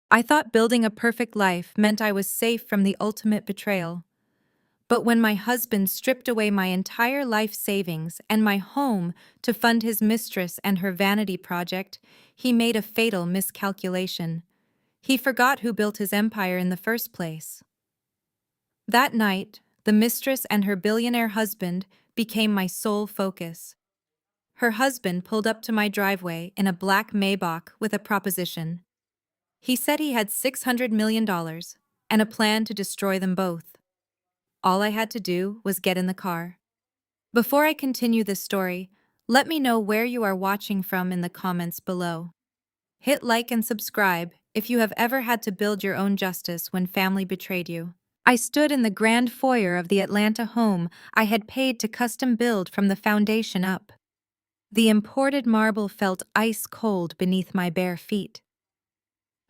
I thought building a perfect life meant I was safe from the ultimate betrayal. But when my husband stripped away my entire life savings and my home to fund his mistress and her vanity project, he made a fatal miscalculation. He forgot who built his empire in the first place. That night, the mistress and her billionaire husband became my sole focus. Her husband pulled up to my driveway in a black Maybach with a proposition. He said he had $600 million and a plan to destroy them both. All I had to do was get in the car. Before I continue this story, let me know where you are watching from in the comments below. Hit like and subscribe if you have ever had to build your own justice when family betrayed you. I stood in the grand foyer of the Atlanta home I had paid to custom build from the foundation up. The imported marble felt ice cold beneath my bare feet.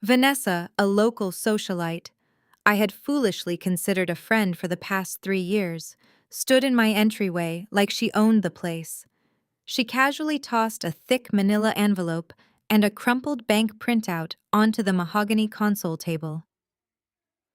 Vanessa, a local socialite I had foolishly considered a friend for the past 3 years, stood in my entryway like she owned the place. She casually tossed a thick manila envelope and a crumpled bank printout onto the mahogany console table.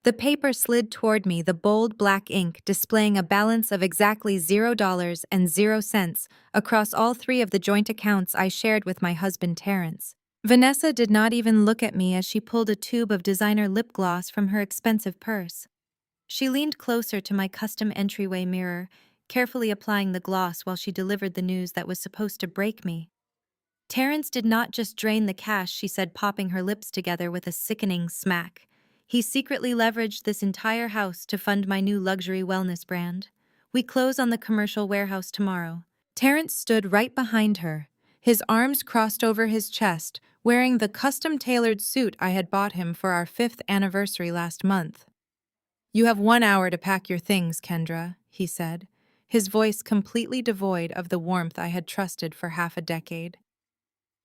The paper slid toward me, the bold black ink displaying a balance of exactly $0.00 across all 3 of the joint accounts I shared with my husband Terrence. Vanessa did not even look at me as she pulled a tube of designer lip gloss from her expensive purse. She leaned closer to my custom entryway mirror, carefully applying the gloss while she delivered the news that was supposed to break me. Terrence did not just drain the cash, she said, popping her lips together with a sickening smack. He secretly leveraged this entire house to fund my new luxury wellness brand. We close on the commercial warehouse tomorrow. Terrence stood right behind her, his arms crossed over his chest, wearing the custom-tailored suit I had bought him for our 5th anniversary last month. "You have 1 hour to pack your things, Kendra," he said, his voice completely devoid of the warmth I had trusted for half a decade.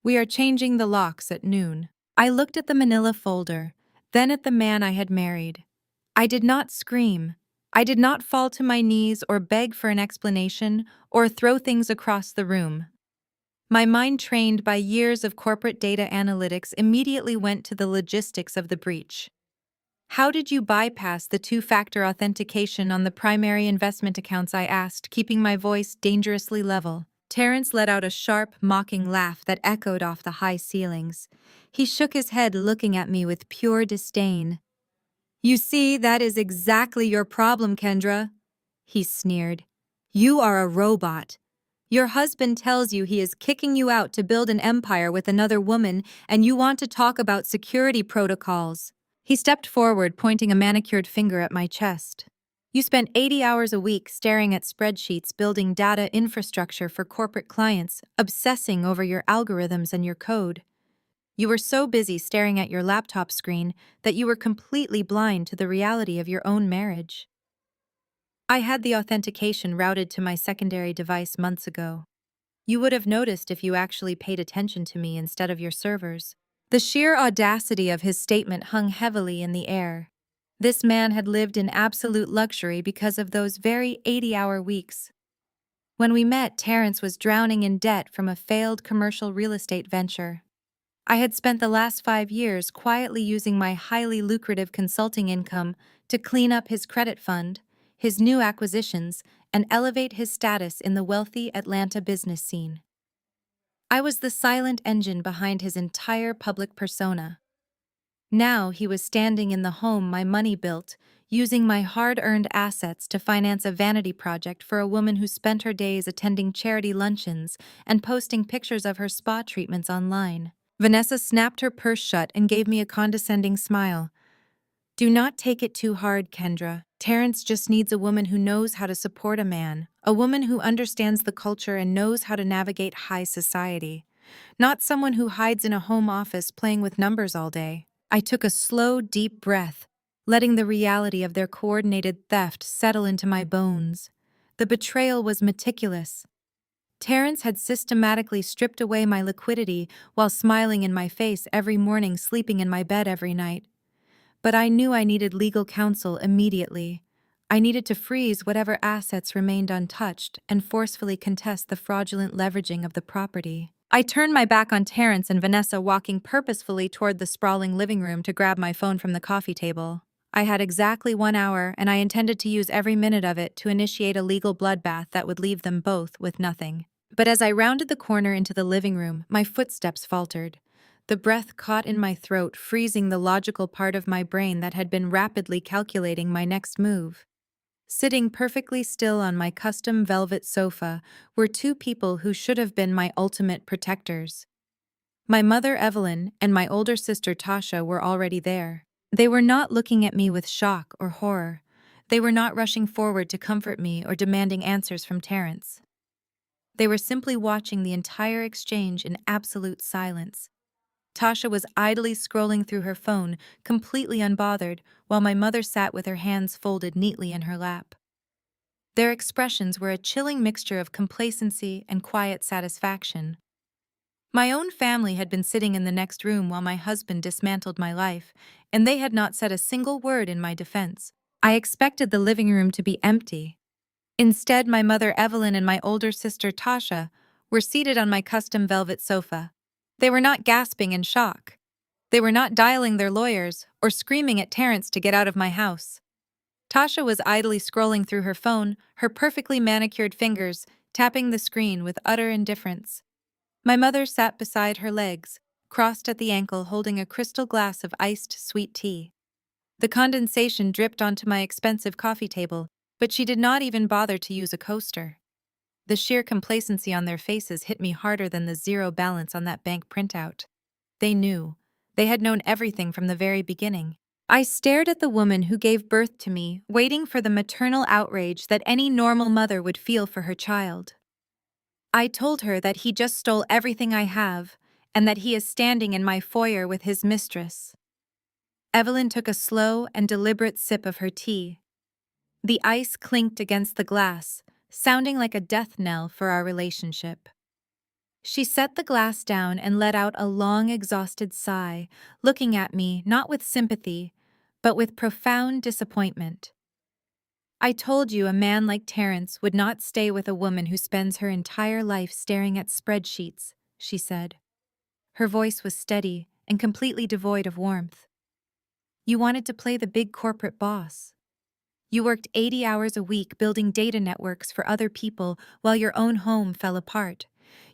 "We are changing the locks at noon." I looked at the manila folder, then at the man I had married. I did not scream. I did not fall to my knees or beg for an explanation or throw things across the room. My mind, trained by years of corporate data analytics, immediately went to the logistics of the breach. "How did you bypass the 2-factor authentication on the primary investment accounts?" I asked, keeping my voice dangerously level. Terrence let out a sharp, mocking laugh that echoed off the high ceilings. He shook his head, looking at me with pure disdain. "You see, that is exactly your problem, Kendra," he sneered. "You are a robot. Your husband tells you he is kicking you out to build an empire with another woman, and you want to talk about security protocols." He stepped forward, pointing a manicured finger at my chest. "You spent 80 hours a week staring at spreadsheets, building data infrastructure for corporate clients, obsessing over your algorithms and your code. You were so busy staring at your laptop screen that you were completely blind to the reality of your own marriage. I had the authentication routed to my secondary device months ago. You would have noticed if you actually paid attention to me instead of your servers." The sheer audacity of his statement hung heavily in the air. This man had lived in absolute luxury because of those very 80-hour weeks. When we met, Terrence was drowning in debt from a failed commercial real estate venture. I had spent the last 5 years quietly using my highly lucrative consulting income to clean up his credit fund, his new acquisitions, and elevate his status in the wealthy Atlanta business scene. I was the silent engine behind his entire public persona. Now he was standing in the home my money built, using my hard-earned assets to finance a vanity project for a woman who spent her days attending charity luncheons and posting pictures of her spa treatments online. Vanessa snapped her purse shut and gave me a condescending smile. "Do not take it too hard, Kendra. Terrence just needs a woman who knows how to support a man, a woman who understands the culture and knows how to navigate high society. Not someone who hides in a home office playing with numbers all day." I took a slow, deep breath, letting the reality of their coordinated theft settle into my bones. The betrayal was meticulous. Terrence had systematically stripped away my liquidity while smiling in my face every morning, sleeping in my bed every night. But I knew I needed legal counsel immediately. I needed to freeze whatever assets remained untouched and forcefully contest the fraudulent leveraging of the property. I turned my back on Terrence and Vanessa walking purposefully toward the sprawling living room to grab my phone from the coffee table. I had exactly 1 hour, and I intended to use every minute of it to initiate a legal bloodbath that would leave them both with nothing. But as I rounded the corner into the living room, my footsteps faltered. The breath caught in my throat, freezing the logical part of my brain that had been rapidly calculating my next move. Sitting perfectly still on my custom velvet sofa were two people who should have been my ultimate protectors. My mother, Evelyn, and my older sister, Tasha, were already there. They were not looking at me with shock or horror. They were not rushing forward to comfort me or demanding answers from Terrence. They were simply watching the entire exchange in absolute silence. Tasha was idly scrolling through her phone, completely unbothered, while my mother sat with her hands folded neatly in her lap. Their expressions were a chilling mixture of complacency and quiet satisfaction. My own family had been sitting in the next room while my husband dismantled my life, and they had not said a single word in my defense. I expected the living room to be empty. Instead, my mother Evelyn and my older sister Tasha were seated on my custom velvet sofa. They were not gasping in shock. They were not dialing their lawyers or screaming at Terrence to get out of my house. Tasha was idly scrolling through her phone, her perfectly manicured fingers tapping the screen with utter indifference. My mother sat beside her legs, crossed at the ankle, holding a crystal glass of iced sweet tea. The condensation dripped onto my expensive coffee table, but she did not even bother to use a coaster. The sheer complacency on their faces hit me harder than the zero balance on that bank printout. They knew. They had known everything from the very beginning. I stared at the woman who gave birth to me, waiting for the maternal outrage that any normal mother would feel for her child. I told her that he just stole everything I have, and that he is standing in my foyer with his mistress. Evelyn took a slow and deliberate sip of her tea. The ice clinked against the glass, sounding like a death knell for our relationship. She set the glass down and let out a long, exhausted sigh, looking at me not with sympathy, but with profound disappointment. I told you a man like Terrence would not stay with a woman who spends her entire life staring at spreadsheets, she said. Her voice was steady and completely devoid of warmth. You wanted to play the big corporate boss. You worked 80 hours a week building data networks for other people while your own home fell apart.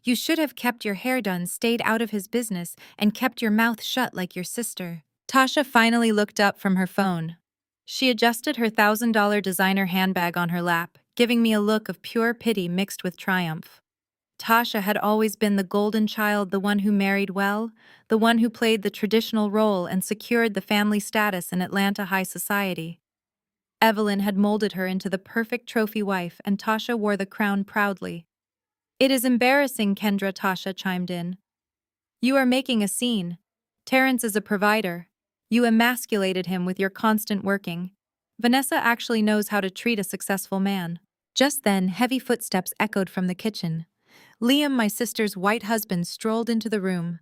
You should have kept your hair done, stayed out of his business, and kept your mouth shut like your sister. Tasha finally looked up from her phone. She adjusted her $1,000 designer handbag on her lap, giving me a look of pure pity mixed with triumph. Tasha had always been the golden child, the one who married well, the one who played the traditional role and secured the family status in Atlanta high society. Evelyn had molded her into the perfect trophy wife, and Tasha wore the crown proudly. It is embarrassing, Kendra, Tasha chimed in. You are making a scene. Terrence is a provider. You emasculated him with your constant working. Vanessa actually knows how to treat a successful man. Just then, heavy footsteps echoed from the kitchen. Liam, my sister's white husband, strolled into the room.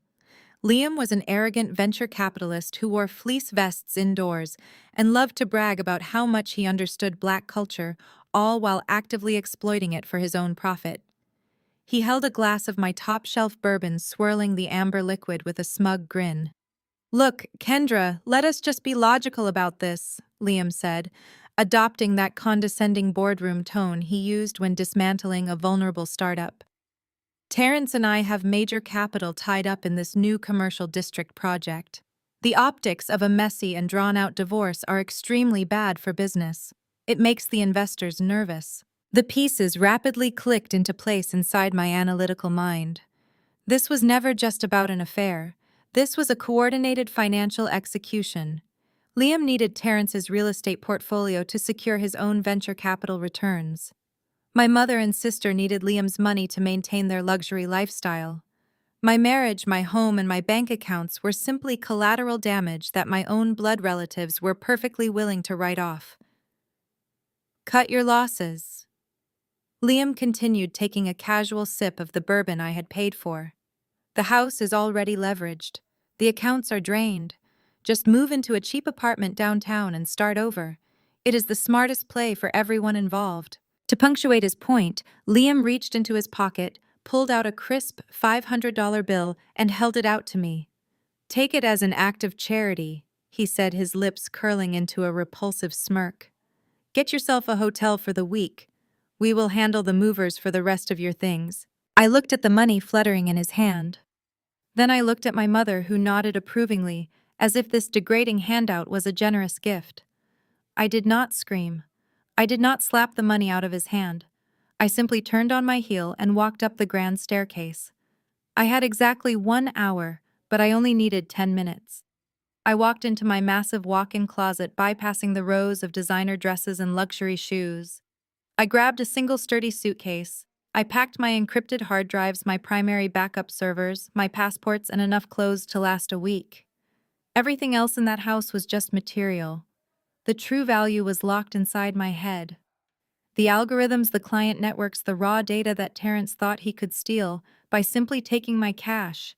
Liam was an arrogant venture capitalist who wore fleece vests indoors and loved to brag about how much he understood Black culture, all while actively exploiting it for his own profit. He held a glass of my top-shelf bourbon, swirling the amber liquid with a smug grin. Look, Kendra, let us just be logical about this, Liam said, adopting that condescending boardroom tone he used when dismantling a vulnerable startup. Terrence and I have major capital tied up in this new commercial district project. The optics of a messy and drawn-out divorce are extremely bad for business. It makes the investors nervous. The pieces rapidly clicked into place inside my analytical mind. This was never just about an affair. This was a coordinated financial execution. Liam needed Terrence's real estate portfolio to secure his own venture capital returns. My mother and sister needed Liam's money to maintain their luxury lifestyle. My marriage, my home, and my bank accounts were simply collateral damage that my own blood relatives were perfectly willing to write off. Cut your losses. Liam continued, taking a casual sip of the bourbon I had paid for. The house is already leveraged. The accounts are drained. Just move into a cheap apartment downtown and start over. It is the smartest play for everyone involved. To punctuate his point, Liam reached into his pocket, pulled out a crisp $500 bill and held it out to me. "Take it as an act of charity," he said, his lips curling into a repulsive smirk. "Get yourself a hotel for the week. We will handle the movers for the rest of your things." I looked at the money fluttering in his hand. Then I looked at my mother, who nodded approvingly, as if this degrading handout was a generous gift. I did not scream. I did not slap the money out of his hand. I simply turned on my heel and walked up the grand staircase. I had exactly 1 hour, but I only needed 10 minutes. I walked into my massive walk-in closet, bypassing the rows of designer dresses and luxury shoes. I grabbed a single sturdy suitcase. I packed my encrypted hard drives, my primary backup servers, my passports, and enough clothes to last a week. Everything else in that house was just material. The true value was locked inside my head. The algorithms, the client networks, the raw data that Terrence thought he could steal by simply taking my cash.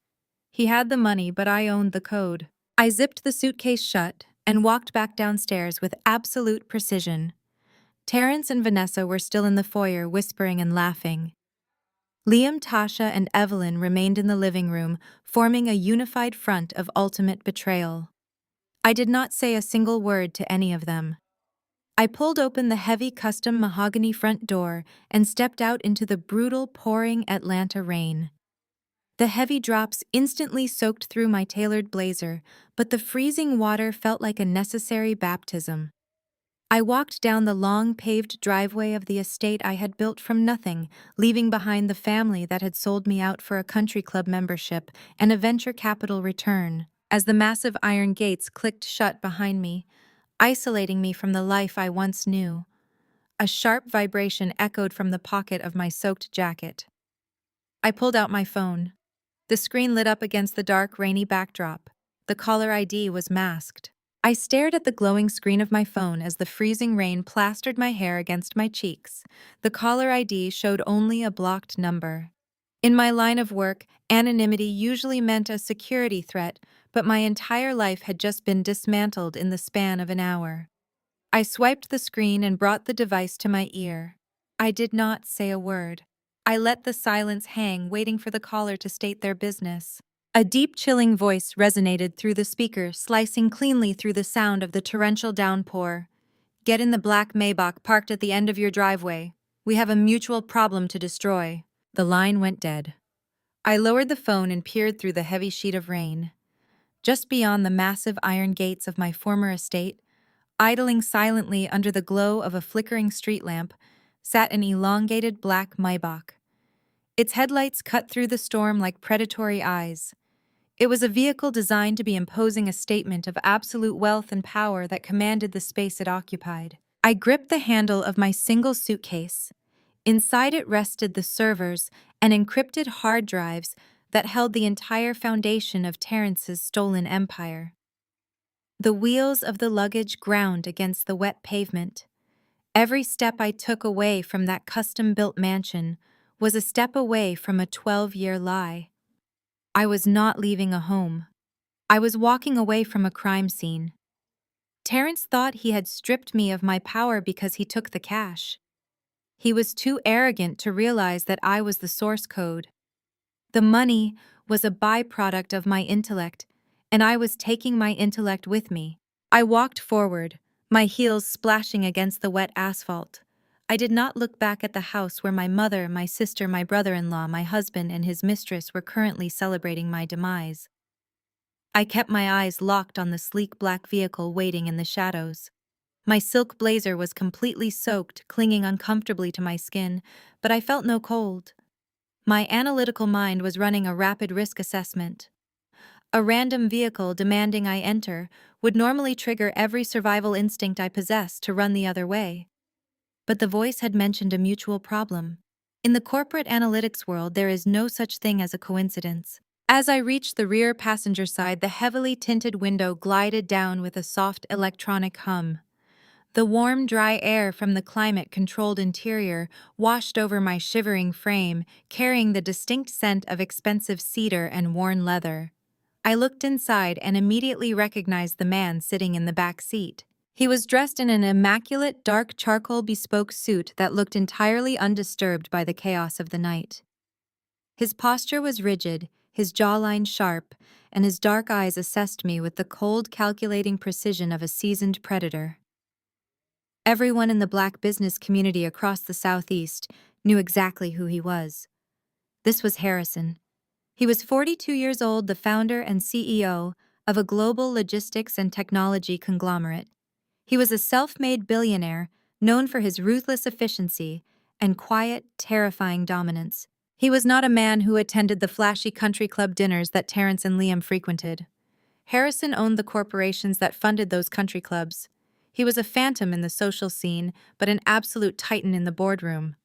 He had the money, but I owned the code. I zipped the suitcase shut and walked back downstairs with absolute precision. Terrence and Vanessa were still in the foyer, whispering and laughing. Liam, Tasha, and Evelyn remained in the living room, forming a unified front of ultimate betrayal. I did not say a single word to any of them. I pulled open the heavy custom mahogany front door and stepped out into the brutal, pouring Atlanta rain. The heavy drops instantly soaked through my tailored blazer, but the freezing water felt like a necessary baptism. I walked down the long paved driveway of the estate I had built from nothing, leaving behind the family that had sold me out for a country club membership and a venture capital return. As the massive iron gates clicked shut behind me, isolating me from the life I once knew, a sharp vibration echoed from the pocket of my soaked jacket. I pulled out my phone. The screen lit up against the dark, rainy backdrop. The caller ID was masked. I stared at the glowing screen of my phone as the freezing rain plastered my hair against my cheeks. The caller ID showed only a blocked number. In my line of work, anonymity usually meant a security threat, but my entire life had just been dismantled in the span of an hour. I swiped the screen and brought the device to my ear. I did not say a word. I let the silence hang, waiting for the caller to state their business. A deep, chilling voice resonated through the speaker, slicing cleanly through the sound of the torrential downpour. "Get in the black Maybach parked at the end of your driveway. We have a mutual problem to destroy." The line went dead. I lowered the phone and peered through the heavy sheet of rain. Just beyond the massive iron gates of my former estate, idling silently under the glow of a flickering street lamp, sat an elongated black Maybach. Its headlights cut through the storm like predatory eyes. It was a vehicle designed to be imposing, a statement of absolute wealth and power that commanded the space it occupied. I gripped the handle of my single suitcase. Inside it rested the servers and encrypted hard drives that held the entire foundation of Terrence's stolen empire. The wheels of the luggage ground against the wet pavement. Every step I took away from that custom-built mansion was a step away from a 12-year lie. I was not leaving a home. I was walking away from a crime scene. Terrence thought he had stripped me of my power because he took the cash. He was too arrogant to realize that I was the source code. The money was a byproduct of my intellect, and I was taking my intellect with me. I walked forward, my heels splashing against the wet asphalt. I did not look back at the house where my mother, my sister, my brother-in-law, my husband, and his mistress were currently celebrating my demise. I kept my eyes locked on the sleek black vehicle waiting in the shadows. My silk blazer was completely soaked, clinging uncomfortably to my skin, but I felt no cold. My analytical mind was running a rapid risk assessment. A random vehicle demanding I enter would normally trigger every survival instinct I possess to run the other way. But the voice had mentioned a mutual problem. In the corporate analytics world, there is no such thing as a coincidence. As I reached the rear passenger side, the heavily tinted window glided down with a soft electronic hum. The warm, dry air from the climate-controlled interior washed over my shivering frame, carrying the distinct scent of expensive cedar and worn leather. I looked inside and immediately recognized the man sitting in the back seat. He was dressed in an immaculate dark charcoal bespoke suit that looked entirely undisturbed by the chaos of the night. His posture was rigid, his jawline sharp, and his dark eyes assessed me with the cold, calculating precision of a seasoned predator. Everyone in the black business community across the Southeast knew exactly who he was. This was Harrison. He was 42 years old, the founder and CEO of a global logistics and technology conglomerate. He was a self-made billionaire known for his ruthless efficiency and quiet, terrifying dominance. He was not a man who attended the flashy country club dinners that Terrence and Liam frequented. Harrison owned the corporations that funded those country clubs. He was a phantom in the social scene, but an absolute titan in the boardroom.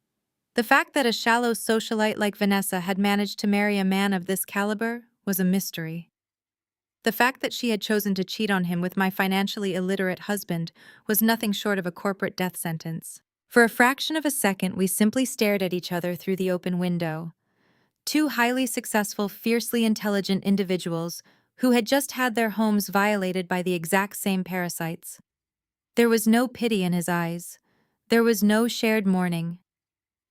The fact that a shallow socialite like Vanessa had managed to marry a man of this caliber was a mystery. The fact that she had chosen to cheat on him with my financially illiterate husband was nothing short of a corporate death sentence. For a fraction of a second, we simply stared at each other through the open window. Two highly successful, fiercely intelligent individuals who had just had their homes violated by the exact same parasites. There was no pity in his eyes. There was no shared mourning.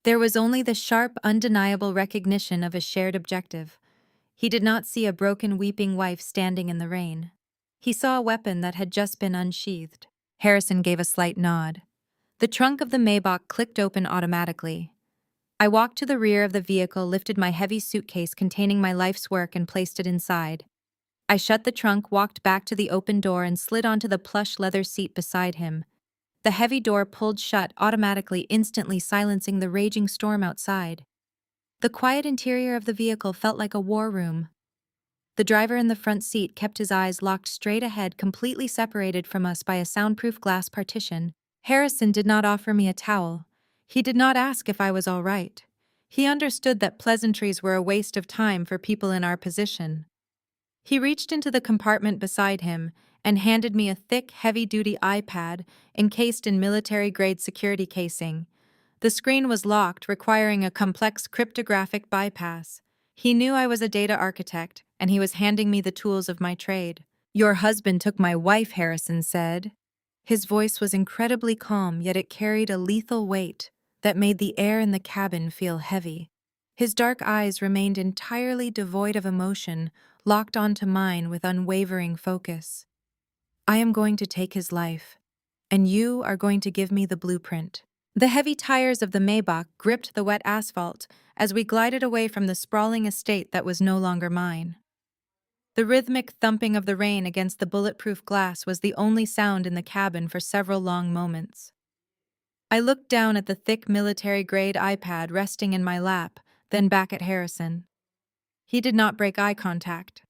There was only the sharp, undeniable recognition of a shared objective. He did not see a broken, weeping wife standing in the rain. He saw a weapon that had just been unsheathed. Harrison gave a slight nod. The trunk of the Maybach clicked open automatically. I walked to the rear of the vehicle, lifted my heavy suitcase containing my life's work, and placed it inside. I shut the trunk, walked back to the open door, and slid onto the plush leather seat beside him. The heavy door pulled shut automatically, instantly silencing the raging storm outside. The quiet interior of the vehicle felt like a war room. The driver in the front seat kept his eyes locked straight ahead, completely separated from us by a soundproof glass partition. Harrison did not offer me a towel. He did not ask if I was all right. He understood that pleasantries were a waste of time for people in our position. He reached into the compartment beside him and handed me a thick, heavy-duty iPad encased in military-grade security casing. The screen was locked, requiring a complex cryptographic bypass. He knew I was a data architect, and he was handing me the tools of my trade. "Your husband took my wife," Harrison said. His voice was incredibly calm, yet it carried a lethal weight that made the air in the cabin feel heavy. His dark eyes remained entirely devoid of emotion, locked onto mine with unwavering focus. "I am going to take his life, and you are going to give me the blueprint." The heavy tires of the Maybach gripped the wet asphalt as we glided away from the sprawling estate that was no longer mine. The rhythmic thumping of the rain against the bulletproof glass was the only sound in the cabin for several long moments. I looked down at the thick military-grade iPad resting in my lap, then back at Harrison. He did not break eye contact.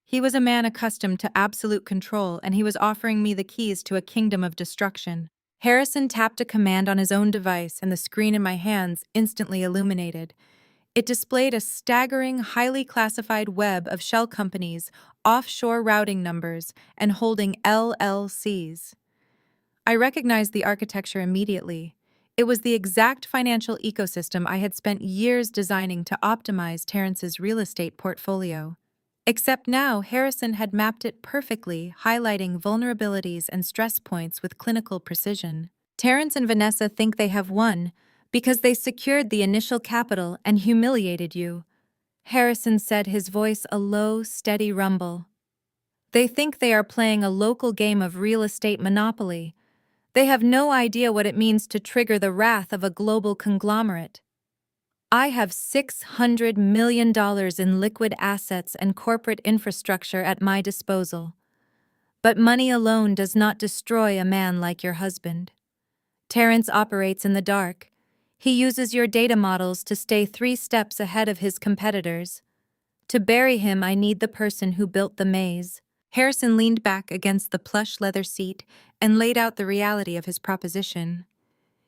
He was a man accustomed to absolute control, and he was offering me the keys to a kingdom of destruction. Harrison tapped a command on his own device, and the screen in my hands instantly illuminated. It displayed a staggering, highly classified web of shell companies, offshore routing numbers, and holding LLCs. I recognized the architecture immediately. It was the exact financial ecosystem I had spent years designing to optimize Terrence's real estate portfolio. Except now, Harrison had mapped it perfectly, highlighting vulnerabilities and stress points with clinical precision. "Terrence and Vanessa think they have won because they secured the initial capital and humiliated you," Harrison said, his voice a low, steady rumble. "They think they are playing a local game of real estate monopoly. They have no idea what it means to trigger the wrath of a global conglomerate. I have $600 million in liquid assets and corporate infrastructure at my disposal. But money alone does not destroy a man like your husband. Terrence operates in the dark. He uses your data models to stay 3 steps ahead of his competitors. To bury him, I need the person who built the maze." Harrison leaned back against the plush leather seat and laid out the reality of his proposition.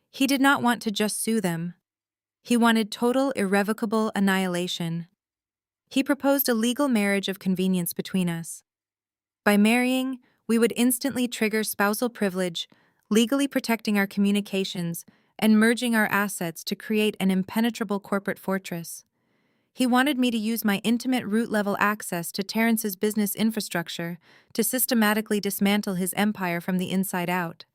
He did not want to just sue them. He wanted total, irrevocable annihilation. He proposed a legal marriage of convenience between us. By marrying, we would instantly trigger spousal privilege, legally protecting our communications and merging our assets to create an impenetrable corporate fortress. He wanted me to use my intimate root-level access to Terrence's business infrastructure to systematically dismantle his empire from the inside out.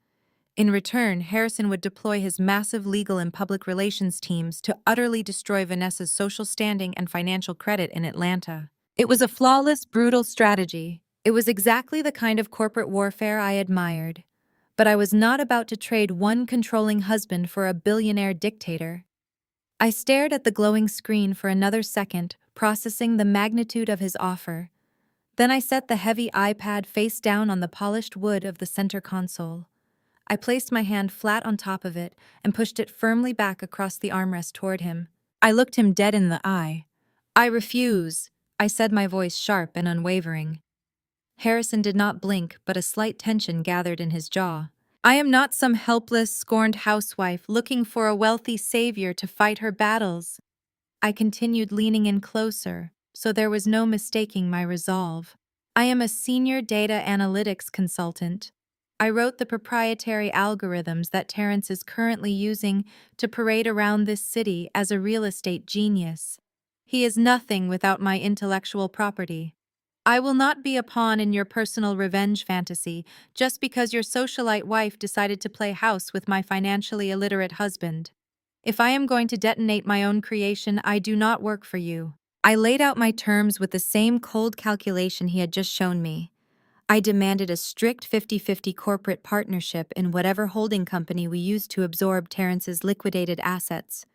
In return, Harrison would deploy his massive legal and public relations teams to utterly destroy Vanessa's social standing and financial credit in Atlanta. It was a flawless, brutal strategy. It was exactly the kind of corporate warfare I admired. But I was not about to trade one controlling husband for a billionaire dictator. I stared at the glowing screen for another second, processing the magnitude of his offer. Then I set the heavy iPad face down on the polished wood of the center console. I placed my hand flat on top of it and pushed it firmly back across the armrest toward him. I looked him dead in the eye. "I refuse," I said, my voice sharp and unwavering. Harrison did not blink, but a slight tension gathered in his jaw. "I am not some helpless, scorned housewife looking for a wealthy savior to fight her battles." I continued, leaning in closer, so there was no mistaking my resolve. "I am a senior data analytics consultant. I wrote the proprietary algorithms that Terrence is currently using to parade around this city as a real estate genius. He is nothing without my intellectual property. I will not be a pawn in your personal revenge fantasy just because your socialite wife decided to play house with my financially illiterate husband. If I am going to detonate my own creation, I do not work for you." I laid out my terms with the same cold calculation he had just shown me. I demanded a strict 50-50 corporate partnership in whatever holding company we used to absorb Terrence's liquidated assets.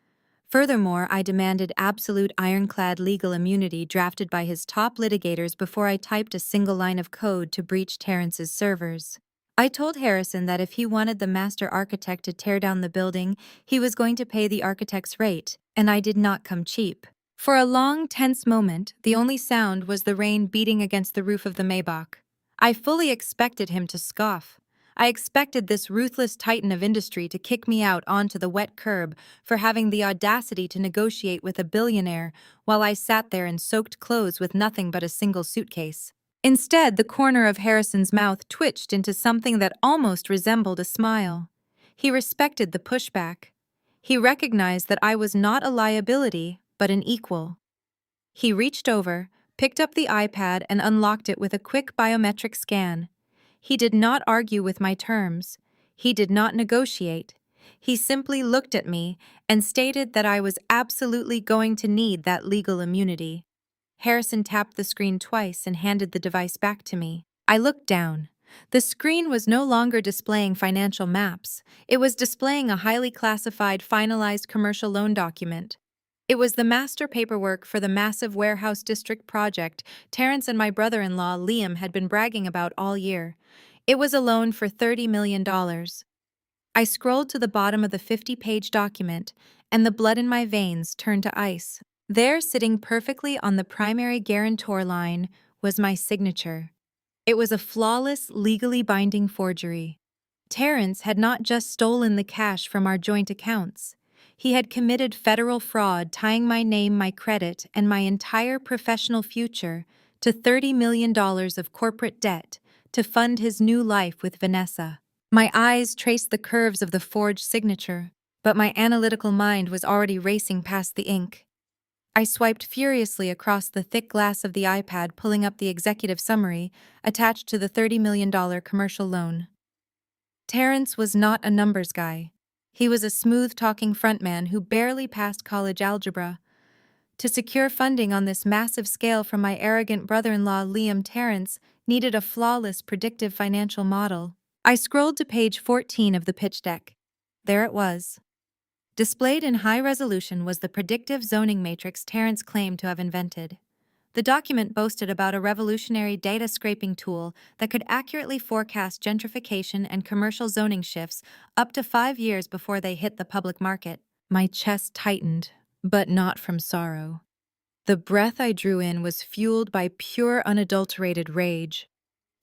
Furthermore, I demanded absolute ironclad legal immunity drafted by his top litigators before I typed a single line of code to breach Terrence's servers. I told Harrison that if he wanted the master architect to tear down the building, he was going to pay the architect's rate, and I did not come cheap. For a long, tense moment, the only sound was the rain beating against the roof of the Maybach. I fully expected him to scoff. I expected this ruthless titan of industry to kick me out onto the wet curb for having the audacity to negotiate with a billionaire while I sat there in soaked clothes with nothing but a single suitcase. Instead, the corner of Harrison's mouth twitched into something that almost resembled a smile. He respected the pushback. He recognized that I was not a liability, but an equal. He reached over, picked up the iPad, and unlocked it with a quick biometric scan. He did not argue with my terms. He did not negotiate. He simply looked at me and stated that I was absolutely going to need that legal immunity. Harrison tapped the screen twice and handed the device back to me. I looked down. The screen was no longer displaying financial maps. It was displaying a highly classified, finalized commercial loan document. It was the master paperwork for the massive warehouse district project Terrence and my brother-in-law Liam had been bragging about all year. It was a loan for $30 million. I scrolled to the bottom of the 50-page document, and the blood in my veins turned to ice. There, sitting perfectly on the primary guarantor line, was my signature. It was a flawless, legally binding forgery. Terrence had not just stolen the cash from our joint accounts. He had committed federal fraud, tying my name, my credit, and my entire professional future to $30 million of corporate debt to fund his new life with Vanessa. My eyes traced the curves of the forged signature, but my analytical mind was already racing past the ink. I swiped furiously across the thick glass of the iPad, pulling up the executive summary attached to the $30 million commercial loan. Terrence was not a numbers guy. He was a smooth-talking frontman who barely passed college algebra. To secure funding on this massive scale from my arrogant brother-in-law Liam, Terrence needed a flawless predictive financial model. I scrolled to page 14 of the pitch deck. There it was. Displayed in high resolution was the predictive zoning matrix Terrence claimed to have invented. The document boasted about a revolutionary data scraping tool that could accurately forecast gentrification and commercial zoning shifts up to 5 years before they hit the public market. My chest tightened, but not from sorrow. The breath I drew in was fueled by pure, unadulterated rage.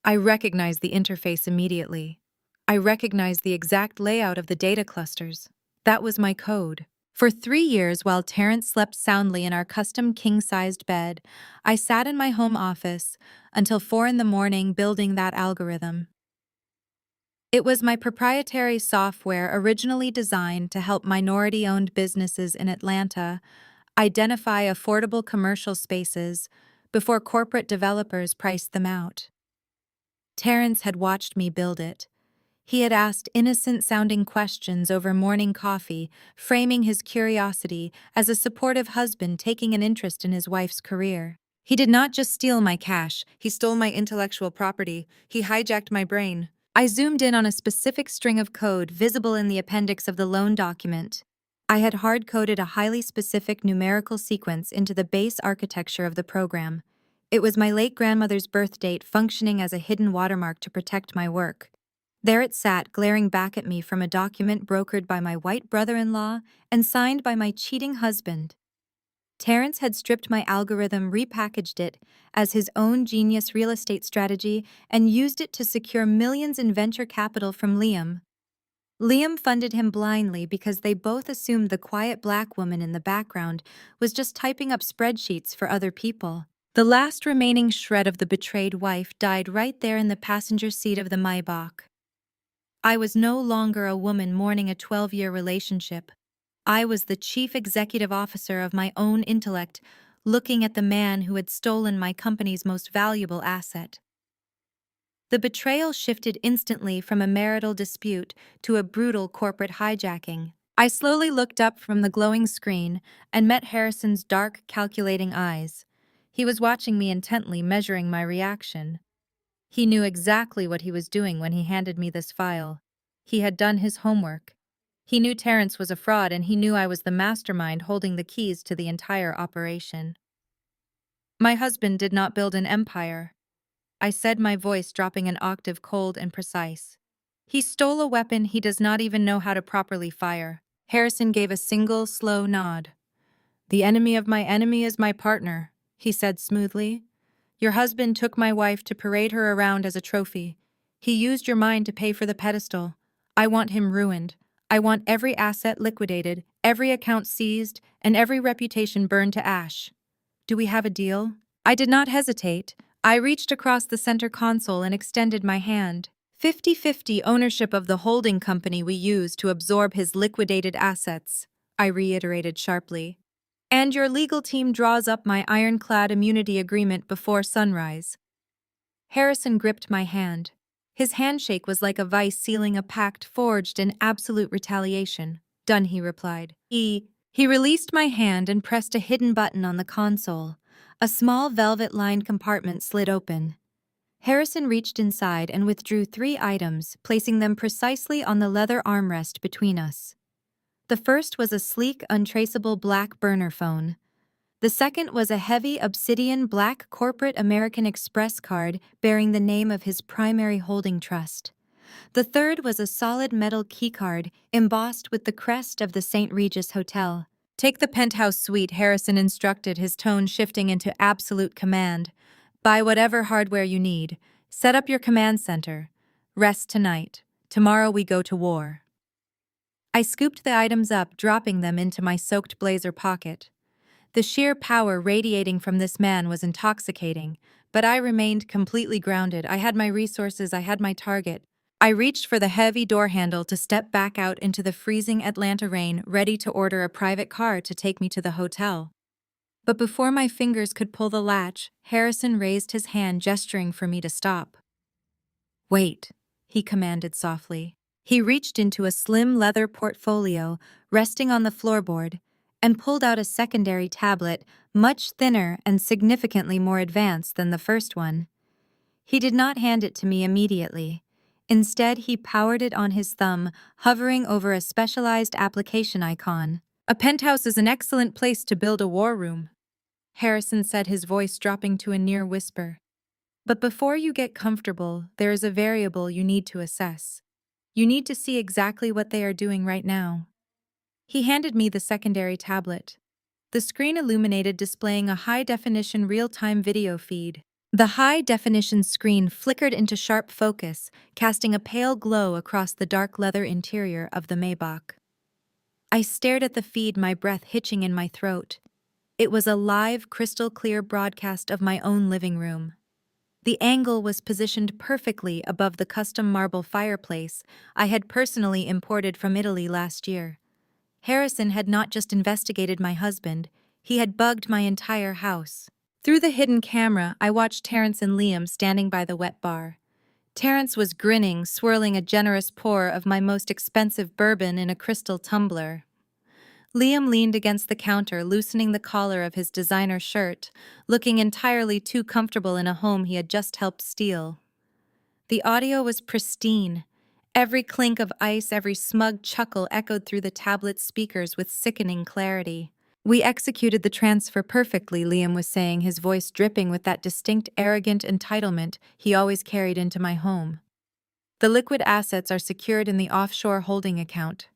I recognized the interface immediately. I recognized the exact layout of the data clusters. That was my code. For 3 years, while Terrence slept soundly in our custom king-sized bed, I sat in my home office until 4 a.m. building that algorithm. It was my proprietary software originally designed to help minority-owned businesses in Atlanta identify affordable commercial spaces before corporate developers priced them out. Terrence had watched me build it. He had asked innocent-sounding questions over morning coffee, framing his curiosity as a supportive husband taking an interest in his wife's career. He did not just steal my cash, he stole my intellectual property. He hijacked my brain. I zoomed in on a specific string of code visible in the appendix of the loan document. I had hard-coded a highly specific numerical sequence into the base architecture of the program. It was my late grandmother's birth date functioning as a hidden watermark to protect my work. There it sat, glaring back at me from a document brokered by my white brother-in-law and signed by my cheating husband. Terrence had stripped my algorithm, repackaged it as his own genius real estate strategy, and used it to secure millions in venture capital from Liam. Liam funded him blindly because they both assumed the quiet black woman in the background was just typing up spreadsheets for other people. The last remaining shred of the betrayed wife died right there in the passenger seat of the Maybach. I was no longer a woman mourning a 12-year relationship. I was the chief executive officer of my own intellect, looking at the man who had stolen my company's most valuable asset. The betrayal shifted instantly from a marital dispute to a brutal corporate hijacking. I slowly looked up from the glowing screen and met Harrison's dark, calculating eyes. He was watching me intently, measuring my reaction. He knew exactly what he was doing when he handed me this file. He had done his homework. He knew Terrence was a fraud, and he knew I was the mastermind holding the keys to the entire operation. My husband did not build an empire, I said, my voice dropping an octave, cold and precise. He stole a weapon he does not even know how to properly fire. Harrison gave a single, slow nod. The enemy of my enemy is my partner, he said smoothly. Your husband took my wife to parade her around as a trophy. He used your mind to pay for the pedestal. I want him ruined. I want every asset liquidated, every account seized, and every reputation burned to ash. Do we have a deal? I did not hesitate. I reached across the center console and extended my hand. 50-50 ownership of the holding company we use to absorb his liquidated assets, I reiterated sharply. And your legal team draws up my ironclad immunity agreement before sunrise. Harrison gripped my hand. His handshake was like a vice sealing a pact forged in absolute retaliation. Done, he replied. He released my hand and pressed a hidden button on the console. A small velvet-lined compartment slid open. Harrison reached inside and withdrew 3 items, placing them precisely on the leather armrest between us. The first was a sleek, untraceable black burner phone. The second was a heavy obsidian black corporate American Express card bearing the name of his primary holding trust. The third was a solid metal keycard embossed with the crest of the St. Regis Hotel. Take the penthouse suite, Harrison instructed, his tone shifting into absolute command. Buy whatever hardware you need. Set up your command center. Rest tonight. Tomorrow we go to war. I scooped the items up, dropping them into my soaked blazer pocket. The sheer power radiating from this man was intoxicating, but I remained completely grounded. I had my resources, I had my target. I reached for the heavy door handle to step back out into the freezing Atlanta rain, ready to order a private car to take me to the hotel. But before my fingers could pull the latch, Harrison raised his hand, gesturing for me to stop. Wait, he commanded softly. He reached into a slim leather portfolio resting on the floorboard and pulled out a secondary tablet, much thinner and significantly more advanced than the first one. He did not hand it to me immediately. Instead, he powered it on his thumb, hovering over a specialized application icon. A penthouse is an excellent place to build a war room, Harrison said, his voice dropping to a near whisper. But before you get comfortable, there is a variable you need to assess. You need to see exactly what they are doing right now. He handed me the secondary tablet. The screen illuminated, displaying a high-definition real-time video feed. The high-definition screen flickered into sharp focus, casting a pale glow across the dark leather interior of the Maybach. I stared at the feed, my breath hitching in my throat. It was a live, crystal-clear broadcast of my own living room. The angle was positioned perfectly above the custom marble fireplace I had personally imported from Italy last year. Harrison had not just investigated my husband, he had bugged my entire house. Through the hidden camera, I watched Terrence and Liam standing by the wet bar. Terrence was grinning, swirling a generous pour of my most expensive bourbon in a crystal tumbler. Liam leaned against the counter, loosening the collar of his designer shirt, looking entirely too comfortable in a home he had just helped steal. The audio was pristine. Every clink of ice, every smug chuckle echoed through the tablet's speakers with sickening clarity. "We executed the transfer perfectly," Liam was saying, his voice dripping with that distinct, arrogant entitlement he always carried into my home. "The liquid assets are secured in the offshore holding account.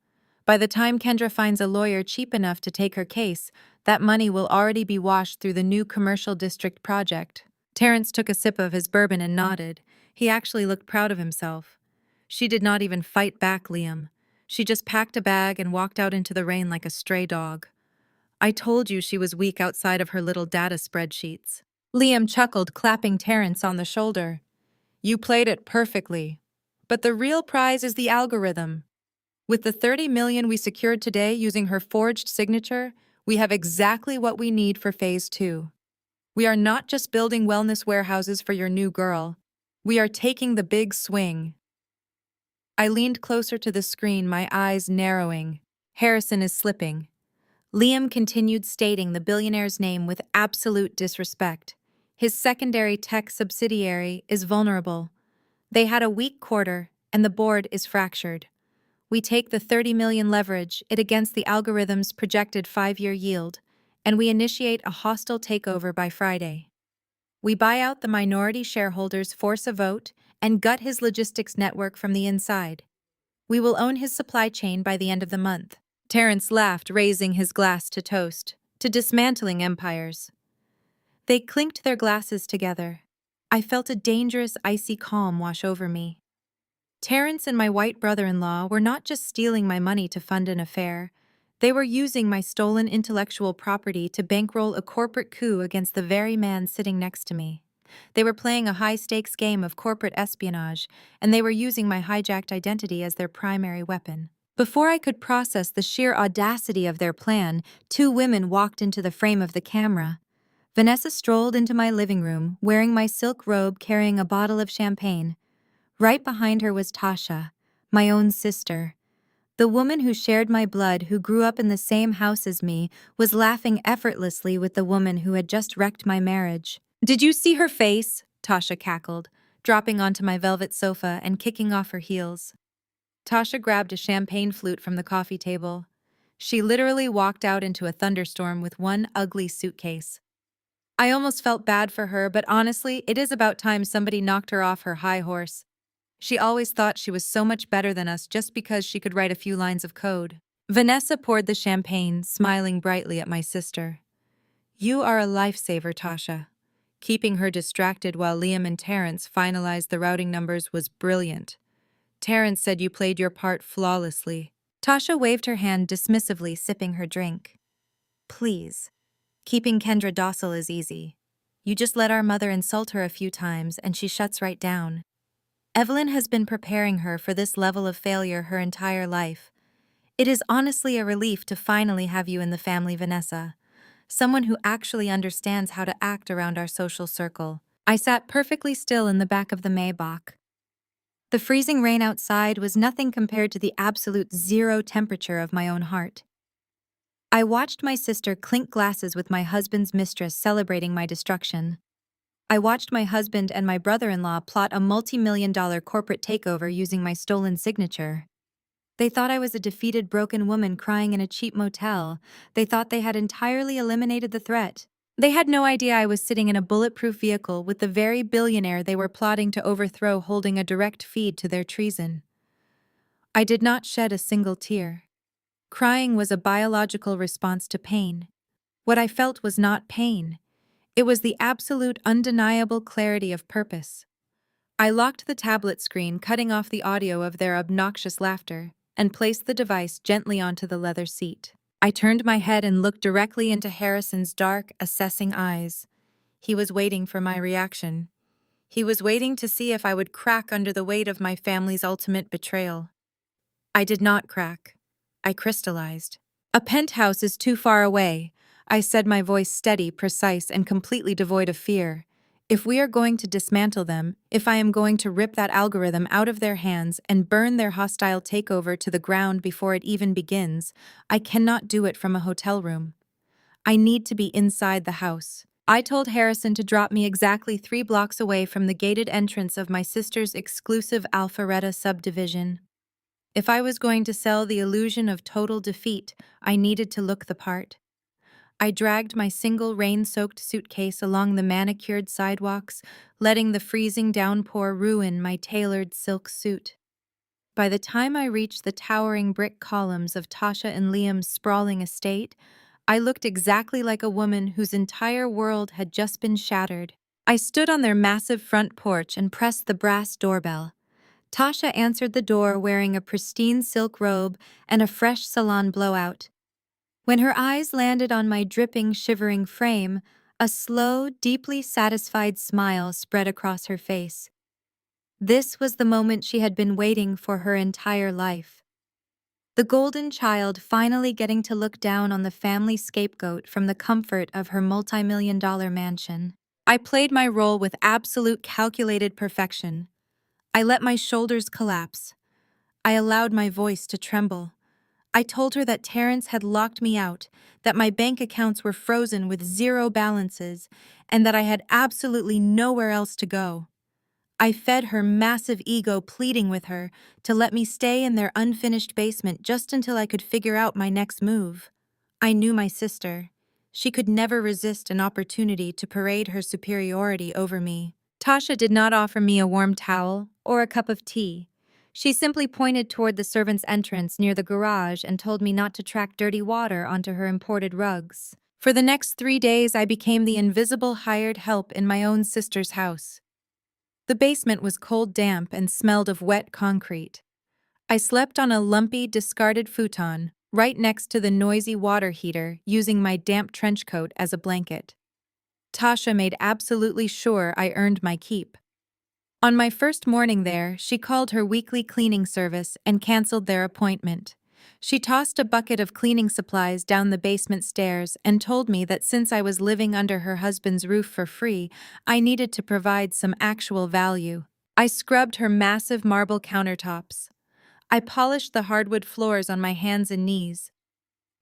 By the time Kendra finds a lawyer cheap enough to take her case, that money will already be washed through the new commercial district project." Terrence took a sip of his bourbon and nodded. He actually looked proud of himself. She did not even fight back, Liam. She just packed a bag and walked out into the rain like a stray dog. "I told you she was weak outside of her little data spreadsheets." Liam chuckled, clapping Terrence on the shoulder. "You played it perfectly. But the real prize is the algorithm. With the 30 million we secured today using her forged signature, we have exactly what we need for phase 2. We are not just building wellness warehouses for your new girl. We are taking the big swing." I leaned closer to the screen, my eyes narrowing. "Harrison is slipping." Liam continued stating the billionaire's name with absolute disrespect. "His secondary tech subsidiary is vulnerable. They had a weak quarter, and the board is fractured. We take the 30 million leverage it against the algorithm's projected 5-year yield, and we initiate a hostile takeover by Friday. We buy out the minority shareholders, force a vote, and gut his logistics network from the inside. We will own his supply chain by the end of the month." Terrence laughed, raising his glass to toast, "To dismantling empires." They clinked their glasses together. I felt a dangerous, icy calm wash over me. Terrence and my white brother-in-law were not just stealing my money to fund an affair. They were using my stolen intellectual property to bankroll a corporate coup against the very man sitting next to me. They were playing a high-stakes game of corporate espionage, and they were using my hijacked identity as their primary weapon. Before I could process the sheer audacity of their plan, 2 women walked into the frame of the camera. Vanessa strolled into my living room, wearing my silk robe, carrying a bottle of champagne. Right behind her was Tasha, my own sister. The woman who shared my blood, who grew up in the same house as me, was laughing effortlessly with the woman who had just wrecked my marriage. "Did you see her face?" Tasha cackled, dropping onto my velvet sofa and kicking off her heels. Tasha grabbed a champagne flute from the coffee table. She literally walked out into a thunderstorm with one ugly suitcase. I almost felt bad for her, but honestly, it is about time somebody knocked her off her high horse. She always thought she was so much better than us just because she could write a few lines of code. Vanessa poured the champagne, smiling brightly at my sister. "You are a lifesaver, Tasha." Keeping her distracted while Liam and Terrence finalized the routing numbers was brilliant. "Terrence said you played your part flawlessly." Tasha waved her hand dismissively, sipping her drink. "Please. Keeping Kendra docile is easy. You just let our mother insult her a few times and she shuts right down. Evelyn has been preparing her for this level of failure her entire life. It is honestly a relief to finally have you in the family, Vanessa. Someone who actually understands how to act around our social circle." I sat perfectly still in the back of the Maybach. The freezing rain outside was nothing compared to the absolute zero temperature of my own heart. I watched my sister clink glasses with my husband's mistress, celebrating my destruction. I watched my husband and my brother-in-law plot a multi-million-dollar corporate takeover using my stolen signature. They thought I was a defeated, broken woman crying in a cheap motel. They thought they had entirely eliminated the threat. They had no idea I was sitting in a bulletproof vehicle with the very billionaire they were plotting to overthrow, holding a direct feed to their treason. I did not shed a single tear. Crying was a biological response to pain. What I felt was not pain. It was the absolute, undeniable clarity of purpose. I locked the tablet screen, cutting off the audio of their obnoxious laughter, and placed the device gently onto the leather seat. I turned my head and looked directly into Harrison's dark, assessing eyes. He was waiting for my reaction. He was waiting to see if I would crack under the weight of my family's ultimate betrayal. I did not crack. I crystallized. "A penthouse is too far away," I said, my voice steady, precise, and completely devoid of fear. If we are going to dismantle them, if I am going to rip that algorithm out of their hands and burn their hostile takeover to the ground before it even begins, I cannot do it from a hotel room. I need to be inside the house. I told Harrison to drop me exactly 3 blocks away from the gated entrance of my sister's exclusive Alpharetta subdivision. If I was going to sell the illusion of total defeat, I needed to look the part. I dragged my single rain-soaked suitcase along the manicured sidewalks, letting the freezing downpour ruin my tailored silk suit. By the time I reached the towering brick columns of Tasha and Liam's sprawling estate, I looked exactly like a woman whose entire world had just been shattered. I stood on their massive front porch and pressed the brass doorbell. Tasha answered the door wearing a pristine silk robe and a fresh salon blowout. When her eyes landed on my dripping, shivering frame, a slow, deeply satisfied smile spread across her face. This was the moment she had been waiting for her entire life. The golden child finally getting to look down on the family scapegoat from the comfort of her multi-million-dollar mansion. I played my role with absolute calculated perfection. I let my shoulders collapse. I allowed my voice to tremble. I told her that Terrence had locked me out, that my bank accounts were frozen with zero balances, and that I had absolutely nowhere else to go. I fed her massive ego, pleading with her to let me stay in their unfinished basement just until I could figure out my next move. I knew my sister. She could never resist an opportunity to parade her superiority over me. Tasha did not offer me a warm towel or a cup of tea. She simply pointed toward the servants' entrance near the garage and told me not to track dirty water onto her imported rugs. For the next 3 days, I became the invisible hired help in my own sister's house. The basement was cold, damp, and smelled of wet concrete. I slept on a lumpy, discarded futon, right next to the noisy water heater, using my damp trench coat as a blanket. Tasha made absolutely sure I earned my keep. On my first morning there, she called her weekly cleaning service and canceled their appointment. She tossed a bucket of cleaning supplies down the basement stairs and told me that since I was living under her husband's roof for free, I needed to provide some actual value. I scrubbed her massive marble countertops. I polished the hardwood floors on my hands and knees.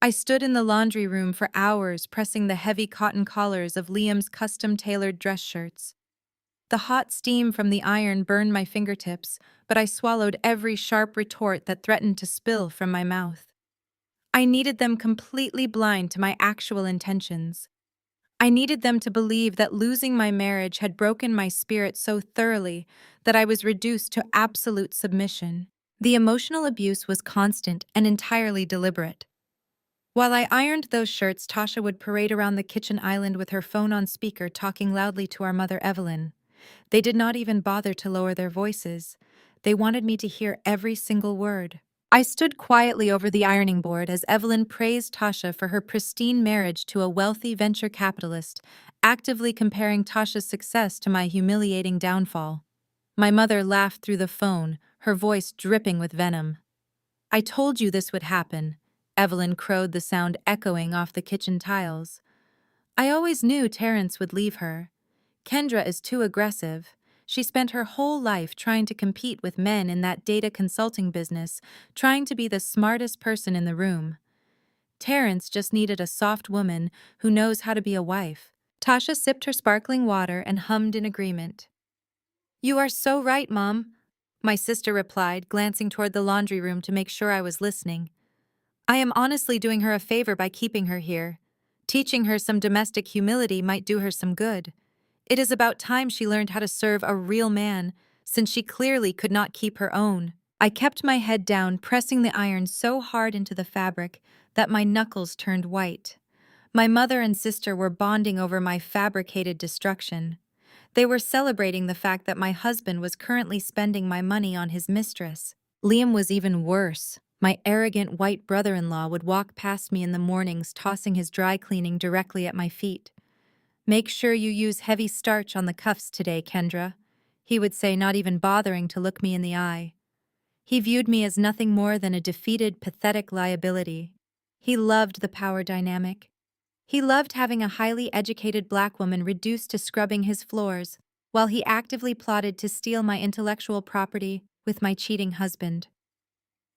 I stood in the laundry room for hours pressing the heavy cotton collars of Liam's custom-tailored dress shirts. The hot steam from the iron burned my fingertips, but I swallowed every sharp retort that threatened to spill from my mouth. I needed them completely blind to my actual intentions. I needed them to believe that losing my marriage had broken my spirit so thoroughly that I was reduced to absolute submission. The emotional abuse was constant and entirely deliberate. While I ironed those shirts, Tasha would parade around the kitchen island with her phone on speaker, talking loudly to our mother Evelyn. They did not even bother to lower their voices. They wanted me to hear every single word. I stood quietly over the ironing board as Evelyn praised Tasha for her pristine marriage to a wealthy venture capitalist, actively comparing Tasha's success to my humiliating downfall. My mother laughed through the phone, her voice dripping with venom. "I told you this would happen," Evelyn crowed, the sound echoing off the kitchen tiles. "I always knew Terrence would leave her. Kendra is too aggressive. She spent her whole life trying to compete with men in that data consulting business, trying to be the smartest person in the room. Terrence just needed a soft woman who knows how to be a wife." Tasha sipped her sparkling water and hummed in agreement. "You are so right, Mom," my sister replied, glancing toward the laundry room to make sure I was listening. "I am honestly doing her a favor by keeping her here. Teaching her some domestic humility might do her some good. It is about time she learned how to serve a real man, since she clearly could not keep her own." I kept my head down, pressing the iron so hard into the fabric that my knuckles turned white. My mother and sister were bonding over my fabricated destruction. They were celebrating the fact that my husband was currently spending my money on his mistress. Liam was even worse. My arrogant white brother-in-law would walk past me in the mornings, tossing his dry cleaning directly at my feet. "Make sure you use heavy starch on the cuffs today, Kendra," he would say, not even bothering to look me in the eye. He viewed me as nothing more than a defeated, pathetic liability. He loved the power dynamic. He loved having a highly educated black woman reduced to scrubbing his floors, while he actively plotted to steal my intellectual property with my cheating husband.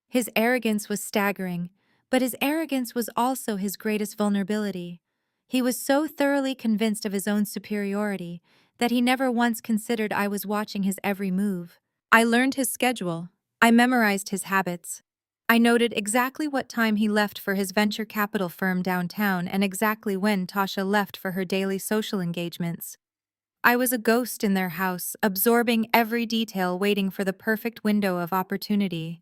His arrogance was staggering, but his arrogance was also his greatest vulnerability. He was so thoroughly convinced of his own superiority that he never once considered I was watching his every move. I learned his schedule. I memorized his habits. I noted exactly what time he left for his venture capital firm downtown and exactly when Tasha left for her daily social engagements. I was a ghost in their house, absorbing every detail, waiting for the perfect window of opportunity.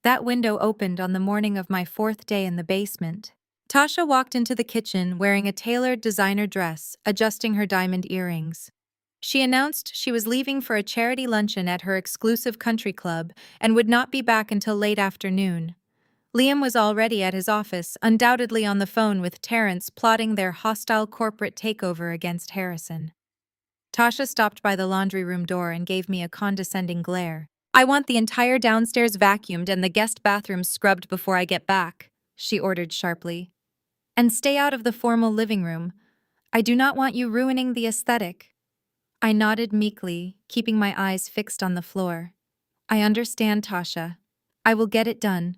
That window opened on the morning of my 4th day in the basement. Tasha walked into the kitchen wearing a tailored designer dress, adjusting her diamond earrings. She announced she was leaving for a charity luncheon at her exclusive country club and would not be back until late afternoon. Liam was already at his office, undoubtedly on the phone with Terrence, plotting their hostile corporate takeover against Harrison. Tasha stopped by the laundry room door and gave me a condescending glare. "I want the entire downstairs vacuumed and the guest bathroom scrubbed before I get back," she ordered sharply. "And stay out of the formal living room. I do not want you ruining the aesthetic." I nodded meekly, keeping my eyes fixed on the floor. "I understand, Tasha. I will get it done."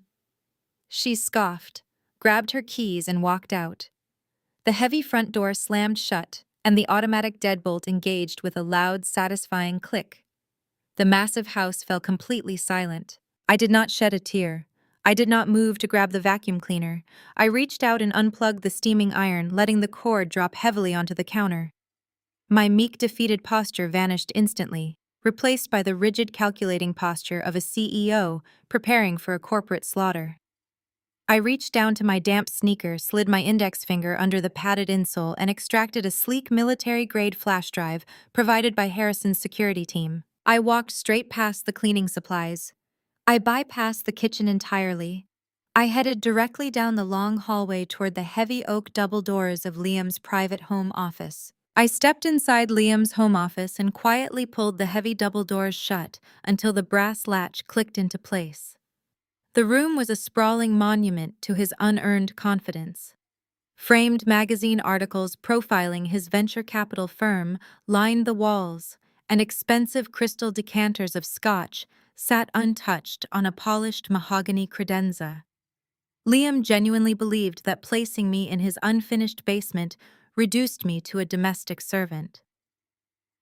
She scoffed, grabbed her keys, and walked out. The heavy front door slammed shut, and the automatic deadbolt engaged with a loud, satisfying click. The massive house fell completely silent. I did not shed a tear. I did not move to grab the vacuum cleaner. I reached out and unplugged the steaming iron, letting the cord drop heavily onto the counter. My meek, defeated posture vanished instantly, replaced by the rigid, calculating posture of a CEO preparing for a corporate slaughter. I reached down to my damp sneaker, slid my index finger under the padded insole, and extracted a sleek military-grade flash drive provided by Harrison's security team. I walked straight past the cleaning supplies. I bypassed the kitchen entirely. I headed directly down the long hallway toward the heavy oak double doors of Liam's private home office. I stepped inside Liam's home office and quietly pulled the heavy double doors shut until the brass latch clicked into place. The room was a sprawling monument to his unearned confidence. Framed magazine articles profiling his venture capital firm lined the walls, and expensive crystal decanters of scotch sat untouched on a polished mahogany credenza. Liam genuinely believed that placing me in his unfinished basement reduced me to a domestic servant.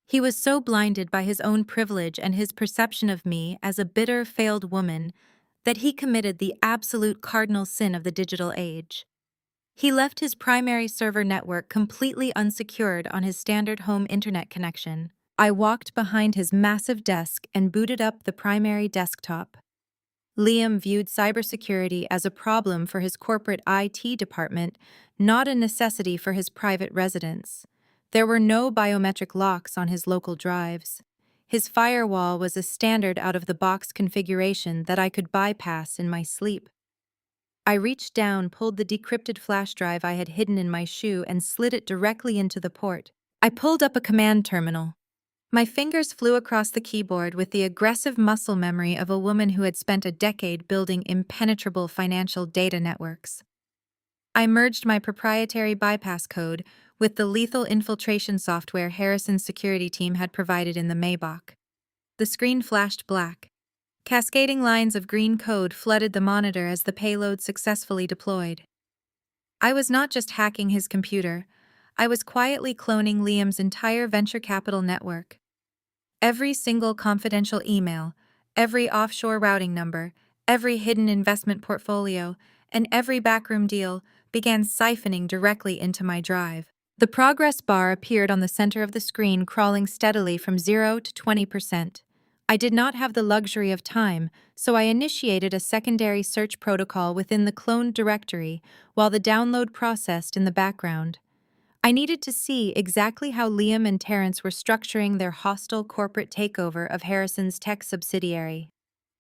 He was so blinded by his own privilege and his perception of me as a bitter, failed woman that he committed the absolute cardinal sin of the digital age. He left his primary server network completely unsecured on his standard home internet connection. I walked behind his massive desk and booted up the primary desktop. Liam viewed cybersecurity as a problem for his corporate IT department, not a necessity for his private residence. There were no biometric locks on his local drives. His firewall was a standard out-of-the-box configuration that I could bypass in my sleep. I reached down, pulled the decrypted flash drive I had hidden in my shoe, and slid it directly into the port. I pulled up a command terminal. My fingers flew across the keyboard with the aggressive muscle memory of a woman who had spent a decade building impenetrable financial data networks. I merged my proprietary bypass code with the lethal infiltration software Harrison's security team had provided in the Maybach. The screen flashed black. Cascading lines of green code flooded the monitor as the payload successfully deployed. I was not just hacking his computer, I was quietly cloning Liam's entire venture capital network. Every single confidential email, every offshore routing number, every hidden investment portfolio, and every backroom deal began siphoning directly into my drive. The progress bar appeared on the center of the screen, crawling steadily from 0 to 20%. I did not have the luxury of time, so I initiated a secondary search protocol within the cloned directory while the download processed in the background. I needed to see exactly how Liam and Terrence were structuring their hostile corporate takeover of Harrison's tech subsidiary.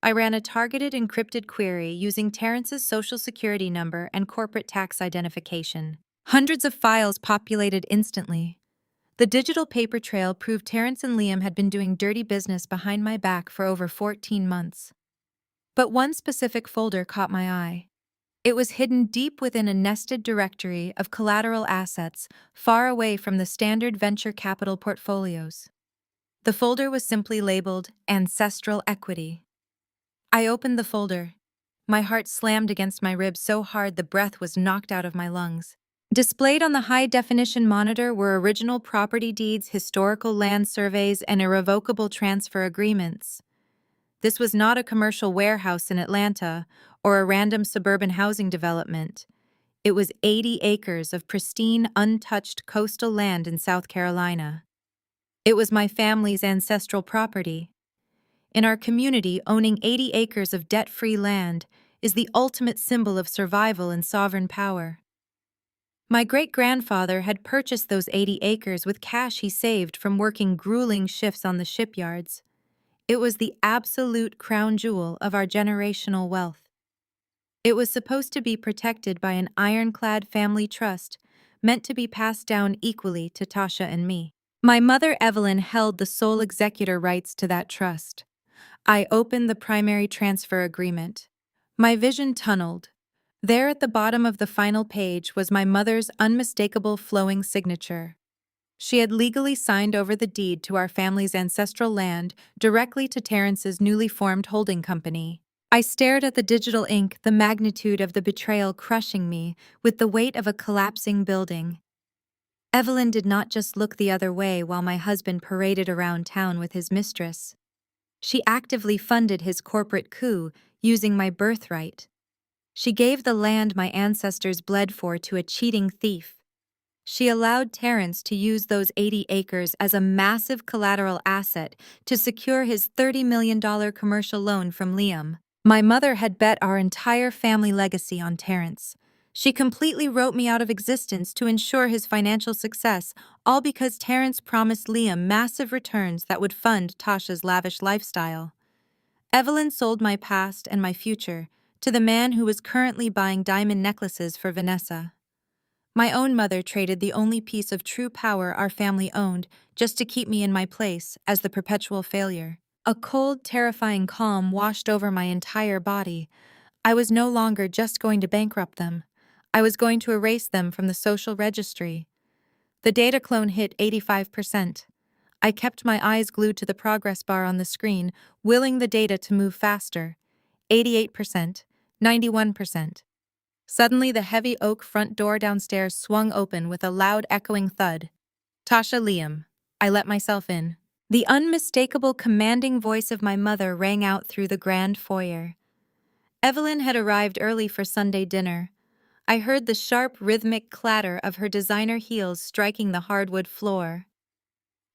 I ran a targeted encrypted query using Terrence's social security number and corporate tax identification. Hundreds of files populated instantly. The digital paper trail proved Terrence and Liam had been doing dirty business behind my back for over 14 months. But one specific folder caught my eye. It was hidden deep within a nested directory of collateral assets, far away from the standard venture capital portfolios. The folder was simply labeled Ancestral Equity. I opened the folder. My heart slammed against my ribs so hard the breath was knocked out of my lungs. Displayed on the high-definition monitor were original property deeds, historical land surveys, and irrevocable transfer agreements. This was not a commercial warehouse in Atlanta or a random suburban housing development. It was 80 acres of pristine, untouched coastal land in South Carolina. It was my family's ancestral property. In our community, owning 80 acres of debt-free land is the ultimate symbol of survival and sovereign power. My great-grandfather had purchased those 80 acres with cash he saved from working grueling shifts on the shipyards. It was the absolute crown jewel of our generational wealth. It was supposed to be protected by an ironclad family trust, meant to be passed down equally to Tasha and me. My mother Evelyn held the sole executor rights to that trust. I opened the primary transfer agreement. My vision tunneled. There at the bottom of the final page was my mother's unmistakable flowing signature. She had legally signed over the deed to our family's ancestral land directly to Terrence's newly formed holding company. I stared at the digital ink, the magnitude of the betrayal crushing me with the weight of a collapsing building. Evelyn did not just look the other way while my husband paraded around town with his mistress. She actively funded his corporate coup using my birthright. She gave the land my ancestors bled for to a cheating thief. She allowed Terrence to use those 80 acres as a massive collateral asset to secure his $30 million commercial loan from Liam. My mother had bet our entire family legacy on Terrence. She completely wrote me out of existence to ensure his financial success, all because Terrence promised Liam massive returns that would fund Tasha's lavish lifestyle. Evelyn sold my past and my future to the man who was currently buying diamond necklaces for Vanessa. My own mother traded the only piece of true power our family owned just to keep me in my place as the perpetual failure. A cold, terrifying calm washed over my entire body. I was no longer just going to bankrupt them. I was going to erase them from the social registry. The data clone hit 85%. I kept my eyes glued to the progress bar on the screen, willing the data to move faster. 88%, 91%. Suddenly, the heavy oak front door downstairs swung open with a loud echoing thud. Tasha, Liam. I let myself in. The unmistakable commanding voice of my mother rang out through the grand foyer. Evelyn had arrived early for Sunday dinner. I heard the sharp, rhythmic clatter of her designer heels striking the hardwood floor.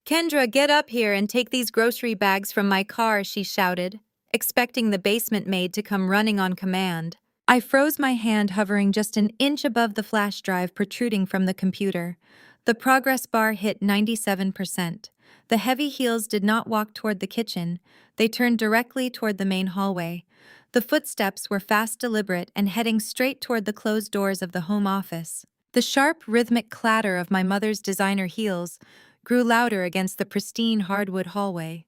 "Kendra, get up here and take these grocery bags from my car," she shouted, expecting the basement maid to come running on command. I froze, my hand hovering just an inch above the flash drive protruding from the computer. The progress bar hit 97%. The heavy heels did not walk toward the kitchen. They turned directly toward the main hallway. The footsteps were fast, deliberate, and heading straight toward the closed doors of the home office. The sharp, rhythmic clatter of my mother's designer heels grew louder against the pristine hardwood hallway.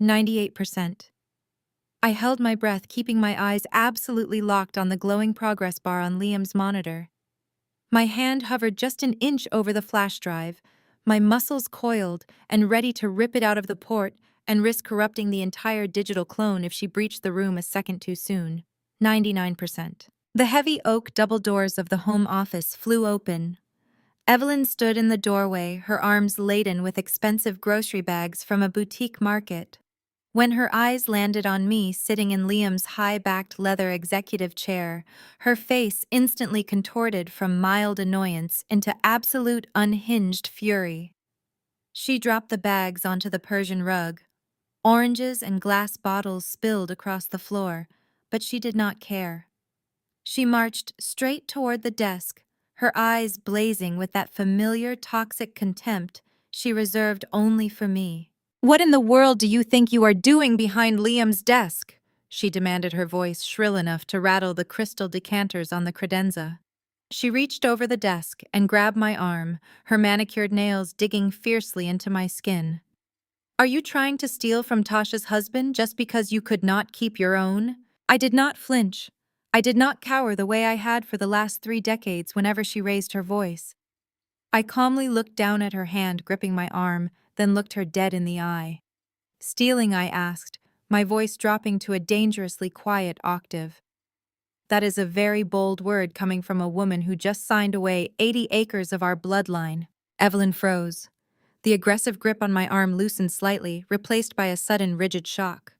98%. I held my breath, keeping my eyes absolutely locked on the glowing progress bar on Liam's monitor. My hand hovered just an inch over the flash drive, my muscles coiled and ready to rip it out of the port and risk corrupting the entire digital clone if she breached the room a second too soon. 99%. The heavy oak double doors of the home office flew open. Evelyn stood in the doorway, her arms laden with expensive grocery bags from a boutique market. When her eyes landed on me sitting in Liam's high-backed leather executive chair, her face instantly contorted from mild annoyance into absolute unhinged fury. She dropped the bags onto the Persian rug. Oranges and glass bottles spilled across the floor, but she did not care. She marched straight toward the desk, her eyes blazing with that familiar toxic contempt she reserved only for me. "What in the world do you think you are doing behind Liam's desk?" she demanded, her voice shrill enough to rattle the crystal decanters on the credenza. She reached over the desk and grabbed my arm, her manicured nails digging fiercely into my skin. "Are you trying to steal from Tasha's husband just because you could not keep your own?" I did not flinch. I did not cower the way I had for the last 3 decades whenever she raised her voice. I calmly looked down at her hand gripping my arm, then looked her dead in the eye. Stealing, I asked, my voice dropping to a dangerously quiet octave. That is a very bold word coming from a woman who just signed away 80 acres of our bloodline. Evelyn froze. The aggressive grip on my arm loosened slightly, replaced by a sudden rigid shock.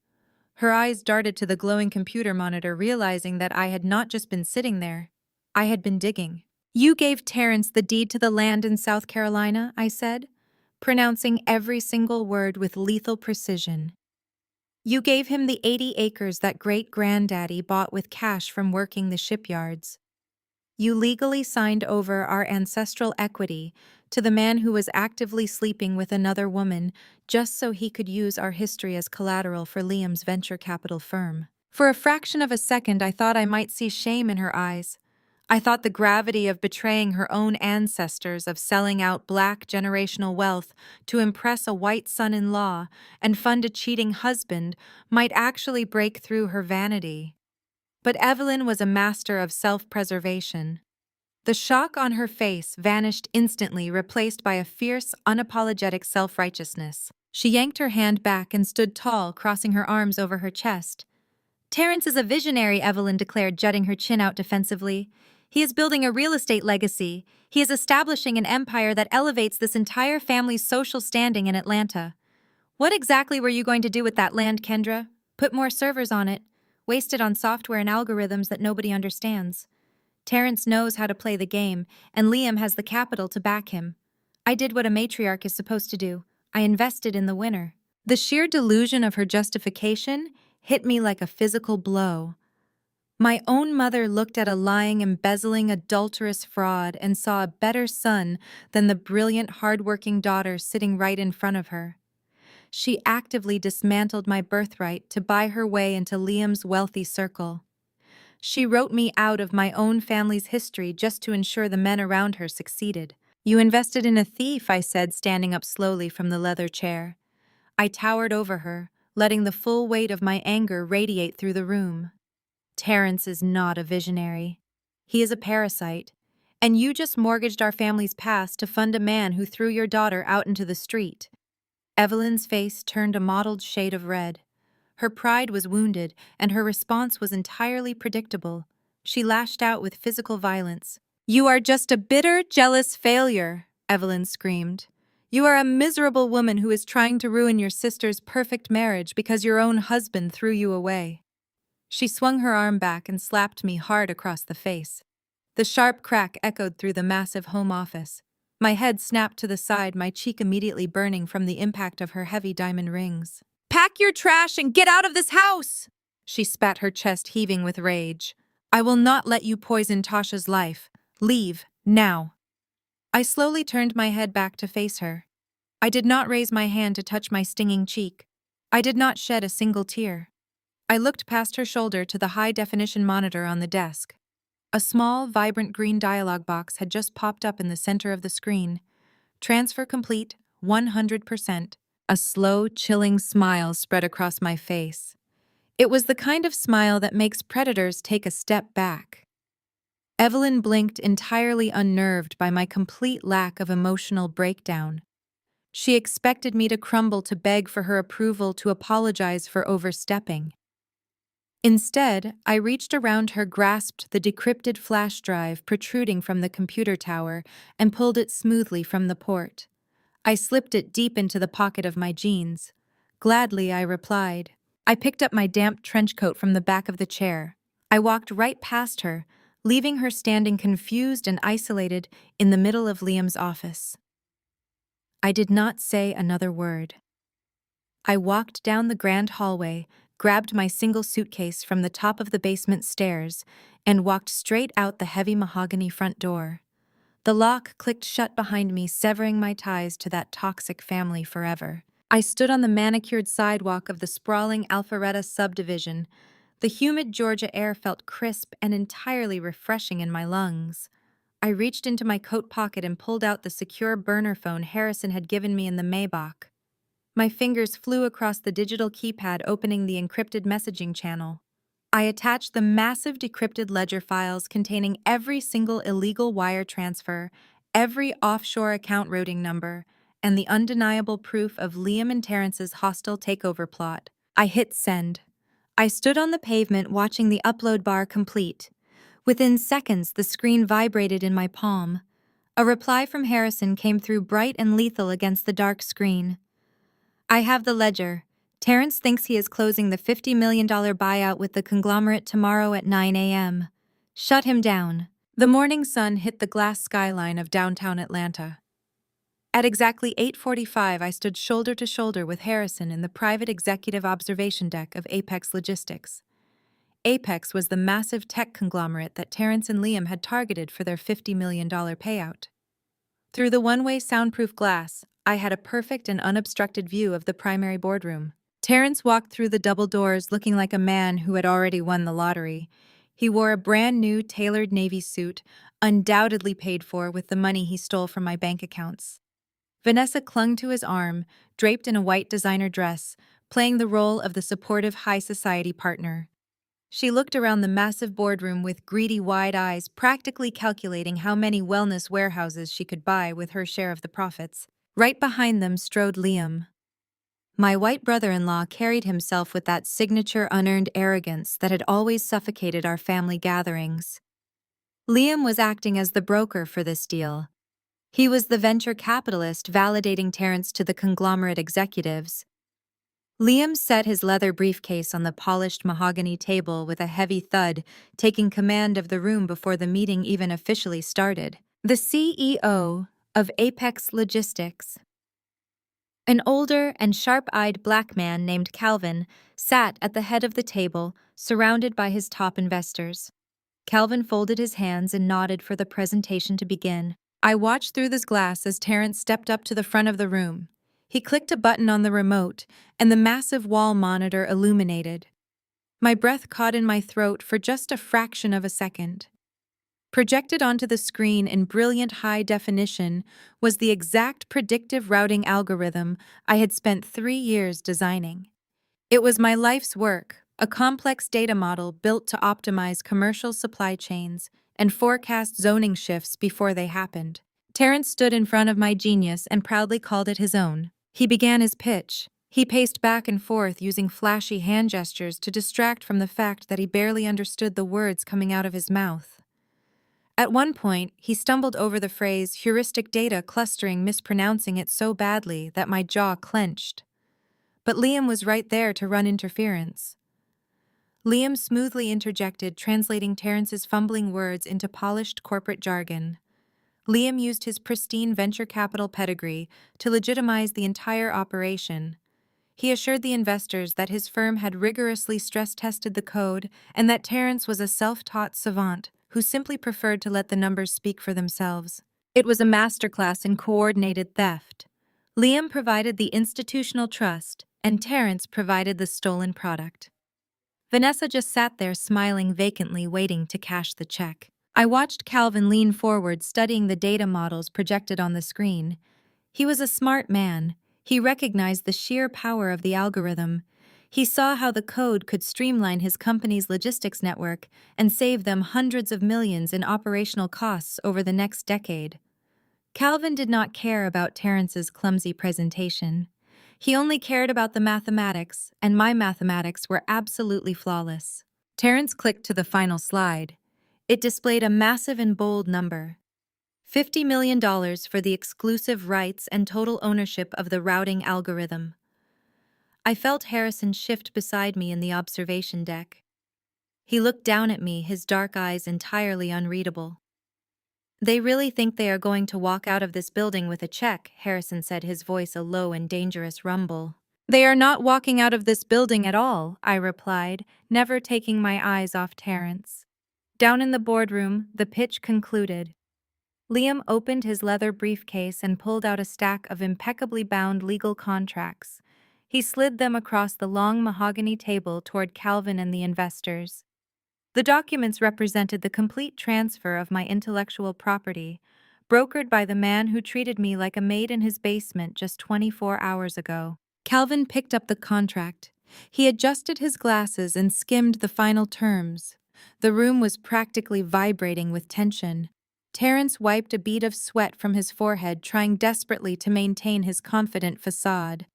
Her eyes darted to the glowing computer monitor, realizing that I had not just been sitting there. I had been digging. "You gave Terrence the deed to the land in South Carolina," I said, pronouncing every single word with lethal precision. "You gave him the 80 acres that great-granddaddy bought with cash from working the shipyards. You legally signed over our ancestral equity to the man who was actively sleeping with another woman just so he could use our history as collateral for Liam's venture capital firm." For a fraction of a second, I thought I might see shame in her eyes. I thought the gravity of betraying her own ancestors, of selling out black generational wealth to impress a white son-in-law and fund a cheating husband, might actually break through her vanity. But Evelyn was a master of self-preservation. The shock on her face vanished instantly, replaced by a fierce, unapologetic self-righteousness. She yanked her hand back and stood tall, crossing her arms over her chest. "Terrence is a visionary," Evelyn declared, jutting her chin out defensively. "He is building a real estate legacy. He is establishing an empire that elevates this entire family's social standing in Atlanta. What exactly were you going to do with that land, Kendra? Put more servers on it. Waste it on software and algorithms that nobody understands. Terrence knows how to play the game, and Liam has the capital to back him. I did what a matriarch is supposed to do. I invested in the winner." The sheer delusion of her justification hit me like a physical blow. My own mother looked at a lying, embezzling, adulterous fraud and saw a better son than the brilliant, hard-working daughter sitting right in front of her. She actively dismantled my birthright to buy her way into Liam's wealthy circle. She wrote me out of my own family's history just to ensure the men around her succeeded. "You invested in a thief," I said, standing up slowly from the leather chair. I towered over her, letting the full weight of my anger radiate through the room. "Terrence is not a visionary. He is a parasite. And you just mortgaged our family's past to fund a man who threw your daughter out into the street." Evelyn's face turned a mottled shade of red. Her pride was wounded, and her response was entirely predictable. She lashed out with physical violence. "You are just a bitter, jealous failure," Evelyn screamed. "You are a miserable woman who is trying to ruin your sister's perfect marriage because your own husband threw you away." She swung her arm back and slapped me hard across the face. The sharp crack echoed through the massive home office. My head snapped to the side, my cheek immediately burning from the impact of her heavy diamond rings. "Pack your trash and get out of this house!" She spat, her chest heaving with rage. "I will not let you poison Tasha's life. Leave, now." I slowly turned my head back to face her. I did not raise my hand to touch my stinging cheek. I did not shed a single tear. I looked past her shoulder to the high-definition monitor on the desk. A small, vibrant green dialog box had just popped up in the center of the screen. "Transfer complete, 100%. A slow, chilling smile spread across my face. It was the kind of smile that makes predators take a step back. Evelyn blinked, entirely unnerved by my complete lack of emotional breakdown. She expected me to crumble, to beg for her approval, to apologize for overstepping. Instead, I reached around her, grasped the decrypted flash drive protruding from the computer tower, and pulled it smoothly from the port. I slipped it deep into the pocket of my jeans. "Gladly," I replied. I picked up my damp trench coat from the back of the chair. I walked right past her, leaving her standing confused and isolated in the middle of Liam's office. I did not say another word. I walked down the grand hallway, grabbed my single suitcase from the top of the basement stairs, and walked straight out the heavy mahogany front door. The lock clicked shut behind me, severing my ties to that toxic family forever. I stood on the manicured sidewalk of the sprawling Alpharetta subdivision. The humid Georgia air felt crisp and entirely refreshing in my lungs. I reached into my coat pocket and pulled out the secure burner phone Harrison had given me in the Maybach. My fingers flew across the digital keypad, opening the encrypted messaging channel. I attached the massive decrypted ledger files containing every single illegal wire transfer, every offshore account routing number, and the undeniable proof of Liam and Terrence's hostile takeover plot. I hit send. I stood on the pavement watching the upload bar complete. Within seconds, the screen vibrated in my palm. A reply from Harrison came through bright and lethal against the dark screen. I have the ledger. Terrence thinks he is closing the $50 million buyout with the conglomerate tomorrow at 9 a.m. Shut him down. The morning sun hit the glass skyline of downtown Atlanta. At exactly 8:45, I stood shoulder to shoulder with Harrison in the private executive observation deck of Apex Logistics. Apex was the massive tech conglomerate that Terrence and Liam had targeted for their $50 million payout. Through the one-way soundproof glass, I had a perfect and unobstructed view of the primary boardroom. Terrence walked through the double doors looking like a man who had already won the lottery. He wore a brand-new tailored navy suit, undoubtedly paid for with the money he stole from my bank accounts. Vanessa clung to his arm, draped in a white designer dress, playing the role of the supportive high society partner. She looked around the massive boardroom with greedy wide eyes, practically calculating how many wellness warehouses she could buy with her share of the profits. Right behind them strode Liam. My white brother-in-law carried himself with that signature unearned arrogance that had always suffocated our family gatherings. Liam was acting as the broker for this deal. He was the venture capitalist validating Terrence to the conglomerate executives. Liam set his leather briefcase on the polished mahogany table with a heavy thud, taking command of the room before the meeting even officially started. The CEO of Apex Logistics, an older and sharp-eyed black man named Calvin, sat at the head of the table, surrounded by his top investors. Calvin folded his hands and nodded for the presentation to begin. I watched through this glass as Terrence stepped up to the front of the room. He clicked a button on the remote, and the massive wall monitor illuminated. My breath caught in my throat for just a fraction of a second. Projected onto the screen in brilliant high definition was the exact predictive routing algorithm I had spent 3 years designing. It was my life's work, a complex data model built to optimize commercial supply chains and forecast zoning shifts before they happened. Terrence stood in front of my genius and proudly called it his own. He began his pitch. He paced back and forth using flashy hand gestures to distract from the fact that he barely understood the words coming out of his mouth. At one point, he stumbled over the phrase heuristic data clustering, mispronouncing it so badly that my jaw clenched. But Liam was right there to run interference. Liam smoothly interjected, translating Terrence's fumbling words into polished corporate jargon. Liam used his pristine venture capital pedigree to legitimize the entire operation. He assured the investors that his firm had rigorously stress-tested the code and that Terrence was a self-taught savant who simply preferred to let the numbers speak for themselves. It was a masterclass in coordinated theft. Liam provided the institutional trust, and Terrence provided the stolen product. Vanessa just sat there smiling vacantly, waiting to cash the check. I watched Calvin lean forward, studying the data models projected on the screen. He was a smart man. He recognized the sheer power of the algorithm. He saw how the code could streamline his company's logistics network and save them hundreds of millions in operational costs over the next decade. Calvin did not care about Terrence's clumsy presentation. He only cared about the mathematics, and my mathematics were absolutely flawless. Terrence clicked to the final slide. It displayed a massive and bold number: $50 million for the exclusive rights and total ownership of the routing algorithm. I felt Harrison shift beside me in the observation deck. He looked down at me, his dark eyes entirely unreadable. "They really think they are going to walk out of this building with a check," Harrison said, his voice a low and dangerous rumble. "They are not walking out of this building at all," I replied, never taking my eyes off Terrence. Down in the boardroom, the pitch concluded. Liam opened his leather briefcase and pulled out a stack of impeccably bound legal contracts. He slid them across the long mahogany table toward Calvin and the investors. The documents represented the complete transfer of my intellectual property, brokered by the man who treated me like a maid in his basement just 24 hours ago. Calvin picked up the contract. He adjusted his glasses and skimmed the final terms. The room was practically vibrating with tension. Terence wiped a bead of sweat from his forehead, trying desperately to maintain his confident facade.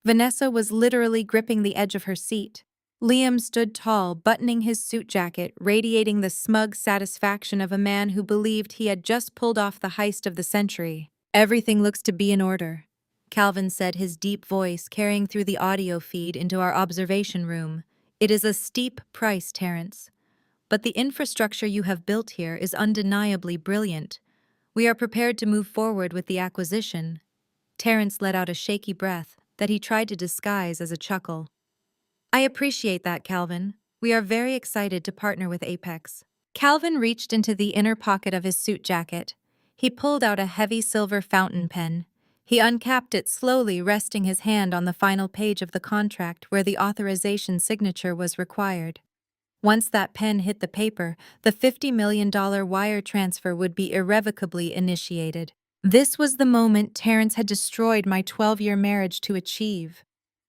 Vanessa was literally gripping the edge of her seat. Liam stood tall, buttoning his suit jacket, radiating the smug satisfaction of a man who believed he had just pulled off the heist of the century. "Everything looks to be in order," Calvin said, his deep voice carrying through the audio feed into our observation room. "It is a steep price, Terence, but the infrastructure you have built here is undeniably brilliant. We are prepared to move forward with the acquisition." Terence let out a shaky breath that he tried to disguise as a chuckle. "I appreciate that, Calvin. We are very excited to partner with Apex." Calvin reached into the inner pocket of his suit jacket. He pulled out a heavy silver fountain pen. He uncapped it slowly, resting his hand on the final page of the contract where the authorization signature was required. Once that pen hit the paper, the $50 million wire transfer would be irrevocably initiated. This was the moment Terence had destroyed my 12-year marriage to achieve.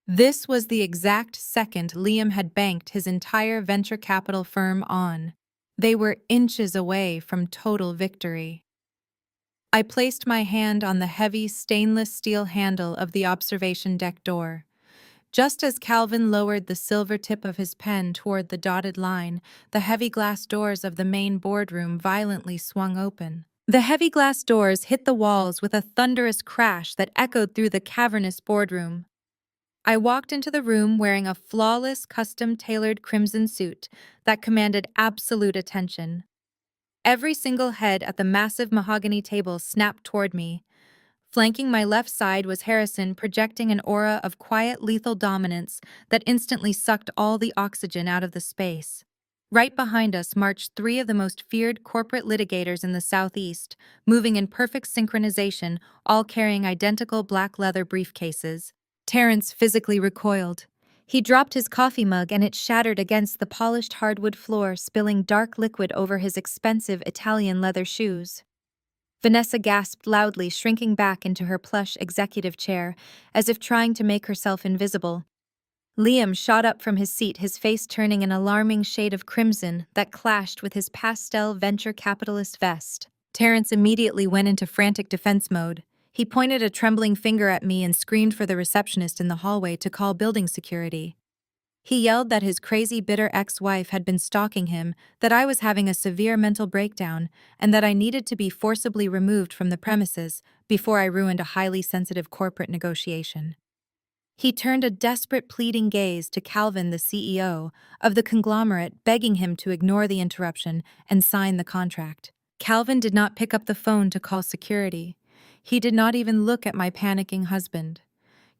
This was the exact second Liam had banked his entire venture capital firm on. They were inches away from total victory. I placed my hand on the heavy stainless steel handle of the observation deck door. Just as Calvin lowered the silver tip of his pen toward the dotted line, the heavy glass doors of the main boardroom violently swung open. The heavy glass doors hit the walls with a thunderous crash that echoed through the cavernous boardroom. I walked into the room wearing a flawless, custom-tailored crimson suit that commanded absolute attention. Every single head at the massive mahogany table snapped toward me. Flanking my left side was Harrison, projecting an aura of quiet, lethal dominance that instantly sucked all the oxygen out of the space. Right behind us marched three of the most feared corporate litigators in the Southeast, moving in perfect synchronization, all carrying identical black leather briefcases. Terence physically recoiled. He dropped his coffee mug and it shattered against the polished hardwood floor, spilling dark liquid over his expensive Italian leather shoes. Vanessa gasped loudly, shrinking back into her plush executive chair, as if trying to make herself invisible. Liam shot up from his seat, his face turning an alarming shade of crimson that clashed with his pastel venture capitalist vest. Terence immediately went into frantic defense mode. He pointed a trembling finger at me and screamed for the receptionist in the hallway to call building security. He yelled that his crazy, bitter ex-wife had been stalking him, that I was having a severe mental breakdown, and that I needed to be forcibly removed from the premises before I ruined a highly sensitive corporate negotiation. He turned a desperate, pleading gaze to Calvin, the CEO of the conglomerate, begging him to ignore the interruption and sign the contract. Calvin did not pick up the phone to call security. He did not even look at my panicking husband.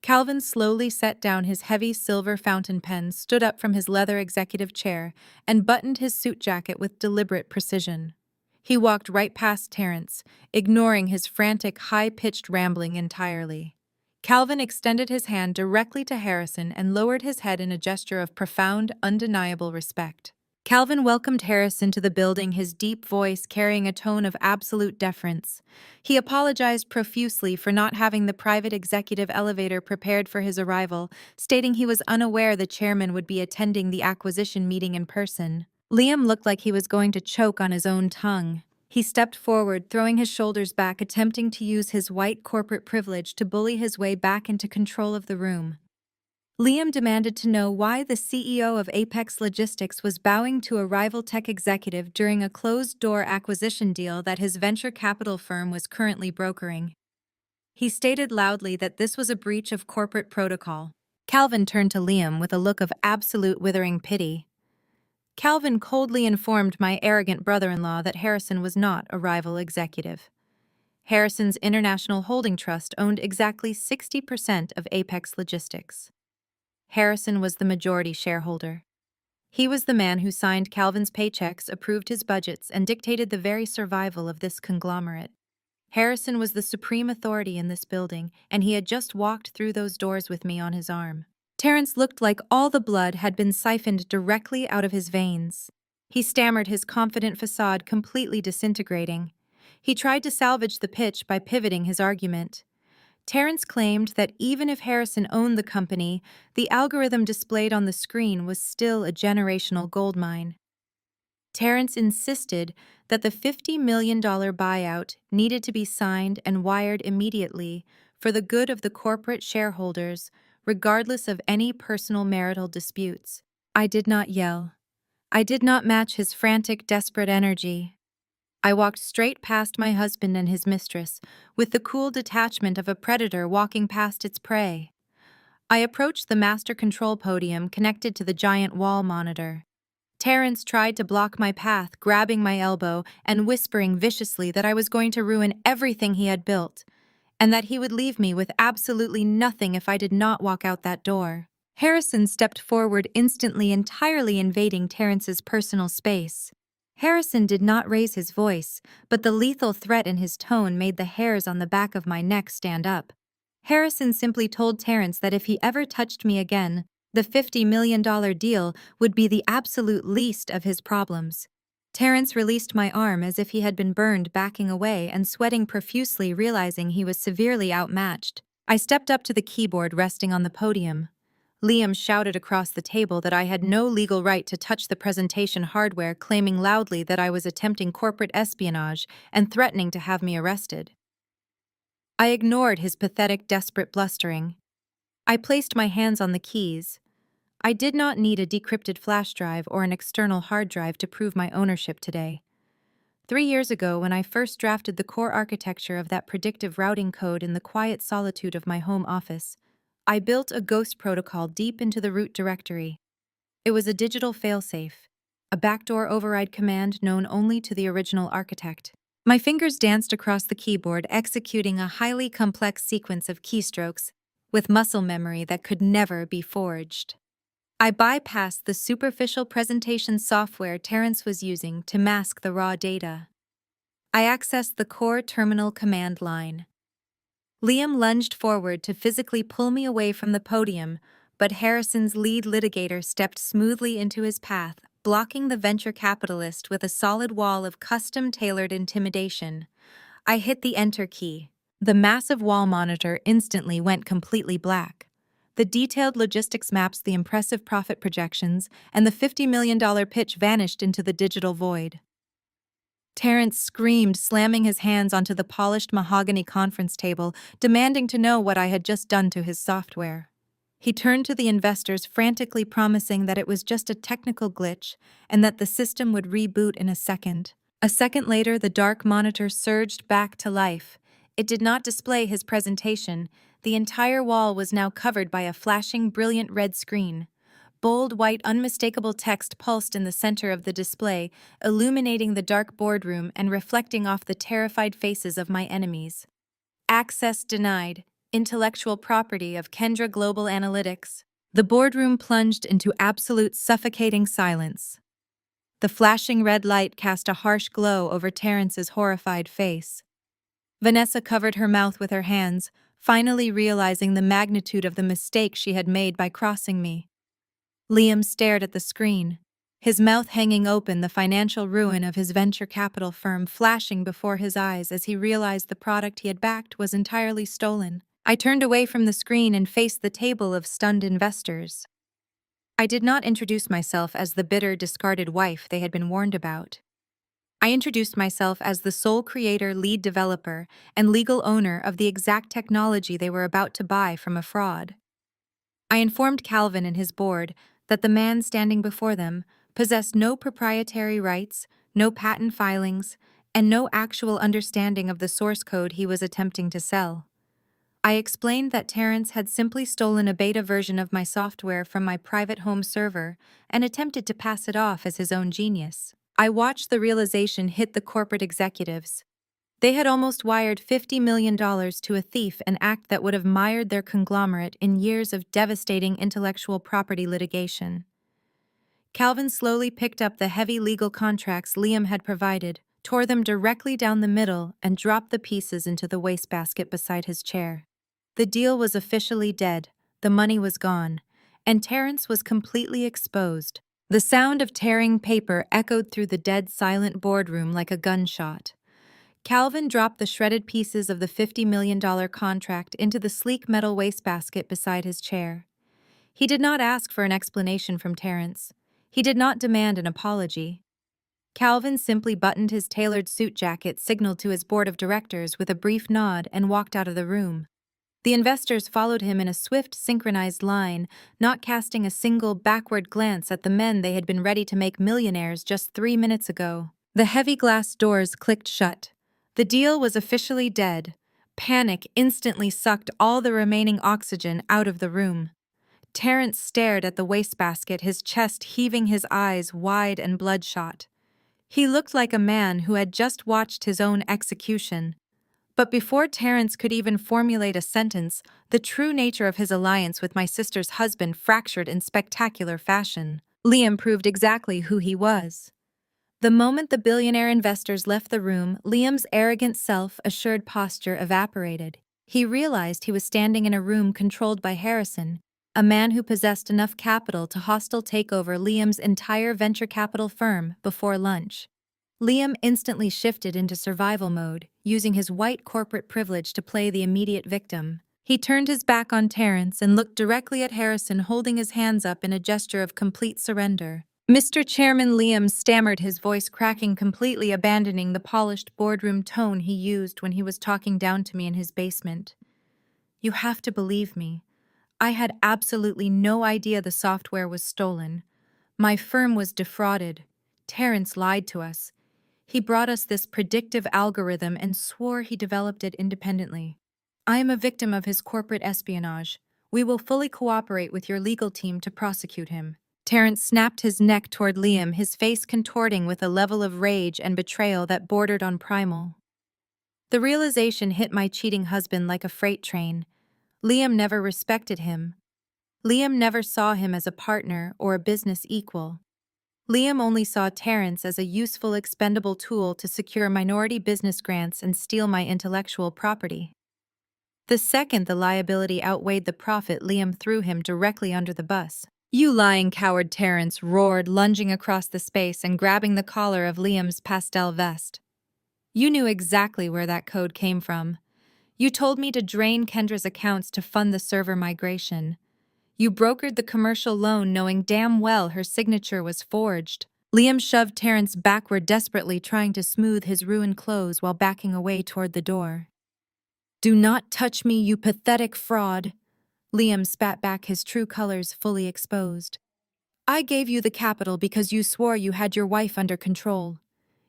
Calvin slowly set down his heavy silver fountain pen, stood up from his leather executive chair, and buttoned his suit jacket with deliberate precision. He walked right past Terence, ignoring his frantic, high-pitched rambling entirely. Calvin extended his hand directly to Harrison and lowered his head in a gesture of profound, undeniable respect. Calvin welcomed Harrison to the building, his deep voice carrying a tone of absolute deference. He apologized profusely for not having the private executive elevator prepared for his arrival, stating he was unaware the chairman would be attending the acquisition meeting in person. Liam looked like he was going to choke on his own tongue. He stepped forward, throwing his shoulders back, attempting to use his white corporate privilege to bully his way back into control of the room. Liam demanded to know why the CEO of Apex Logistics was bowing to a rival tech executive during a closed-door acquisition deal that his venture capital firm was currently brokering. He stated loudly that this was a breach of corporate protocol. Calvin turned to Liam with a look of absolute withering pity. Calvin coldly informed my arrogant brother-in-law that Harrison was not a rival executive. Harrison's International Holding Trust owned exactly 60% of Apex Logistics. Harrison was the majority shareholder. He was the man who signed Calvin's paychecks, approved his budgets, and dictated the very survival of this conglomerate. Harrison was the supreme authority in this building, and he had just walked through those doors with me on his arm. Terence looked like all the blood had been siphoned directly out of his veins. He stammered, his confident facade completely disintegrating. He tried to salvage the pitch by pivoting his argument. Terrence claimed that even if Harrison owned the company, the algorithm displayed on the screen was still a generational goldmine. Terrence insisted that the $50 million buyout needed to be signed and wired immediately for the good of the corporate shareholders, regardless of any personal marital disputes. I did not yell. I did not match his frantic, desperate energy. I walked straight past my husband and his mistress, with the cool detachment of a predator walking past its prey. I approached the master control podium connected to the giant wall monitor. Terrence tried to block my path, grabbing my elbow and whispering viciously that I was going to ruin everything he had built, and that he would leave me with absolutely nothing if I did not walk out that door. Harrison stepped forward, instantly entirely invading Terrence's personal space. Harrison did not raise his voice, but the lethal threat in his tone made the hairs on the back of my neck stand up. Harrison simply told Terrence that if he ever touched me again, the $50 million deal would be the absolute least of his problems. Terrence released my arm as if he had been burned, backing away and sweating profusely, realizing he was severely outmatched. I stepped up to the keyboard resting on the podium. Liam shouted across the table that I had no legal right to touch the presentation hardware, claiming loudly that I was attempting corporate espionage and threatening to have me arrested. I ignored his pathetic, desperate blustering. I placed my hands on the keys. I did not need a decrypted flash drive or an external hard drive to prove my ownership today. 3 years ago, when I first drafted the core architecture of that predictive routing code in the quiet solitude of my home office, I built a ghost protocol deep into the root directory. It was a digital failsafe, a backdoor override command known only to the original architect. My fingers danced across the keyboard, executing a highly complex sequence of keystrokes with muscle memory that could never be forged. I bypassed the superficial presentation software Terrence was using to mask the raw data. I accessed the core terminal command line. Liam lunged forward to physically pull me away from the podium, but Harrison's lead litigator stepped smoothly into his path, blocking the venture capitalist with a solid wall of custom-tailored intimidation. I hit the enter key. The massive wall monitor instantly went completely black. The detailed logistics maps, the impressive profit projections, and the $50 million pitch vanished into the digital void. Terrence screamed, slamming his hands onto the polished mahogany conference table, demanding to know what I had just done to his software. He turned to the investors, frantically promising that it was just a technical glitch and that the system would reboot in a second. A second later, the dark monitor surged back to life. It did not display his presentation. The entire wall was now covered by a flashing, brilliant red screen. Bold, white, unmistakable text pulsed in the center of the display, illuminating the dark boardroom and reflecting off the terrified faces of my enemies. Access denied. Intellectual property of Kendra Global Analytics. The boardroom plunged into absolute suffocating silence. The flashing red light cast a harsh glow over Terrence's horrified face. Vanessa covered her mouth with her hands, finally realizing the magnitude of the mistake she had made by crossing me. Liam stared at the screen, his mouth hanging open, the financial ruin of his venture capital firm flashing before his eyes as he realized the product he had backed was entirely stolen. I turned away from the screen and faced the table of stunned investors. I did not introduce myself as the bitter, discarded wife they had been warned about. I introduced myself as the sole creator, lead developer, and legal owner of the exact technology they were about to buy from a fraud. I informed Calvin and his board that the man standing before them possessed no proprietary rights, no patent filings, and no actual understanding of the source code he was attempting to sell. I explained that Terrence had simply stolen a beta version of my software from my private home server and attempted to pass it off as his own genius. I watched the realization hit the corporate executives. They had almost wired $50 million to a thief, an act that would have mired their conglomerate in years of devastating intellectual property litigation. Calvin slowly picked up the heavy legal contracts Liam had provided, tore them directly down the middle, and dropped the pieces into the wastebasket beside his chair. The deal was officially dead, the money was gone, and Terrence was completely exposed. The sound of tearing paper echoed through the dead, silent boardroom like a gunshot. Calvin dropped the shredded pieces of the $50 million contract into the sleek metal wastebasket beside his chair. He did not ask for an explanation from Terence. He did not demand an apology. Calvin simply buttoned his tailored suit jacket, signaled to his board of directors with a brief nod, and walked out of the room. The investors followed him in a swift, synchronized line, not casting a single backward glance at the men they had been ready to make millionaires just 3 minutes ago. The heavy glass doors clicked shut. The deal was officially dead. Panic instantly sucked all the remaining oxygen out of the room. Terence stared at the wastebasket, his chest heaving, his eyes wide and bloodshot. He looked like a man who had just watched his own execution. But before Terence could even formulate a sentence, the true nature of his alliance with my sister's husband fractured in spectacular fashion. Liam proved exactly who he was. The moment the billionaire investors left the room, Liam's arrogant, self-assured posture evaporated. He realized he was standing in a room controlled by Harrison, a man who possessed enough capital to hostile take over Liam's entire venture capital firm before lunch. Liam instantly shifted into survival mode, using his white corporate privilege to play the immediate victim. He turned his back on Terence and looked directly at Harrison, holding his hands up in a gesture of complete surrender. "Mr. Chairman," Liam stammered, his voice cracking, completely abandoning the polished boardroom tone he used when he was talking down to me in his basement. "You have to believe me. I had absolutely no idea the software was stolen. My firm was defrauded. Terence lied to us. He brought us this predictive algorithm and swore he developed it independently. I am a victim of his corporate espionage. We will fully cooperate with your legal team to prosecute him." Terence snapped his neck toward Liam, his face contorting with a level of rage and betrayal that bordered on primal. The realization hit my cheating husband like a freight train. Liam never respected him. Liam never saw him as a partner or a business equal. Liam only saw Terence as a useful, expendable tool to secure minority business grants and steal my intellectual property. The second the liability outweighed the profit, Liam threw him directly under the bus. "You lying coward," Terence roared, lunging across the space and grabbing the collar of Liam's pastel vest. "You knew exactly where that code came from. You told me to drain Kendra's accounts to fund the server migration. You brokered the commercial loan knowing damn well her signature was forged." Liam shoved Terence backward, desperately trying to smooth his ruined clothes while backing away toward the door. "Do not touch me, you pathetic fraud." Liam spat back, his true colors fully exposed. "I gave you the capital because you swore you had your wife under control.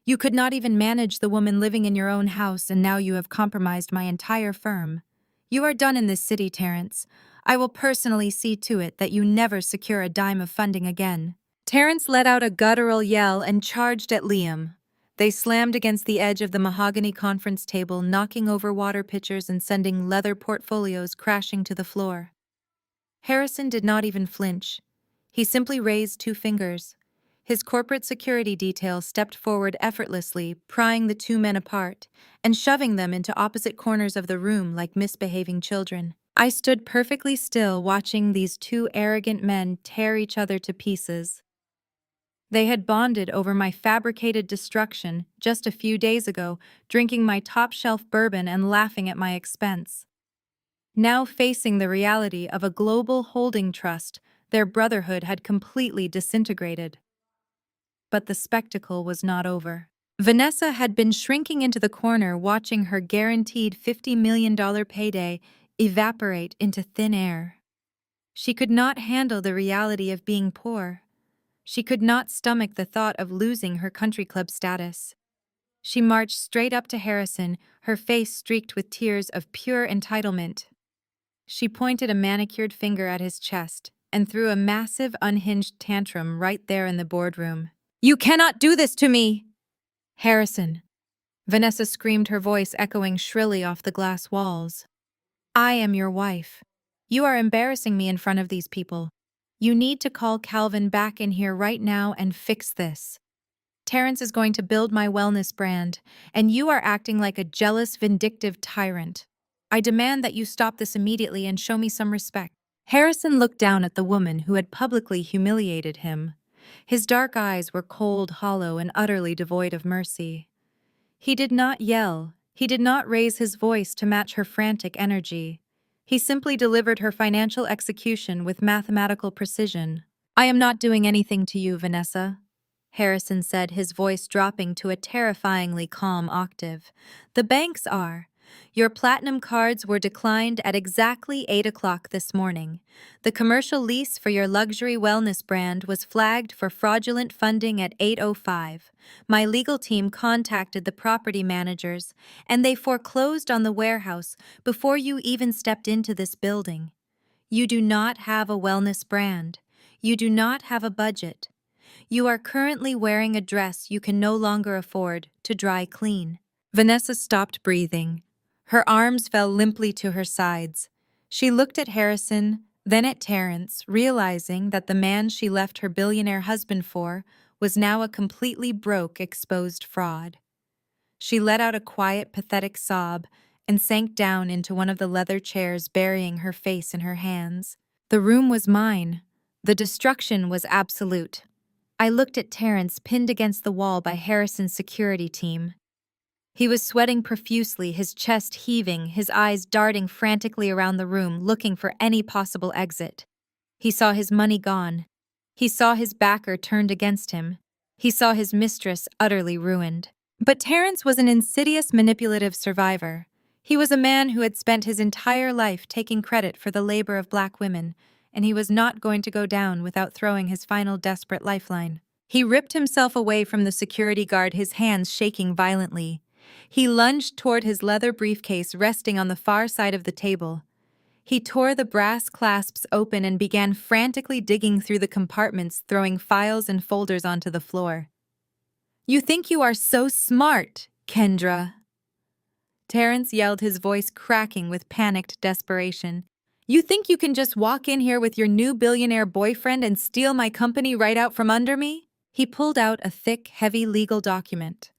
You could not even manage the woman living in your own house, and now you have compromised my entire firm. You are done in this city, Terence. I will personally see to it that you never secure a dime of funding again." Terence let out a guttural yell and charged at Liam. They slammed against the edge of the mahogany conference table, knocking over water pitchers and sending leather portfolios crashing to the floor. Harrison did not even flinch. He simply raised 2 fingers. His corporate security detail stepped forward effortlessly, prying the 2 men apart and shoving them into opposite corners of the room like misbehaving children. I stood perfectly still, watching these 2 arrogant men tear each other to pieces. They had bonded over my fabricated destruction just a few days ago, drinking my top-shelf bourbon and laughing at my expense. Now, facing the reality of a global holding trust, their brotherhood had completely disintegrated. But the spectacle was not over. Vanessa had been shrinking into the corner, watching her guaranteed $50 million payday evaporate into thin air. She could not handle the reality of being poor. She could not stomach the thought of losing her country club status. She marched straight up to Harrison, her face streaked with tears of pure entitlement. She pointed a manicured finger at his chest and threw a massive, unhinged tantrum right there in the boardroom. "You cannot do this to me!" "Harrison," Vanessa screamed, her voice echoing shrilly off the glass walls. "I am your wife. You are embarrassing me in front of these people. You need to call Calvin back in here right now and fix this. Terence is going to build my wellness brand, and you are acting like a jealous, vindictive tyrant. I demand that you stop this immediately and show me some respect." Harrison looked down at the woman who had publicly humiliated him. His dark eyes were cold, hollow, and utterly devoid of mercy. He did not yell. He did not raise his voice to match her frantic energy. He simply delivered her financial execution with mathematical precision. "I am not doing anything to you, Vanessa," Harrison said, his voice dropping to a terrifyingly calm octave. "The banks are. Your platinum cards were declined at exactly 8 o'clock this morning. The commercial lease for your luxury wellness brand was flagged for fraudulent funding at 8:05. My legal team contacted the property managers, and they foreclosed on the warehouse before you even stepped into this building. You do not have a wellness brand. You do not have a budget. You are currently wearing a dress you can no longer afford to dry clean." Vanessa stopped breathing. Her arms fell limply to her sides. She looked at Harrison, then at Terrence, realizing that the man she left her billionaire husband for was now a completely broke, exposed fraud. She let out a quiet, pathetic sob and sank down into one of the leather chairs, burying her face in her hands. The room was mine. The destruction was absolute. I looked at Terrence, pinned against the wall by Harrison's security team. He was sweating profusely, his chest heaving, his eyes darting frantically around the room, looking for any possible exit. He saw his money gone. He saw his backer turned against him. He saw his mistress utterly ruined. But Terrence was an insidious, manipulative survivor. He was a man who had spent his entire life taking credit for the labor of black women, and he was not going to go down without throwing his final desperate lifeline. He ripped himself away from the security guard, his hands shaking violently. He lunged toward his leather briefcase resting on the far side of the table. He tore the brass clasps open and began frantically digging through the compartments, throwing files and folders onto the floor. "You think you are so smart, Kendra," Terrence yelled, his voice cracking with panicked desperation. "You think you can just walk in here with your new billionaire boyfriend and steal my company right out from under me?" He pulled out a thick, heavy legal document.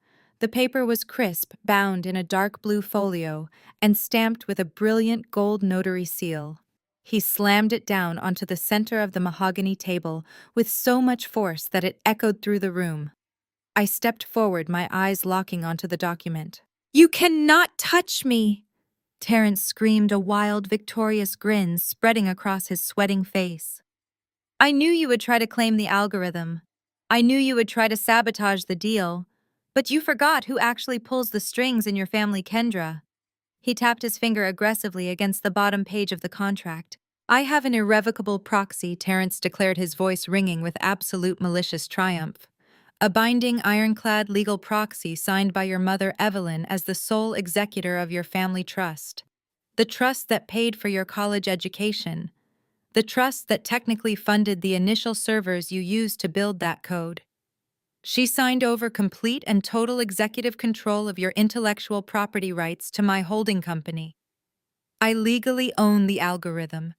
The paper was crisp, bound in a dark blue folio, and stamped with a brilliant gold notary seal. He slammed it down onto the center of the mahogany table with so much force that it echoed through the room. I stepped forward, my eyes locking onto the document. "You cannot touch me!" Terrence screamed, a wild, victorious grin spreading across his sweating face. "I knew you would try to claim the algorithm. I knew you would try to sabotage the deal. But you forgot who actually pulls the strings in your family, Kendra." He tapped his finger aggressively against the bottom page of the contract. "I have an irrevocable proxy," Terrence declared, his voice ringing with absolute malicious triumph. "A binding, ironclad legal proxy signed by your mother, Evelyn, as the sole executor of your family trust. The trust that paid for your college education. The trust that technically funded the initial servers you used to build that code. She signed over complete and total executive control of your intellectual property rights to my holding company. I legally own the algorithm.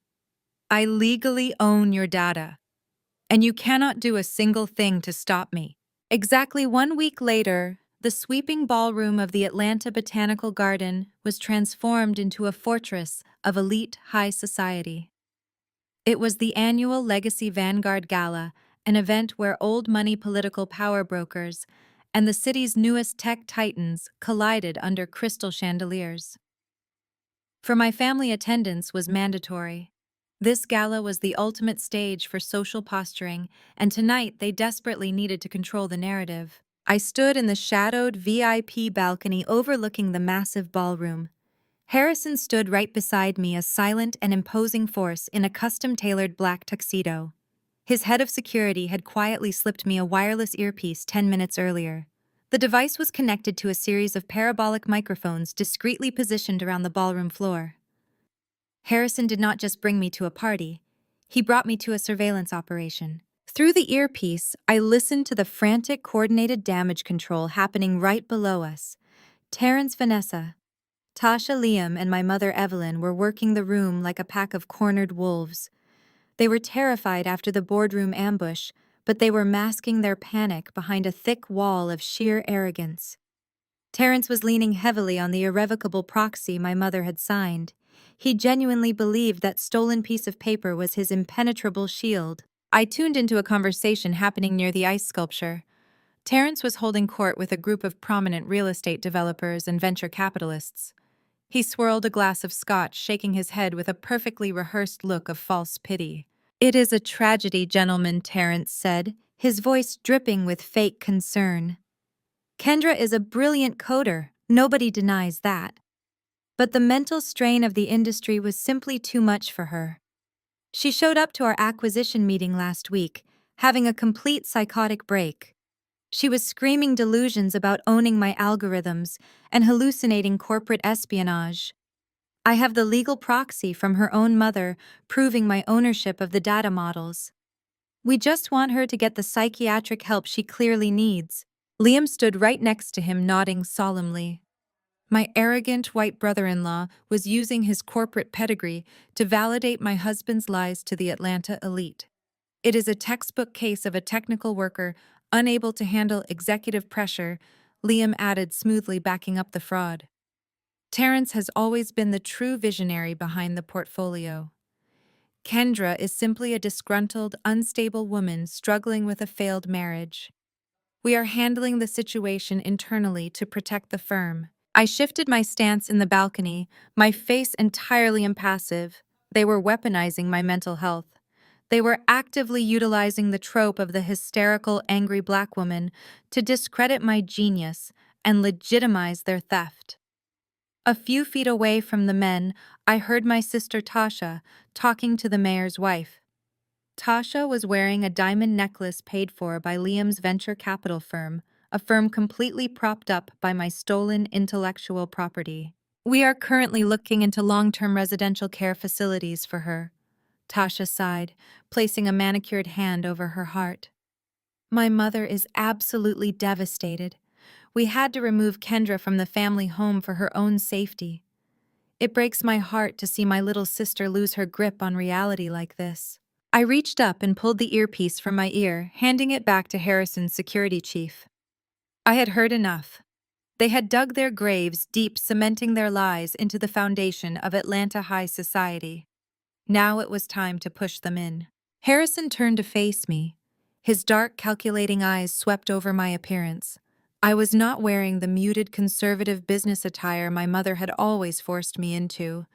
I legally own your data. And you cannot do a single thing to stop me." Exactly 1 week later, the sweeping ballroom of the Atlanta Botanical Garden was transformed into a fortress of elite high society. It was the annual Legacy Vanguard Gala, an event where old money political power brokers and the city's newest tech titans collided under crystal chandeliers. For my family, attendance was mandatory. This gala was the ultimate stage for social posturing, and tonight they desperately needed to control the narrative. I stood in the shadowed VIP balcony overlooking the massive ballroom. Harrison stood right beside me, a silent and imposing force in a custom-tailored black tuxedo. His head of security had quietly slipped me a wireless earpiece 10 minutes earlier. The device was connected to a series of parabolic microphones discreetly positioned around the ballroom floor. Harrison did not just bring me to a party, he brought me to a surveillance operation. Through the earpiece, I listened to the frantic, coordinated damage control happening right below us. Terrence, Vanessa, Tasha, Liam, and my mother, Evelyn, were working the room like a pack of cornered wolves. They were terrified after the boardroom ambush, but they were masking their panic behind a thick wall of sheer arrogance. Terrence was leaning heavily on the irrevocable proxy my mother had signed. He genuinely believed that stolen piece of paper was his impenetrable shield. I tuned into a conversation happening near the ice sculpture. Terrence was holding court with a group of prominent real estate developers and venture capitalists. He swirled a glass of scotch, shaking his head with a perfectly rehearsed look of false pity. "It is a tragedy, gentlemen," Terrence said, his voice dripping with fake concern. "Kendra is a brilliant coder, nobody denies that. But the mental strain of the industry was simply too much for her. She showed up to our acquisition meeting last week, having a complete psychotic break. She was screaming delusions about owning my algorithms and hallucinating corporate espionage. I have the legal proxy from her own mother proving my ownership of the data models. We just want her to get the psychiatric help she clearly needs." Liam stood right next to him, nodding solemnly. My arrogant white brother-in-law was using his corporate pedigree to validate my husband's lies to the Atlanta elite. It is a textbook case of a technical worker unable to handle executive pressure, Liam added smoothly, backing up the fraud. Terrence has always been the true visionary behind the portfolio. Kendra is simply a disgruntled, unstable woman struggling with a failed marriage. We are handling the situation internally to protect the firm. I shifted my stance in the balcony, my face entirely impassive. They were weaponizing my mental health. They were actively utilizing the trope of the hysterical, angry black woman to discredit my genius and legitimize their theft. A few feet away from the men, I heard my sister Tasha talking to the mayor's wife. Tasha was wearing a diamond necklace paid for by Liam's venture capital firm, a firm completely propped up by my stolen intellectual property. "We are currently looking into long-term residential care facilities for her," Tasha sighed, placing a manicured hand over her heart. "My mother is absolutely devastated. We had to remove Kendra from the family home for her own safety. It breaks my heart to see my little sister lose her grip on reality like this." I reached up and pulled the earpiece from my ear, handing it back to Harrison's security chief. I had heard enough. They had dug their graves deep, cementing their lies into the foundation of Atlanta high society. Now it was time to push them in. Harrison turned to face me. His dark, calculating eyes swept over my appearance. I was not wearing the muted, conservative business attire my mother had always forced me into.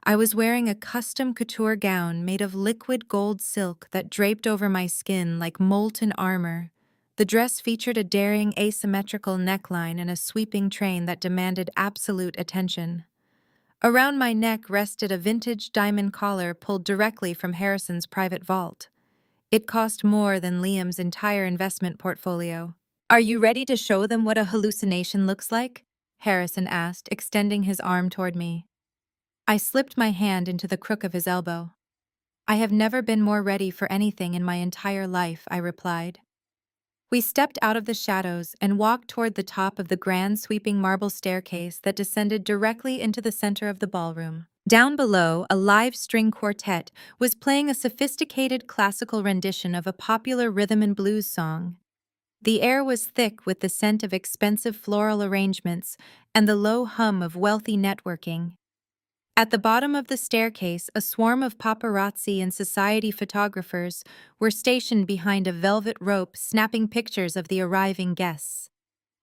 I was wearing a custom couture gown made of liquid gold silk that draped over my skin like molten armor. The dress featured a daring, asymmetrical neckline and a sweeping train that demanded absolute attention. Around my neck rested a vintage diamond collar pulled directly from Harrison's private vault. It cost more than Liam's entire investment portfolio. "Are you ready to show them what a hallucination looks like?" Harrison asked, extending his arm toward me. I slipped my hand into the crook of his elbow. "I have never been more ready for anything in my entire life," I replied. We stepped out of the shadows and walked toward the top of the grand sweeping marble staircase that descended directly into the center of the ballroom. Down below, a live string quartet was playing a sophisticated classical rendition of a popular rhythm and blues song. The air was thick with the scent of expensive floral arrangements and the low hum of wealthy networking. At the bottom of the staircase, a swarm of paparazzi and society photographers were stationed behind a velvet rope, snapping pictures of the arriving guests.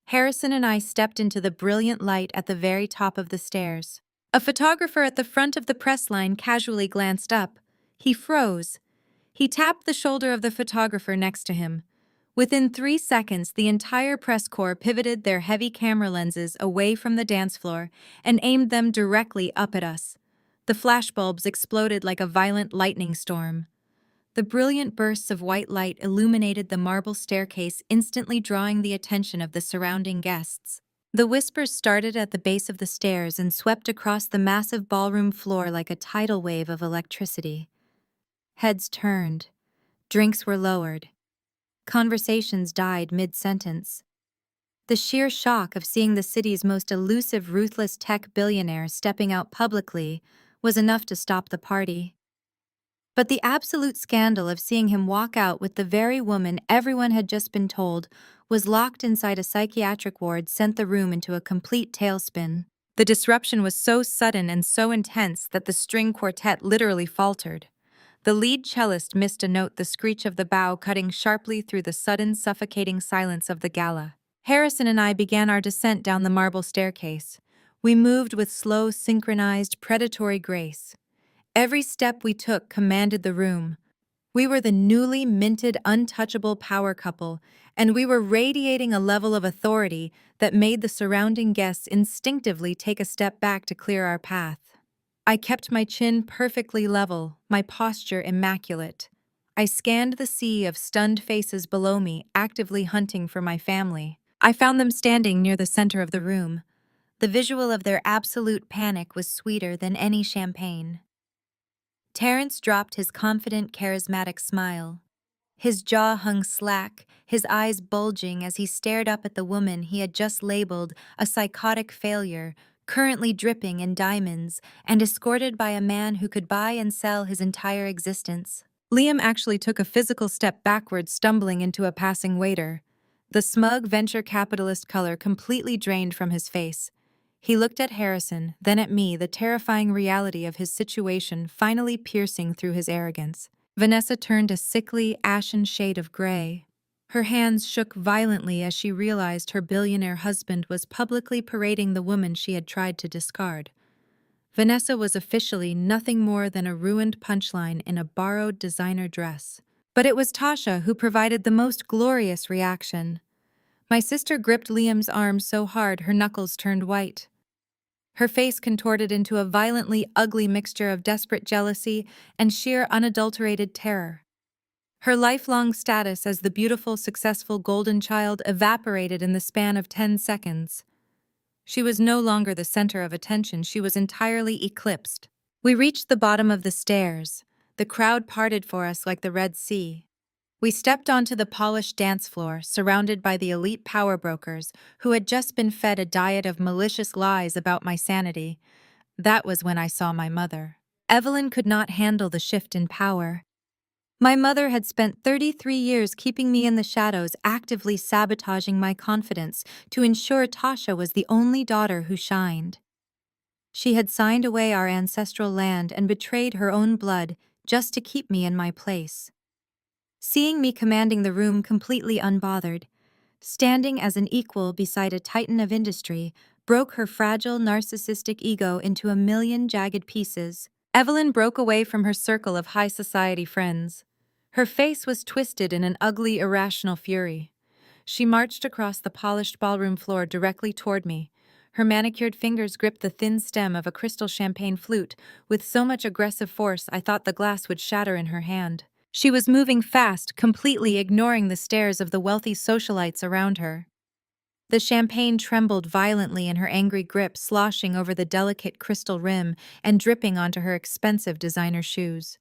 Harrison and I stepped into the brilliant light at the very top of the stairs. A photographer at the front of the press line casually glanced up. He froze. He tapped the shoulder of the photographer next to him. Within 3 seconds, the entire press corps pivoted their heavy camera lenses away from the dance floor and aimed them directly up at us. The flashbulbs exploded like a violent lightning storm. The brilliant bursts of white light illuminated the marble staircase, instantly drawing the attention of the surrounding guests. The whispers started at the base of the stairs and swept across the massive ballroom floor like a tidal wave of electricity. Heads turned. Drinks were lowered. Conversations died mid-sentence. The sheer shock of seeing the city's most elusive, ruthless tech billionaire stepping out publicly was enough to stop the party. But the absolute scandal of seeing him walk out with the very woman everyone had just been told was locked inside a psychiatric ward sent the room into a complete tailspin. The disruption was so sudden and so intense that the string quartet literally faltered. The lead cellist missed a note, the screech of the bow cutting sharply through the sudden suffocating silence of the gala. Harrison and I began our descent down the marble staircase. We moved with slow, synchronized, predatory grace. Every step we took commanded the room. We were the newly minted, untouchable power couple, and we were radiating a level of authority that made the surrounding guests instinctively take a step back to clear our path. I kept my chin perfectly level, my posture immaculate. I scanned the sea of stunned faces below me, actively hunting for my family. I found them standing near the center of the room. The visual of their absolute panic was sweeter than any champagne. Terrence dropped his confident, charismatic smile. His jaw hung slack, his eyes bulging as he stared up at the woman he had just labeled a psychotic failure, currently dripping in diamonds, and escorted by a man who could buy and sell his entire existence. Liam actually took a physical step backward, stumbling into a passing waiter. The smug venture capitalist color completely drained from his face. He looked at Harrison, then at me, the terrifying reality of his situation finally piercing through his arrogance. Vanessa turned a sickly, ashen shade of gray. Her hands shook violently as she realized her billionaire husband was publicly parading the woman she had tried to discard. Vanessa was officially nothing more than a ruined punchline in a borrowed designer dress. But it was Tasha who provided the most glorious reaction. My sister gripped Liam's arm so hard her knuckles turned white. Her face contorted into a violently ugly mixture of desperate jealousy and sheer unadulterated terror. Her lifelong status as the beautiful, successful golden child evaporated in the span of 10 seconds. She was no longer the center of attention, she was entirely eclipsed. We reached the bottom of the stairs. The crowd parted for us like the Red Sea. We stepped onto the polished dance floor, surrounded by the elite power brokers who had just been fed a diet of malicious lies about my sanity. That was when I saw my mother. Evelyn could not handle the shift in power. My mother had spent 33 years keeping me in the shadows, actively sabotaging my confidence to ensure Tasha was the only daughter who shined. She had signed away our ancestral land and betrayed her own blood just to keep me in my place. Seeing me commanding the room completely unbothered, standing as an equal beside a titan of industry, broke her fragile, narcissistic ego into a million jagged pieces. Evelyn broke away from her circle of high society friends. Her face was twisted in an ugly, irrational fury. She marched across the polished ballroom floor directly toward me. Her manicured fingers gripped the thin stem of a crystal champagne flute with so much aggressive force I thought the glass would shatter in her hand. She was moving fast, completely ignoring the stares of the wealthy socialites around her. The champagne trembled violently in her angry grip, sloshing over the delicate crystal rim and dripping onto her expensive designer shoes.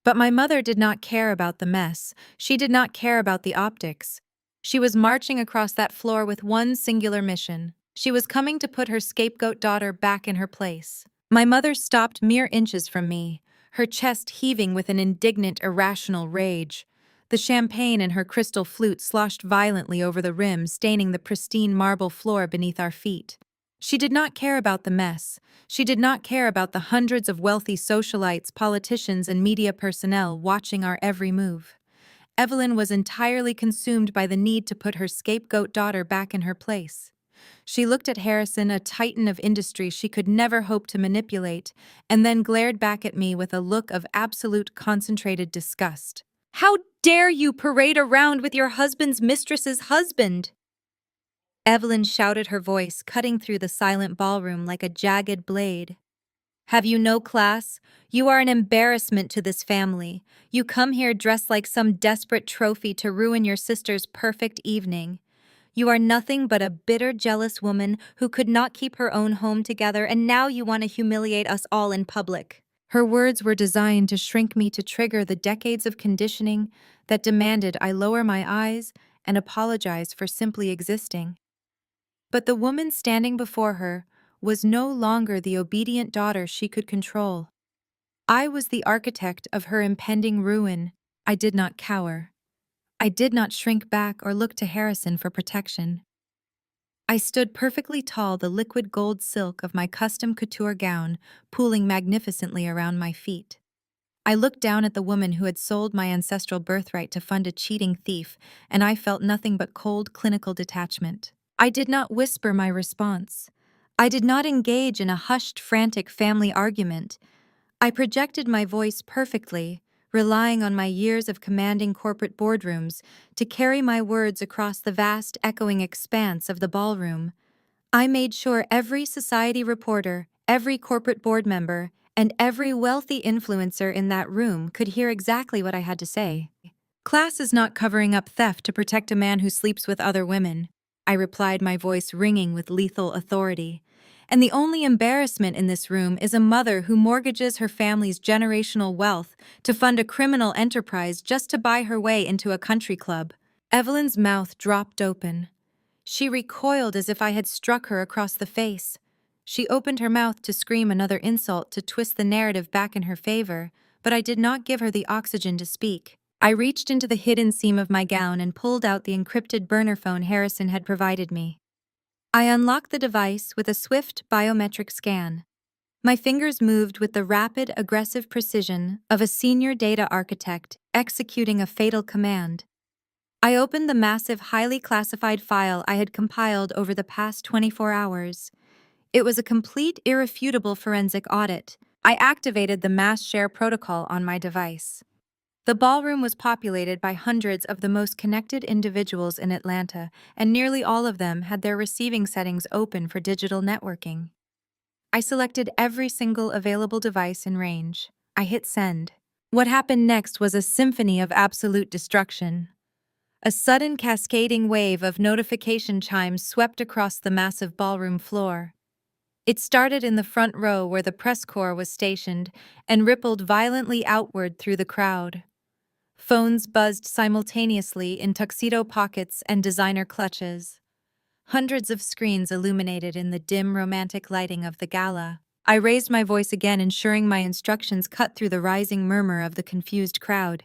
But my mother did not care about the mess. She did not care about the optics. She was marching across that floor with one singular mission. She was coming to put her scapegoat daughter back in her place. My mother stopped mere inches from me, her chest heaving with an indignant, irrational rage. The champagne in her crystal flute sloshed violently over the rim, staining the pristine marble floor beneath our feet. She did not care about the mess. She did not care about the hundreds of wealthy socialites, politicians, and media personnel watching our every move. Evelyn was entirely consumed by the need to put her scapegoat daughter back in her place. She looked at Harrison, a titan of industry she could never hope to manipulate, and then glared back at me with a look of absolute concentrated disgust. "How dare you parade around with your husband's mistress's husband?" Evelyn shouted, her voice cutting through the silent ballroom like a jagged blade. "Have you no class? You are an embarrassment to this family. You come here dressed like some desperate trophy to ruin your sister's perfect evening. You are nothing but a bitter, jealous woman who could not keep her own home together, and now you want to humiliate us all in public." Her words were designed to shrink me, to trigger the decades of conditioning that demanded I lower my eyes and apologize for simply existing. But the woman standing before her was no longer the obedient daughter she could control. I was the architect of her impending ruin. I did not cower. I did not shrink back or look to Harrison for protection. I stood perfectly tall, the liquid gold silk of my custom couture gown pooling magnificently around my feet. I looked down at the woman who had sold my ancestral birthright to fund a cheating thief, and I felt nothing but cold clinical detachment. I did not whisper my response. I did not engage in a hushed, frantic family argument. I projected my voice perfectly, relying on my years of commanding corporate boardrooms to carry my words across the vast, echoing expanse of the ballroom. I made sure every society reporter, every corporate board member, and every wealthy influencer in that room could hear exactly what I had to say. Class is not covering up theft to protect a man who sleeps with other women, I replied, my voice ringing with lethal authority. And the only embarrassment in this room is a mother who mortgages her family's generational wealth to fund a criminal enterprise just to buy her way into a country club. Evelyn's mouth dropped open. She recoiled as if I had struck her across the face. She opened her mouth to scream another insult to twist the narrative back in her favor, but I did not give her the oxygen to speak. I reached into the hidden seam of my gown and pulled out the encrypted burner phone Harrison had provided me. I unlocked the device with a swift biometric scan. My fingers moved with the rapid, aggressive precision of a senior data architect executing a fatal command. I opened the massive, highly classified file I had compiled over the past 24 hours. It was a complete, irrefutable forensic audit. I activated the mass share protocol on my device. The ballroom was populated by hundreds of the most connected individuals in Atlanta, and nearly all of them had their receiving settings open for digital networking. I selected every single available device in range. I hit send. What happened next was a symphony of absolute destruction. A sudden cascading wave of notification chimes swept across the massive ballroom floor. It started in the front row where the press corps was stationed and rippled violently outward through the crowd. Phones buzzed simultaneously in tuxedo pockets and designer clutches. Hundreds of screens illuminated in the dim, romantic lighting of the gala. I raised my voice again, ensuring my instructions cut through the rising murmur of the confused crowd.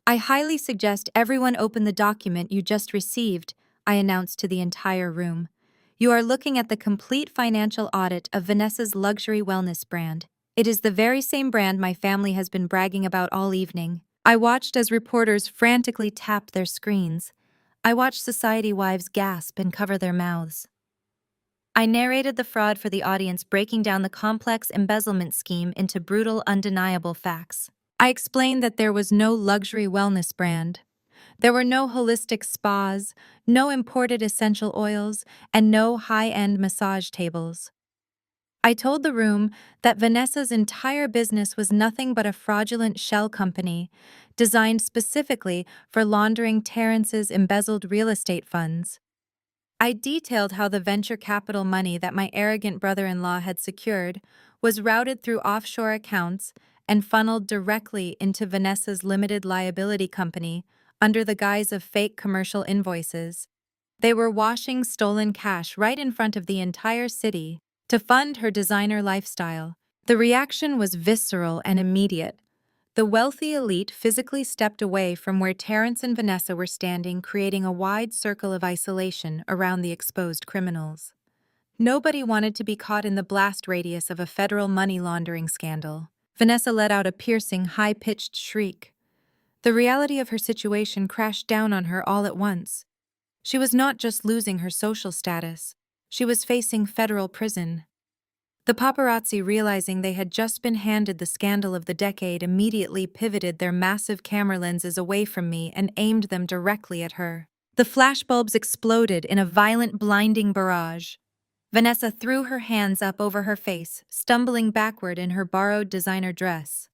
I highly suggest everyone open the document you just received, I announced to the entire room. You are looking at the complete financial audit of Vanessa's luxury wellness brand. It is the very same brand my family has been bragging about all evening. I watched as reporters frantically tapped their screens. I watched society wives gasp and cover their mouths. I narrated the fraud for the audience, breaking down the complex embezzlement scheme into brutal, undeniable facts. I explained that there was no luxury wellness brand. There were no holistic spas, no imported essential oils, and no high-end massage tables. I told the room that Vanessa's entire business was nothing but a fraudulent shell company designed specifically for laundering Terrence's embezzled real estate funds. I detailed how the venture capital money that my arrogant brother-in-law had secured was routed through offshore accounts and funneled directly into Vanessa's limited liability company under the guise of fake commercial invoices. They were washing stolen cash right in front of the entire city to fund her designer lifestyle. The reaction was visceral and immediate. The wealthy elite physically stepped away from where Terrence and Vanessa were standing, creating a wide circle of isolation around the exposed criminals. Nobody wanted to be caught in the blast radius of a federal money laundering scandal. Vanessa let out a piercing, high-pitched shriek. The reality of her situation crashed down on her all at once. She was not just losing her social status. She was facing federal prison. The paparazzi, realizing they had just been handed the scandal of the decade, immediately pivoted their massive camera lenses away from me and aimed them directly at her. The flashbulbs exploded in a violent, blinding barrage. Vanessa threw her hands up over her face, stumbling backward in her borrowed designer dress.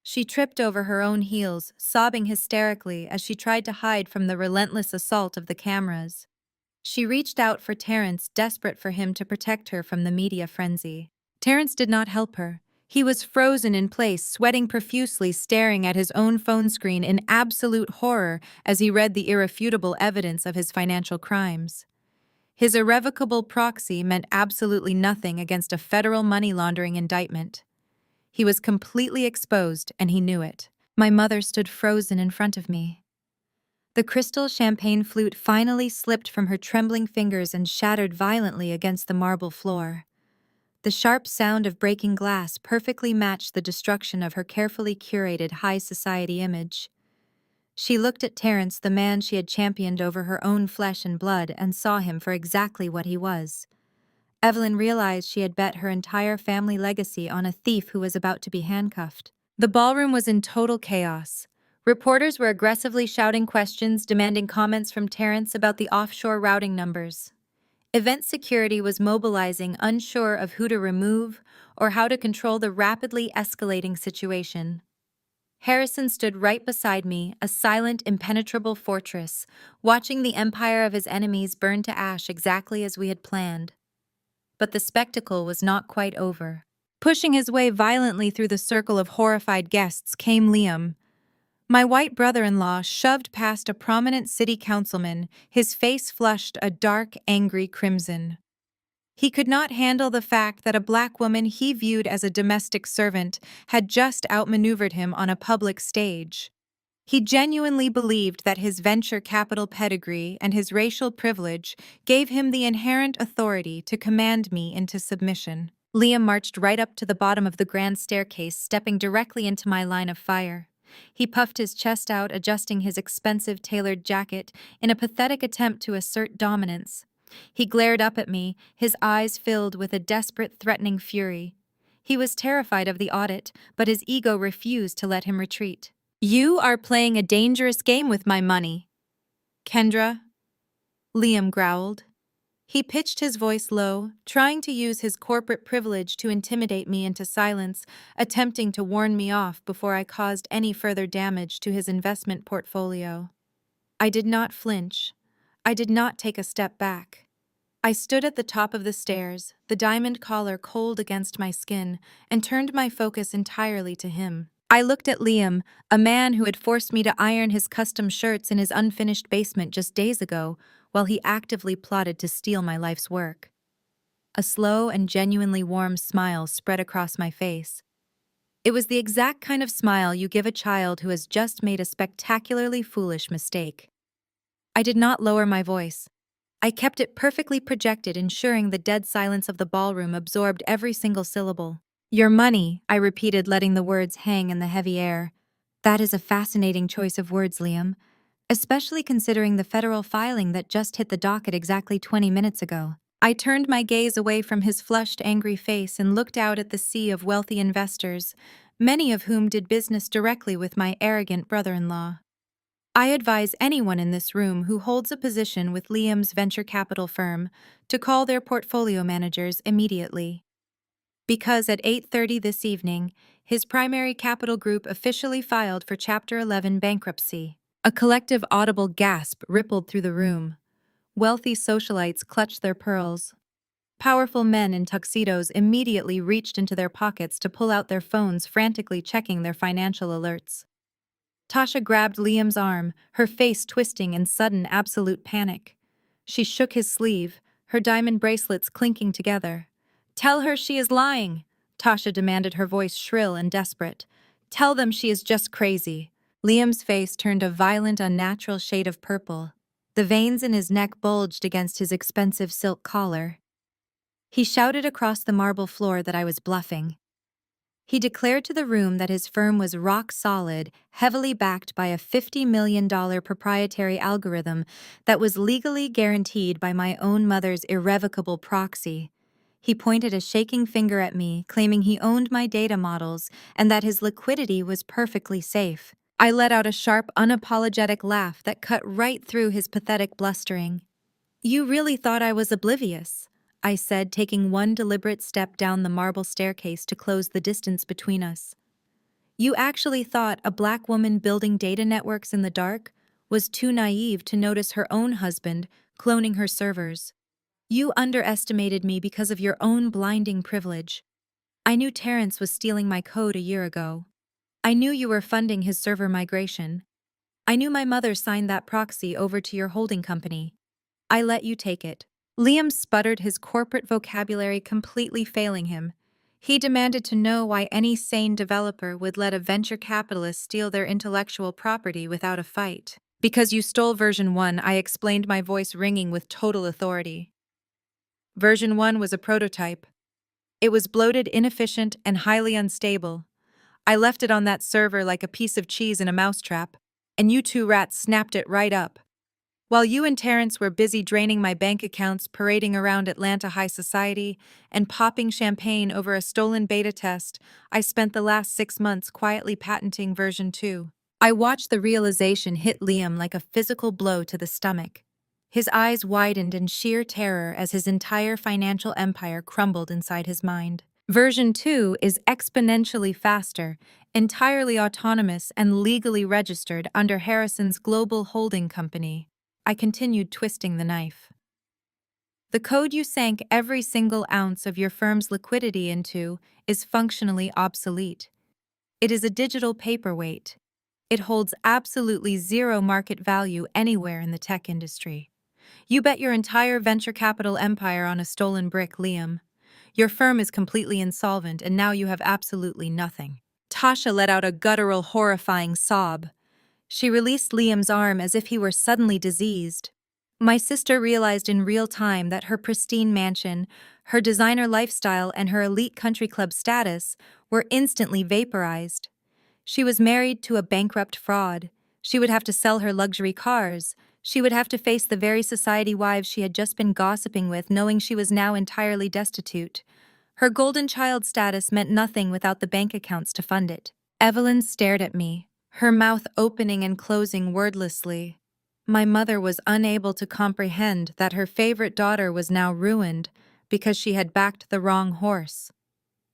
She tripped over her own heels, sobbing hysterically as she tried to hide from the relentless assault of the cameras. She reached out for Terrence, desperate for him to protect her from the media frenzy. Terrence did not help her. He was frozen in place, sweating profusely, staring at his own phone screen in absolute horror as he read the irrefutable evidence of his financial crimes. His irrevocable proxy meant absolutely nothing against a federal money laundering indictment. He was completely exposed, and he knew it. My mother stood frozen in front of me. The crystal champagne flute finally slipped from her trembling fingers and shattered violently against the marble floor. The sharp sound of breaking glass perfectly matched the destruction of her carefully curated high society image. She looked at Terence, the man she had championed over her own flesh and blood, and saw him for exactly what he was. Evelyn realized she had bet her entire family legacy on a thief who was about to be handcuffed. The ballroom was in total chaos. Reporters were aggressively shouting questions, demanding comments from Terence about the offshore routing numbers. Event security was mobilizing, unsure of who to remove or how to control the rapidly escalating situation. Harrison stood right beside me, a silent, impenetrable fortress, watching the empire of his enemies burn to ash exactly as we had planned. But the spectacle was not quite over. Pushing his way violently through the circle of horrified guests came Liam. My white brother-in-law shoved past a prominent city councilman, his face flushed a dark, angry crimson. He could not handle the fact that a black woman he viewed as a domestic servant had just outmaneuvered him on a public stage. He genuinely believed that his venture capital pedigree and his racial privilege gave him the inherent authority to command me into submission. Liam marched right up to the bottom of the grand staircase, stepping directly into my line of fire. He puffed his chest out, adjusting his expensive tailored jacket in a pathetic attempt to assert dominance. He glared up at me, his eyes filled with a desperate, threatening fury. He was terrified of the audit, but his ego refused to let him retreat. "You are playing a dangerous game with my money, Kendra," Liam growled. He pitched his voice low, trying to use his corporate privilege to intimidate me into silence, attempting to warn me off before I caused any further damage to his investment portfolio. I did not flinch. I did not take a step back. I stood at the top of the stairs, the diamond collar cold against my skin, and turned my focus entirely to him. I looked at Liam, a man who had forced me to iron his custom shirts in his unfinished basement just days ago, while he actively plotted to steal my life's work. A slow and genuinely warm smile spread across my face. It was the exact kind of smile you give a child who has just made a spectacularly foolish mistake. I did not lower my voice. I kept it perfectly projected, ensuring the dead silence of the ballroom absorbed every single syllable. "Your money," I repeated, letting the words hang in the heavy air. "That is a fascinating choice of words, Liam, especially considering the federal filing that just hit the docket exactly 20 minutes ago." I turned my gaze away from his flushed, angry face and looked out at the sea of wealthy investors, many of whom did business directly with my arrogant brother-in-law. I advise anyone in this room who holds a position with Liam's venture capital firm to call their portfolio managers immediately. Because at 8:30 this evening, his primary capital group officially filed for Chapter 11 bankruptcy. A collective audible gasp rippled through the room. Wealthy socialites clutched their pearls. Powerful men in tuxedos immediately reached into their pockets to pull out their phones, frantically checking their financial alerts. Tasha grabbed Liam's arm, her face twisting in sudden, absolute panic. She shook his sleeve, her diamond bracelets clinking together. "Tell her she is lying," Tasha demanded, her voice shrill and desperate. "Tell them she is just crazy." Liam's face turned a violent, unnatural shade of purple. The veins in his neck bulged against his expensive silk collar. He shouted across the marble floor that I was bluffing. He declared to the room that his firm was rock solid, heavily backed by a $50 million proprietary algorithm that was legally guaranteed by my own mother's irrevocable proxy. He pointed a shaking finger at me, claiming he owned my data models and that his liquidity was perfectly safe. I let out a sharp, unapologetic laugh that cut right through his pathetic blustering. "You really thought I was oblivious," I said, taking one deliberate step down the marble staircase to close the distance between us. "You actually thought a black woman building data networks in the dark was too naive to notice her own husband cloning her servers. You underestimated me because of your own blinding privilege. I knew Terence was stealing my code a year ago. I knew you were funding his server migration. I knew my mother signed that proxy over to your holding company. I let you take it." Liam sputtered, his corporate vocabulary completely failing him. He demanded to know why any sane developer would let a venture capitalist steal their intellectual property without a fight. "Because you stole version 1, I explained, my voice ringing with total authority. Version 1 was a prototype. It was bloated, inefficient, and highly unstable. I left it on that server like a piece of cheese in a mousetrap, and you two rats snapped it right up. While you and Terrence were busy draining my bank accounts, parading around Atlanta high society, and popping champagne over a stolen beta test, I spent the last 6 months quietly patenting version 2. I watched the realization hit Liam like a physical blow to the stomach. His eyes widened in sheer terror as his entire financial empire crumbled inside his mind. Version 2 is exponentially faster, entirely autonomous, and legally registered under Harrison's global holding company. I continued twisting the knife. The code you sank every single ounce of your firm's liquidity into is functionally obsolete. It is a digital paperweight. It holds absolutely zero market value anywhere in the tech industry. You bet your entire venture capital empire on a stolen brick, Liam. Your firm is completely insolvent, and now you have absolutely nothing. Tasha let out a guttural, horrifying sob. She released Liam's arm as if he were suddenly diseased. My sister realized in real time that her pristine mansion, her designer lifestyle, and her elite country club status were instantly vaporized. She was married to a bankrupt fraud. She would have to sell her luxury cars. She would have to face the very society wives she had just been gossiping with, knowing she was now entirely destitute. Her golden child status meant nothing without the bank accounts to fund it. Evelyn stared at me, her mouth opening and closing wordlessly. My mother was unable to comprehend that her favorite daughter was now ruined because she had backed the wrong horse.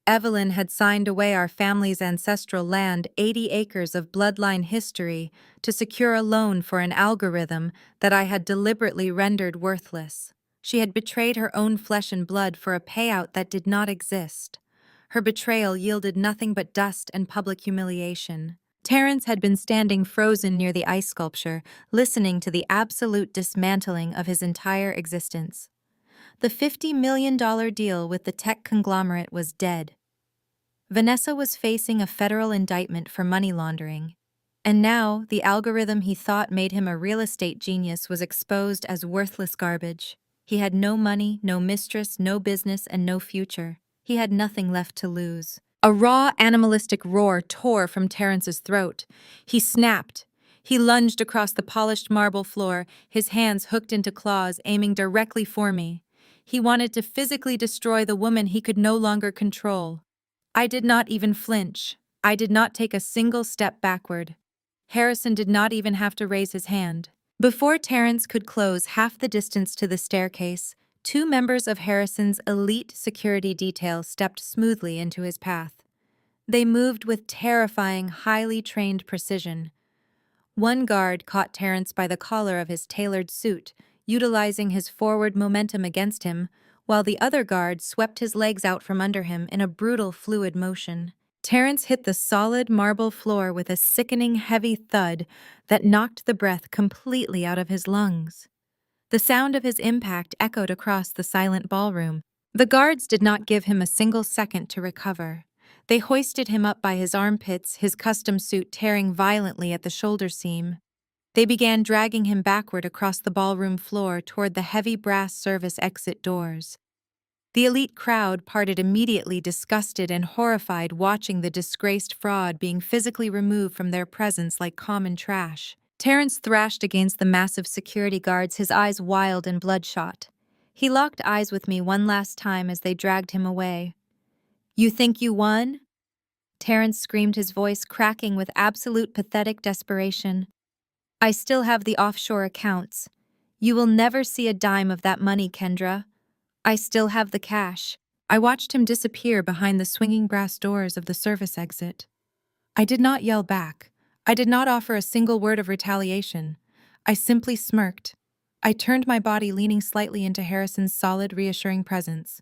Evelyn had signed away our family's ancestral land, 80 acres of bloodline history, to secure a loan for an algorithm that I had deliberately rendered worthless. She had betrayed her own flesh and blood for a payout that did not exist. Her betrayal yielded nothing but dust and public humiliation. Terrence had been standing frozen near the ice sculpture, listening to the absolute dismantling of his entire existence. The $50 million deal with the tech conglomerate was dead. Vanessa was facing a federal indictment for money laundering. And now, the algorithm he thought made him a real estate genius was exposed as worthless garbage. He had no money, no mistress, no business, and no future. He had nothing left to lose. A raw, animalistic roar tore from Terrence's throat. He snapped. He lunged across the polished marble floor, his hands hooked into claws, aiming directly for me. He wanted to physically destroy the woman he could no longer control. I did not even flinch. I did not take a single step backward. Harrison did not even have to raise his hand. Before Terrence could close half the distance to the staircase, 2 members of Harrison's elite security detail stepped smoothly into his path. They moved with terrifying, highly trained precision. One guard caught Terrence by the collar of his tailored suit, utilizing his forward momentum against him, while the other guard swept his legs out from under him in a brutal, fluid motion. Terrence hit the solid marble floor with a sickening, heavy thud that knocked the breath completely out of his lungs. The sound of his impact echoed across the silent ballroom. The guards did not give him a single second to recover. They hoisted him up by his armpits, his custom suit tearing violently at the shoulder seam. They began dragging him backward across the ballroom floor toward the heavy brass service exit doors. The elite crowd parted immediately, disgusted and horrified, watching the disgraced fraud being physically removed from their presence like common trash. Terrence thrashed against the massive security guards, his eyes wild and bloodshot. He locked eyes with me one last time as they dragged him away. "You think you won?" Terrence screamed, his voice cracking with absolute pathetic desperation. "I still have the offshore accounts. You will never see a dime of that money, Kendra. I still have the cash." I watched him disappear behind the swinging brass doors of the service exit. I did not yell back. I did not offer a single word of retaliation. I simply smirked. I turned my body, leaning slightly into Harrison's solid, reassuring presence.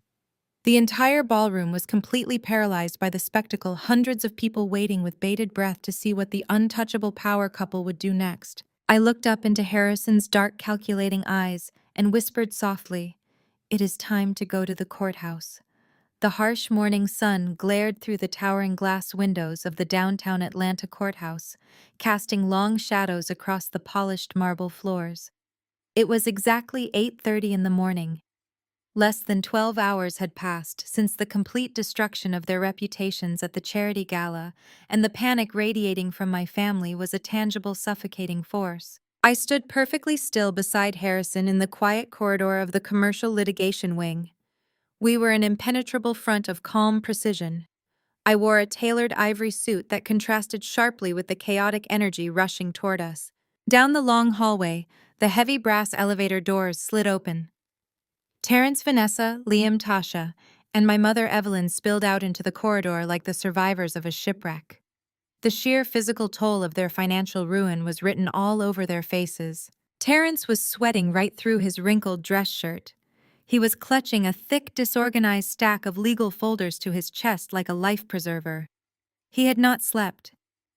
The entire ballroom was completely paralyzed by the spectacle, hundreds of people waiting with bated breath to see what the untouchable power couple would do next. I looked up into Harrison's dark, calculating eyes and whispered softly, "It is time to go to the courthouse." The harsh morning sun glared through the towering glass windows of the downtown Atlanta courthouse, casting long shadows across the polished marble floors. It was exactly 8:30 in the morning. Less than 12 hours had passed since the complete destruction of their reputations at the charity gala, and the panic radiating from my family was a tangible, suffocating force. I stood perfectly still beside Harrison in the quiet corridor of the commercial litigation wing. We were an impenetrable front of calm precision. I wore a tailored ivory suit that contrasted sharply with the chaotic energy rushing toward us. Down the long hallway, the heavy brass elevator doors slid open. Terrence, Vanessa, Liam, Tasha, and my mother Evelyn spilled out into the corridor like the survivors of a shipwreck. The sheer physical toll of their financial ruin was written all over their faces. Terrence was sweating right through his wrinkled dress shirt. He was clutching a thick, disorganized stack of legal folders to his chest like a life preserver. He had not slept.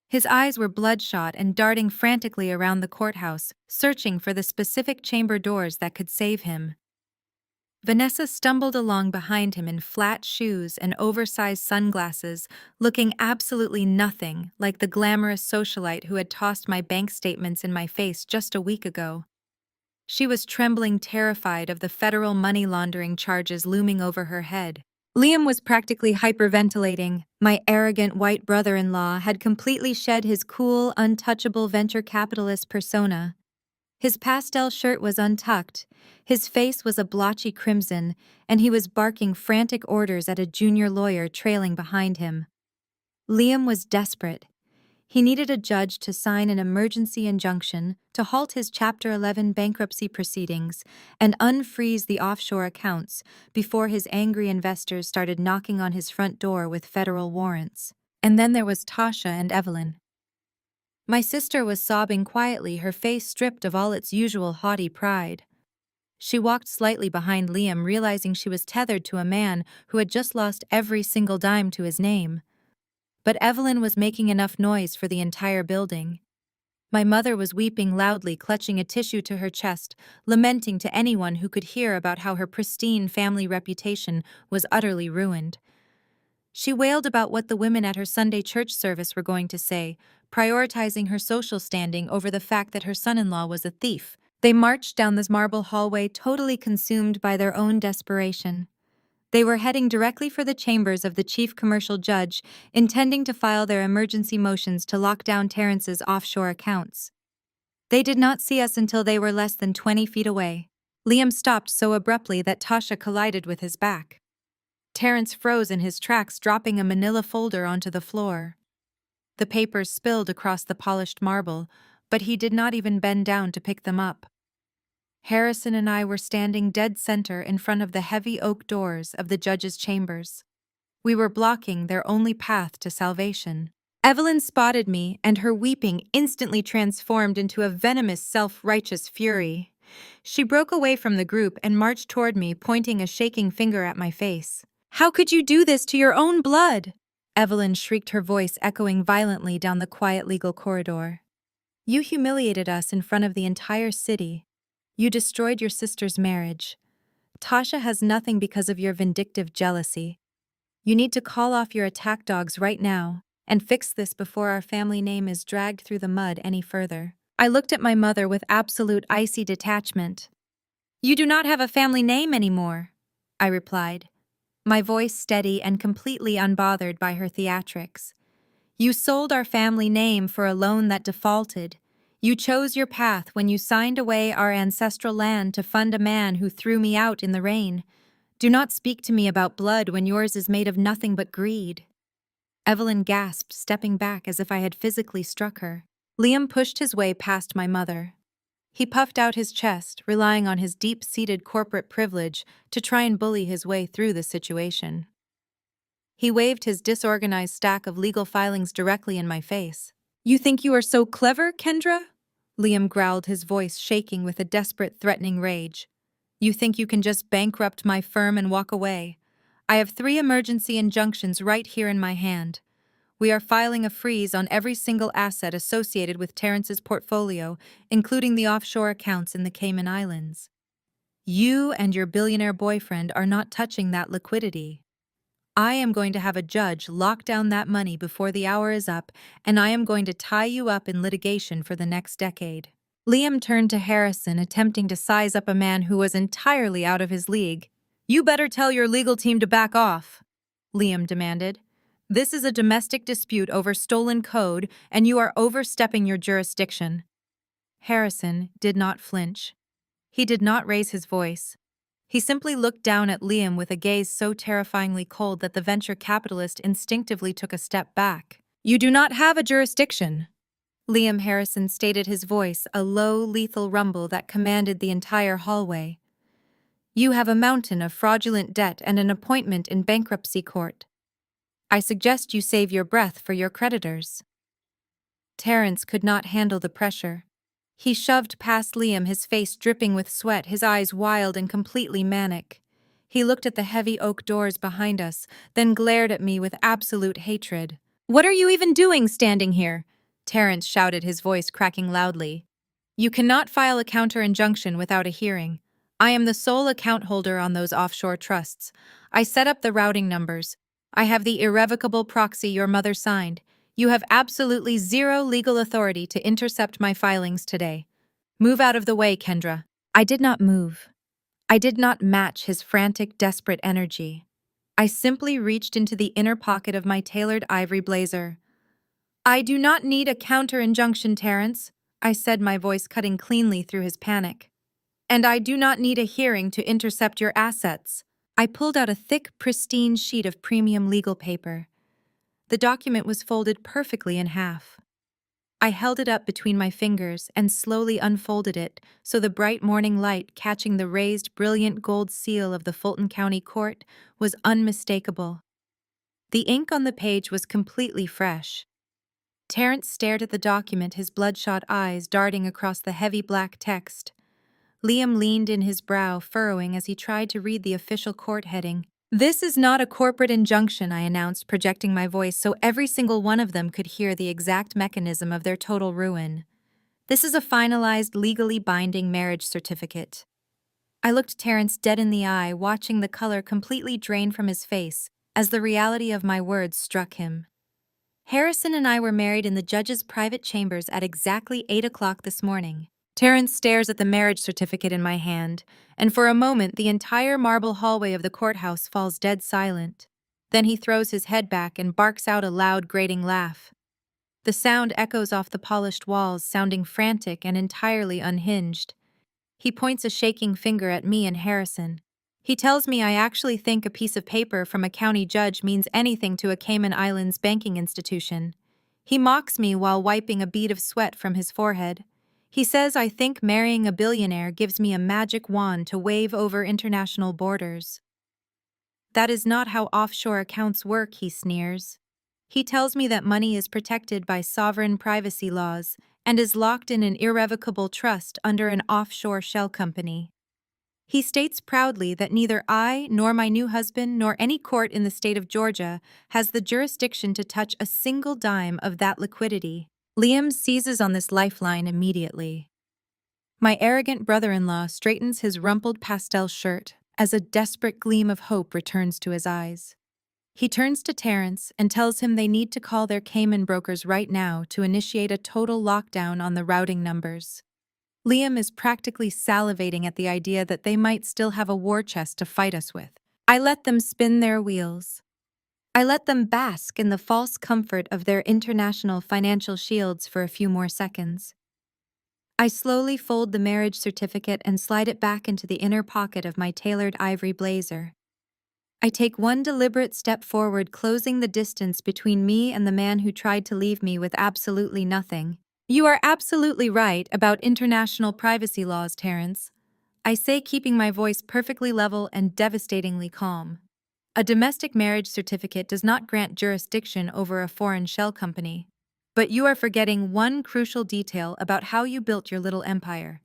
His eyes were bloodshot and darting frantically around the courthouse, searching for the specific chamber doors that could save him. Vanessa stumbled along behind him in flat shoes and oversized sunglasses, looking absolutely nothing like the glamorous socialite who had tossed my bank statements in my face just a week ago. She was trembling, terrified of the federal money laundering charges looming over her head. Liam was practically hyperventilating. My arrogant white brother-in-law had completely shed his cool, untouchable venture capitalist persona. His pastel shirt was untucked, his face was a blotchy crimson, and he was barking frantic orders at a junior lawyer trailing behind him. Liam was desperate. He needed a judge to sign an emergency injunction to halt his Chapter 11 bankruptcy proceedings and unfreeze the offshore accounts before his angry investors started knocking on his front door with federal warrants. And then there was Tasha and Evelyn. My sister was sobbing quietly, her face stripped of all its usual haughty pride. She walked slightly behind Liam, realizing she was tethered to a man who had just lost every single dime to his name. But Evelyn was making enough noise for the entire building. My mother was weeping loudly, clutching a tissue to her chest, lamenting to anyone who could hear about how her pristine family reputation was utterly ruined. She wailed about what the women at her Sunday church service were going to say, prioritizing her social standing over the fact that her son-in-law was a thief. They marched down this marble hallway, totally consumed by their own desperation. They were heading directly for the chambers of the chief commercial judge, intending to file their emergency motions to lock down Terrence's offshore accounts. They did not see us until they were less than 20 feet away. Liam stopped so abruptly that Tasha collided with his back. Terrence froze in his tracks, dropping a manila folder onto the floor. The papers spilled across the polished marble, but he did not even bend down to pick them up. Harrison and I were standing dead center in front of the heavy oak doors of the judge's chambers. We were blocking their only path to salvation. Evelyn spotted me, and her weeping instantly transformed into a venomous, self-righteous fury. She broke away from the group and marched toward me, pointing a shaking finger at my face. "How could you do this to your own blood?" Evelyn shrieked, her voice echoing violently down the quiet legal corridor. "You humiliated us in front of the entire city. You destroyed your sister's marriage. Tasha has nothing because of your vindictive jealousy. You need to call off your attack dogs right now and fix this before our family name is dragged through the mud any further." I looked at my mother with absolute icy detachment. "You do not have a family name anymore," I replied, my voice steady and completely unbothered by her theatrics. "You sold our family name for a loan that defaulted. You chose your path when you signed away our ancestral land to fund a man who threw me out in the rain. Do not speak to me about blood when yours is made of nothing but greed." Evelyn gasped, stepping back as if I had physically struck her. Liam pushed his way past my mother. He puffed out his chest, relying on his deep-seated corporate privilege to try and bully his way through the situation. He waved his disorganized stack of legal filings directly in my face. "You think you are so clever, Kendra?" Liam growled, his voice shaking with a desperate, threatening rage. "You think you can just bankrupt my firm and walk away? I have 3 emergency injunctions right here in my hand. We are filing a freeze on every single asset associated with Terrence's portfolio, including the offshore accounts in the Cayman Islands. You and your billionaire boyfriend are not touching that liquidity. I am going to have a judge lock down that money before the hour is up, and I am going to tie you up in litigation for the next decade." Liam turned to Harrison, attempting to size up a man who was entirely out of his league. You better tell your legal team to back off, Liam demanded. This is a domestic dispute over stolen code, and you are overstepping your jurisdiction. Harrison did not flinch. He did not raise his voice. He simply looked down at Liam with a gaze so terrifyingly cold that the venture capitalist instinctively took a step back. You do not have a jurisdiction. Liam Harrison stated, his voice a low, lethal rumble that commanded the entire hallway. You have a mountain of fraudulent debt and an appointment in bankruptcy court. I suggest you save your breath for your creditors. Terrence could not handle the pressure. He shoved past Liam, his face dripping with sweat, his eyes wild and completely manic. He looked at the heavy oak doors behind us, then glared at me with absolute hatred. What are you even doing standing here? Terrence shouted, his voice cracking loudly. You cannot file a counter-injunction without a hearing. I am the sole account holder on those offshore trusts. I set up the routing numbers. I have the irrevocable proxy your mother signed. You have absolutely zero legal authority to intercept my filings today. Move out of the way, Kendra. I did not move. I did not match his frantic, desperate energy. I simply reached into the inner pocket of my tailored ivory blazer. I do not need a counter-injunction, Terrence, I said, my voice cutting cleanly through his panic. And I do not need a hearing to intercept your assets. I pulled out a thick, pristine sheet of premium legal paper. The document was folded perfectly in half. I held it up between my fingers and slowly unfolded it so the bright morning light, catching the raised, brilliant gold seal of the Fulton County Court, was unmistakable. The ink on the page was completely fresh. Terrence stared at the document, his bloodshot eyes darting across the heavy black text. Liam leaned in, his brow furrowing as he tried to read the official court heading. This is not a corporate injunction, I announced, projecting my voice so every single one of them could hear the exact mechanism of their total ruin. This is a finalized, legally binding marriage certificate. I looked Terrence dead in the eye, watching the color completely drain from his face as the reality of my words struck him. Harrison and I were married in the judge's private chambers at exactly 8 o'clock this morning. Terrence stares at the marriage certificate in my hand, and for a moment the entire marble hallway of the courthouse falls dead silent. Then he throws his head back and barks out a loud, grating laugh. The sound echoes off the polished walls, sounding frantic and entirely unhinged. He points a shaking finger at me and Harrison. He tells me I actually think a piece of paper from a county judge means anything to a Cayman Islands banking institution. He mocks me while wiping a bead of sweat from his forehead. He says I think marrying a billionaire gives me a magic wand to wave over international borders. That is not how offshore accounts work, he sneers. He tells me that money is protected by sovereign privacy laws and is locked in an irrevocable trust under an offshore shell company. He states proudly that neither I nor my new husband nor any court in the state of Georgia has the jurisdiction to touch a single dime of that liquidity. Liam seizes on this lifeline immediately. My arrogant brother-in-law straightens his rumpled pastel shirt as a desperate gleam of hope returns to his eyes. He turns to Terrence and tells him they need to call their Cayman brokers right now to initiate a total lockdown on the routing numbers. Liam is practically salivating at the idea that they might still have a war chest to fight us with. I let them spin their wheels. I let them bask in the false comfort of their international financial shields for a few more seconds. I slowly fold the marriage certificate and slide it back into the inner pocket of my tailored ivory blazer. I take one deliberate step forward, closing the distance between me and the man who tried to leave me with absolutely nothing. You are absolutely right about international privacy laws, Terrence. I say, keeping my voice perfectly level and devastatingly calm. A domestic marriage certificate does not grant jurisdiction over a foreign shell company. But you are forgetting one crucial detail about how you built your little empire.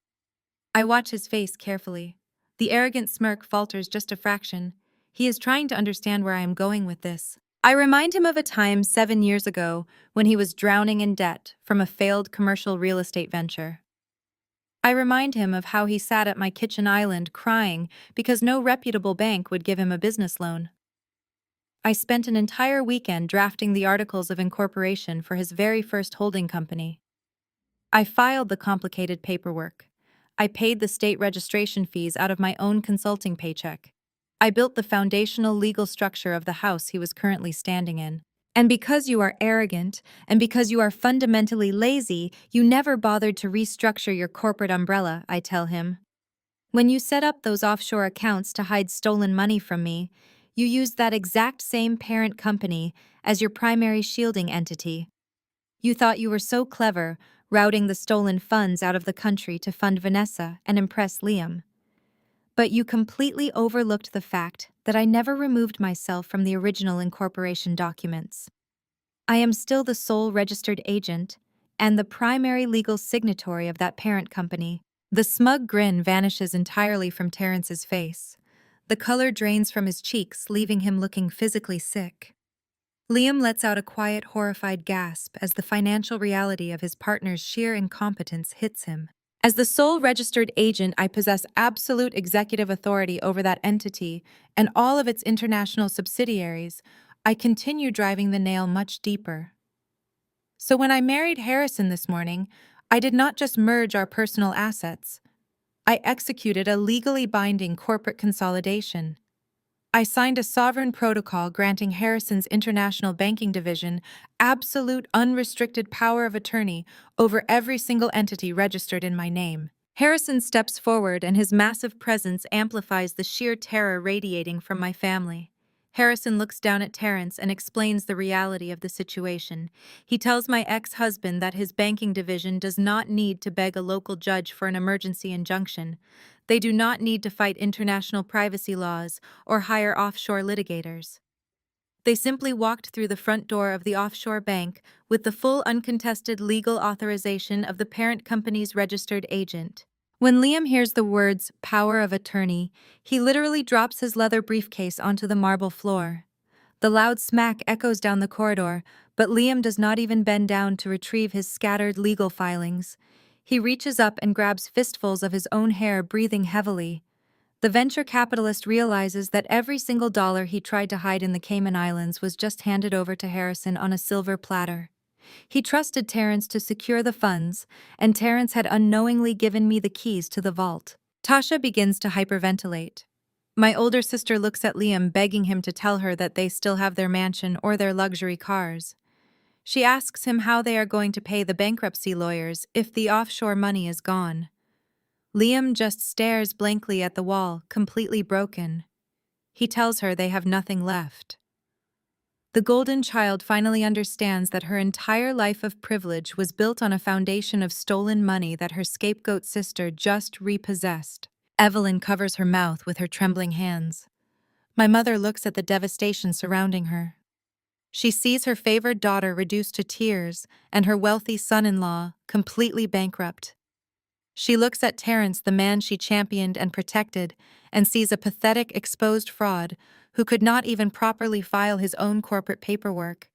I watch his face carefully. The arrogant smirk falters just a fraction. He is trying to understand where I am going with this. I remind him of a time 7 years ago when he was drowning in debt from a failed commercial real estate venture. I remind him of how he sat at my kitchen island crying because no reputable bank would give him a business loan. I spent an entire weekend drafting the articles of incorporation for his very first holding company. I filed the complicated paperwork. I paid the state registration fees out of my own consulting paycheck. I built the foundational legal structure of the house he was currently standing in. And because you are arrogant, and because you are fundamentally lazy, you never bothered to restructure your corporate umbrella, I tell him. When you set up those offshore accounts to hide stolen money from me, you used that exact same parent company as your primary shielding entity. You thought you were so clever, routing the stolen funds out of the country to fund Vanessa and impress Liam. But you completely overlooked the fact that I never removed myself from the original incorporation documents. I am still the sole registered agent and the primary legal signatory of that parent company. The smug grin vanishes entirely from Terrence's face. The color drains from his cheeks, leaving him looking physically sick. Liam lets out a quiet, horrified gasp as the financial reality of his partner's sheer incompetence hits him. As the sole registered agent, I possess absolute executive authority over that entity and all of its international subsidiaries. I continue driving the nail much deeper. So when I married Harrison this morning, I did not just merge our personal assets. I executed a legally binding corporate consolidation. I signed a sovereign protocol granting Harrison's international banking division absolute unrestricted power of attorney over every single entity registered in my name. Harrison steps forward and his massive presence amplifies the sheer terror radiating from my family. Harrison looks down at Terrence and explains the reality of the situation. He tells my ex-husband that his banking division does not need to beg a local judge for an emergency injunction. They do not need to fight international privacy laws or hire offshore litigators. They simply walked through the front door of the offshore bank with the full uncontested legal authorization of the parent company's registered agent. When Liam hears the words power of attorney, he literally drops his leather briefcase onto the marble floor. The loud smack echoes down the corridor, but Liam does not even bend down to retrieve his scattered legal filings. He reaches up and grabs fistfuls of his own hair, breathing heavily. The venture capitalist realizes that every single dollar he tried to hide in the Cayman Islands was just handed over to Harrison on a silver platter. He trusted Terrence to secure the funds, and Terrence had unknowingly given me the keys to the vault. Tasha begins to hyperventilate. My older sister looks at Liam, begging him to tell her that they still have their mansion or their luxury cars. She asks him how they are going to pay the bankruptcy lawyers if the offshore money is gone. Liam just stares blankly at the wall, completely broken. He tells her they have nothing left. The golden child finally understands that her entire life of privilege was built on a foundation of stolen money that her scapegoat sister just repossessed. Evelyn covers her mouth with her trembling hands. My mother looks at the devastation surrounding her. She sees her favored daughter reduced to tears and her wealthy son-in-law completely bankrupt. She looks at Terrence, the man she championed and protected, and sees a pathetic, exposed fraud who could not even properly file his own corporate paperwork.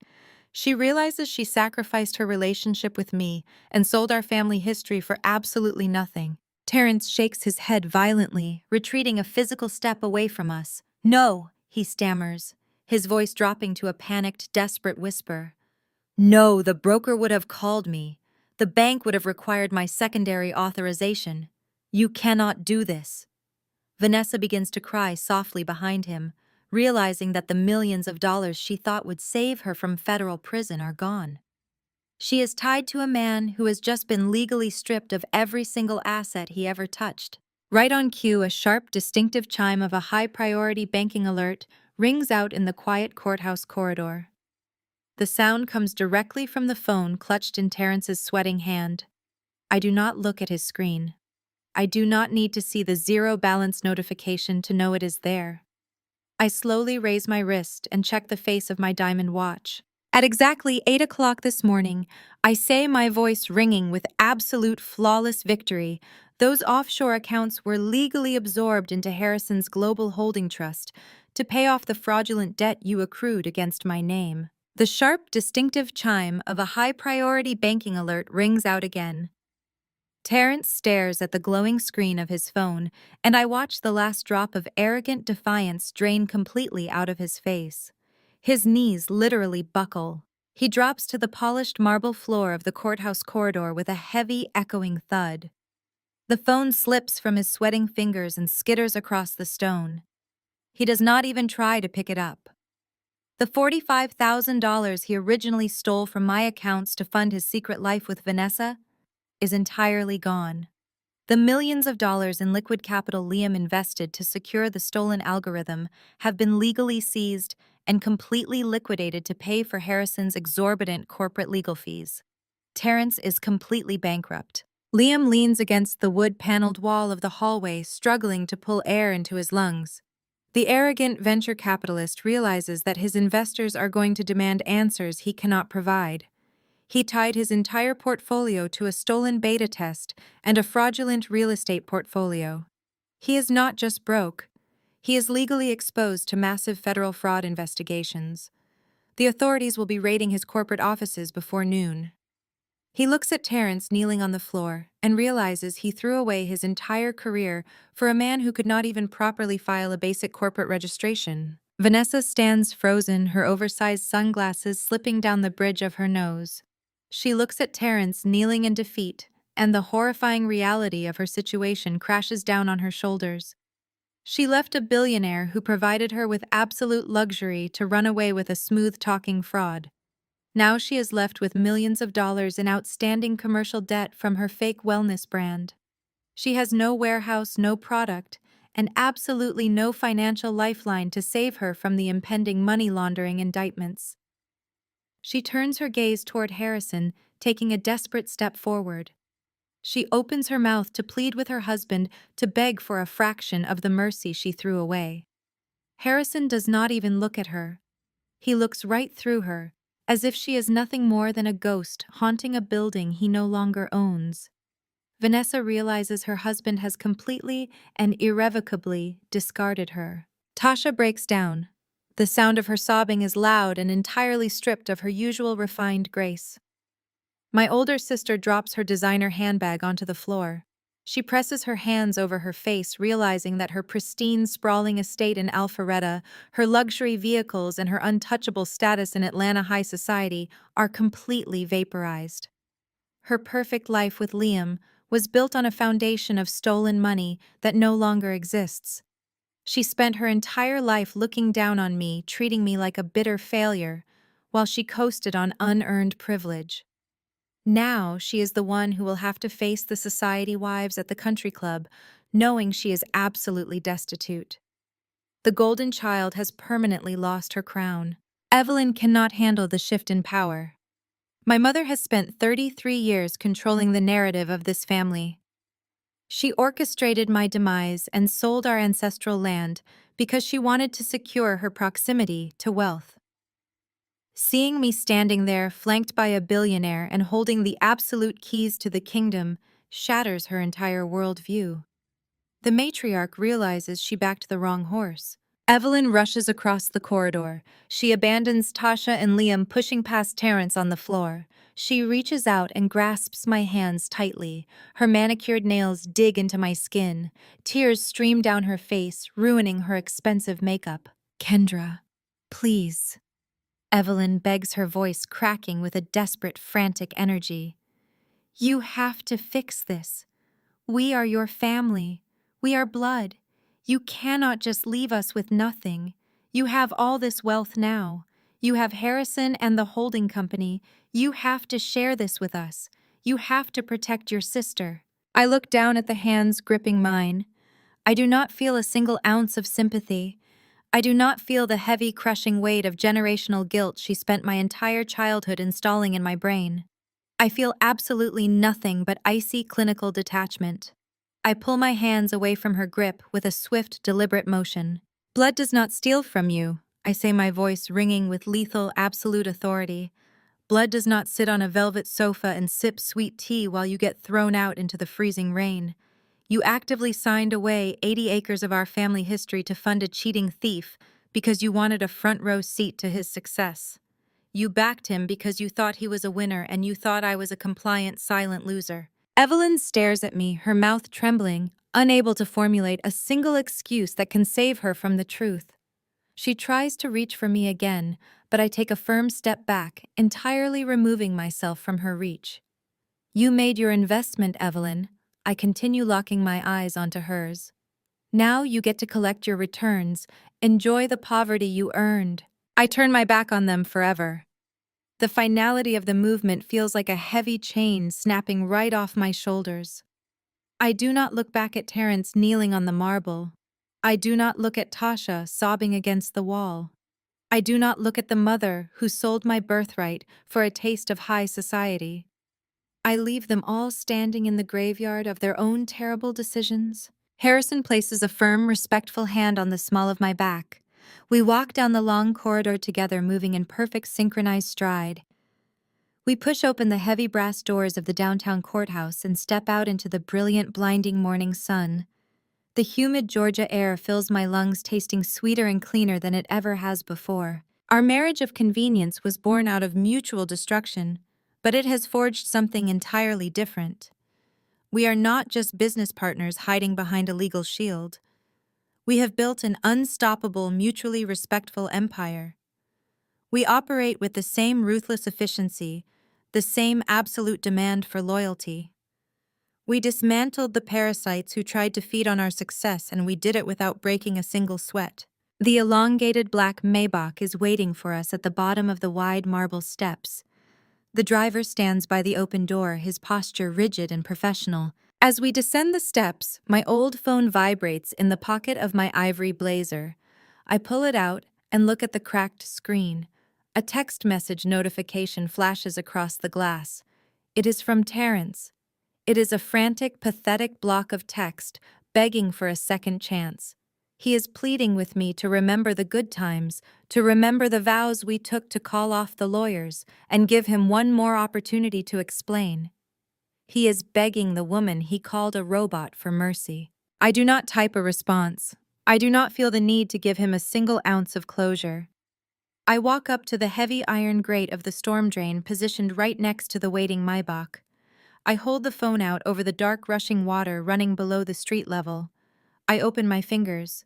She realizes she sacrificed her relationship with me and sold our family history for absolutely nothing. Terrence shakes his head violently, retreating a physical step away from us. "No," he stammers, his voice dropping to a panicked, desperate whisper. "No, the broker would have called me. The bank would have required my secondary authorization. You cannot do this." Vanessa begins to cry softly behind him, realizing that the millions of dollars she thought would save her from federal prison are gone. She is tied to a man who has just been legally stripped of every single asset he ever touched. Right on cue, a sharp, distinctive chime of a high-priority banking alert rings out in the quiet courthouse corridor. The sound comes directly from the phone clutched in Terrence's sweating hand. I do not look at his screen. I do not need to see the zero balance notification to know it is there. I slowly raise my wrist and check the face of my diamond watch. At exactly 8 o'clock this morning, I say, my voice ringing with absolute flawless victory, those offshore accounts were legally absorbed into Harrison's Global Holding Trust to pay off the fraudulent debt you accrued against my name. The sharp, distinctive chime of a high-priority banking alert rings out again. Terrence stares at the glowing screen of his phone, and I watch the last drop of arrogant defiance drain completely out of his face. His knees literally buckle. He drops to the polished marble floor of the courthouse corridor with a heavy, echoing thud. The phone slips from his sweating fingers and skitters across the stone. He does not even try to pick it up. The $45,000 he originally stole from my accounts to fund his secret life with Vanessa is entirely gone. The millions of dollars in liquid capital Liam invested to secure the stolen algorithm have been legally seized and completely liquidated to pay for Harrison's exorbitant corporate legal fees. Terrence is completely bankrupt. Liam leans against the wood-paneled wall of the hallway, struggling to pull air into his lungs. The arrogant venture capitalist realizes that his investors are going to demand answers he cannot provide. He tied his entire portfolio to a stolen beta test and a fraudulent real estate portfolio. He is not just broke. He is legally exposed to massive federal fraud investigations. The authorities will be raiding his corporate offices before noon. He looks at Terrence kneeling on the floor and realizes he threw away his entire career for a man who could not even properly file a basic corporate registration. Vanessa stands frozen, her oversized sunglasses slipping down the bridge of her nose. She looks at Terrence kneeling in defeat, and the horrifying reality of her situation crashes down on her shoulders. She left a billionaire who provided her with absolute luxury to run away with a smooth-talking fraud. Now she is left with millions of dollars in outstanding commercial debt from her fake wellness brand. She has no warehouse, no product, and absolutely no financial lifeline to save her from the impending money laundering indictments. She turns her gaze toward Harrison, taking a desperate step forward. She opens her mouth to plead with her husband to beg for a fraction of the mercy she threw away. Harrison does not even look at her. He looks right through her, as if she is nothing more than a ghost haunting a building he no longer owns. Vanessa realizes her husband has completely and irrevocably discarded her. Tasha breaks down. The sound of her sobbing is loud and entirely stripped of her usual refined grace. My older sister drops her designer handbag onto the floor. She presses her hands over her face, realizing that her pristine, sprawling estate in Alpharetta, her luxury vehicles, and her untouchable status in Atlanta high society are completely vaporized. Her perfect life with Liam was built on a foundation of stolen money that no longer exists. She spent her entire life looking down on me, treating me like a bitter failure, while she coasted on unearned privilege. Now she is the one who will have to face the society wives at the country club, knowing she is absolutely destitute. The golden child has permanently lost her crown. Evelyn cannot handle the shift in power. My mother has spent 33 years controlling the narrative of this family. She orchestrated my demise and sold our ancestral land because she wanted to secure her proximity to wealth. Seeing me standing there, flanked by a billionaire and holding the absolute keys to the kingdom, shatters her entire worldview. The matriarch realizes she backed the wrong horse. Evelyn rushes across the corridor. She abandons Tasha and Liam, pushing past Terrence on the floor. She reaches out and grasps my hands tightly. Her manicured nails dig into my skin. Tears stream down her face, ruining her expensive makeup. "Kendra, please." Evelyn begs, her voice cracking with a desperate, frantic energy. "You have to fix this. We are your family. We are blood. You cannot just leave us with nothing. You have all this wealth now. You have Harrison and the holding company. You have to share this with us. You have to protect your sister." I look down at the hands gripping mine. I do not feel a single ounce of sympathy. I do not feel the heavy, crushing weight of generational guilt she spent my entire childhood installing in my brain. I feel absolutely nothing but icy, clinical detachment. I pull my hands away from her grip with a swift, deliberate motion. "Blood does not steal from you," I say, my voice ringing with lethal, absolute authority. "Blood does not sit on a velvet sofa and sip sweet tea while you get thrown out into the freezing rain. You actively signed away 80 acres of our family history to fund a cheating thief because you wanted a front row seat to his success. You backed him because you thought he was a winner and you thought I was a compliant, silent loser." Evelyn stares at me, her mouth trembling, unable to formulate a single excuse that can save her from the truth. She tries to reach for me again, but I take a firm step back, entirely removing myself from her reach. "You made your investment, Evelyn." I continue, locking my eyes onto hers. "Now you get to collect your returns, Enjoy the poverty you earned. I turn my back on them forever. The finality of the movement feels like a heavy chain snapping right off my shoulders. I do not look back at Terence kneeling on the marble. I do not look at Tasha sobbing against the wall. I do not look at the mother who sold my birthright for a taste of high society. I leave them all standing in the graveyard of their own terrible decisions. Harrison places a firm, respectful hand on the small of my back. We walk down the long corridor together, moving in perfect synchronized stride. We push open the heavy brass doors of the downtown courthouse and step out into the brilliant, blinding morning sun. The humid Georgia air fills my lungs, tasting sweeter and cleaner than it ever has before. Our marriage of convenience was born out of mutual destruction, but it has forged something entirely different. We are not just business partners hiding behind a legal shield. We have built an unstoppable, mutually respectful empire. We operate with the same ruthless efficiency, the same absolute demand for loyalty. We dismantled the parasites who tried to feed on our success, and we did it without breaking a single sweat. The elongated black Maybach is waiting for us at the bottom of the wide marble steps. The driver stands by the open door, his posture rigid and professional. As we descend the steps, my old phone vibrates in the pocket of my ivory blazer. I pull it out and look at the cracked screen. A text message notification flashes across the glass. It is from Terence. It is a frantic, pathetic block of text, begging for a second chance. He is pleading with me to remember the good times, to remember the vows we took to call off the lawyers, and give him one more opportunity to explain. He is begging the woman he called a robot for mercy. I do not type a response. I do not feel the need to give him a single ounce of closure. I walk up to the heavy iron grate of the storm drain positioned right next to the waiting Maybach. I hold the phone out over the dark rushing water running below the street level. I open my fingers.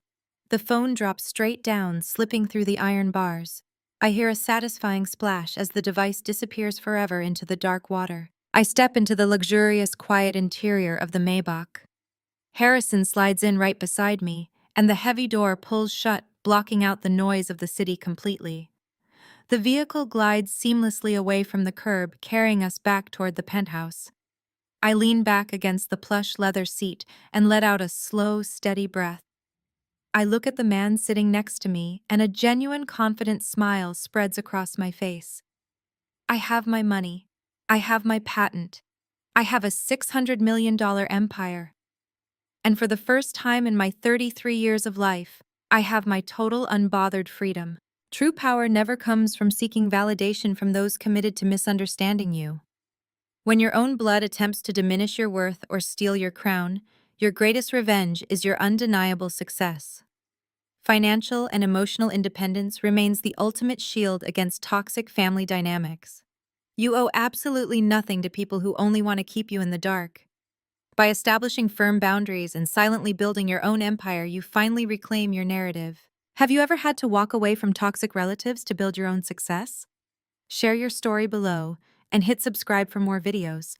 The phone drops straight down, slipping through the iron bars. I hear a satisfying splash as the device disappears forever into the dark water. I step into the luxurious, quiet interior of the Maybach. Harrison slides in right beside me, and the heavy door pulls shut, blocking out the noise of the city completely. The vehicle glides seamlessly away from the curb, carrying us back toward the penthouse. I lean back against the plush leather seat and let out a slow, steady breath. I look at the man sitting next to me, and a genuine, confident smile spreads across my face. I have my money. I have my patent. I have a $600 million empire. And for the first time in my 33 years of life, I have my total unbothered freedom. True power never comes from seeking validation from those committed to misunderstanding you. When your own blood attempts to diminish your worth or steal your crown, your greatest revenge is your undeniable success. Financial and emotional independence remains the ultimate shield against toxic family dynamics. You owe absolutely nothing to people who only want to keep you in the dark. By establishing firm boundaries and silently building your own empire, you finally reclaim your narrative. Have you ever had to walk away from toxic relatives to build your own success? Share your story below and hit subscribe for more videos.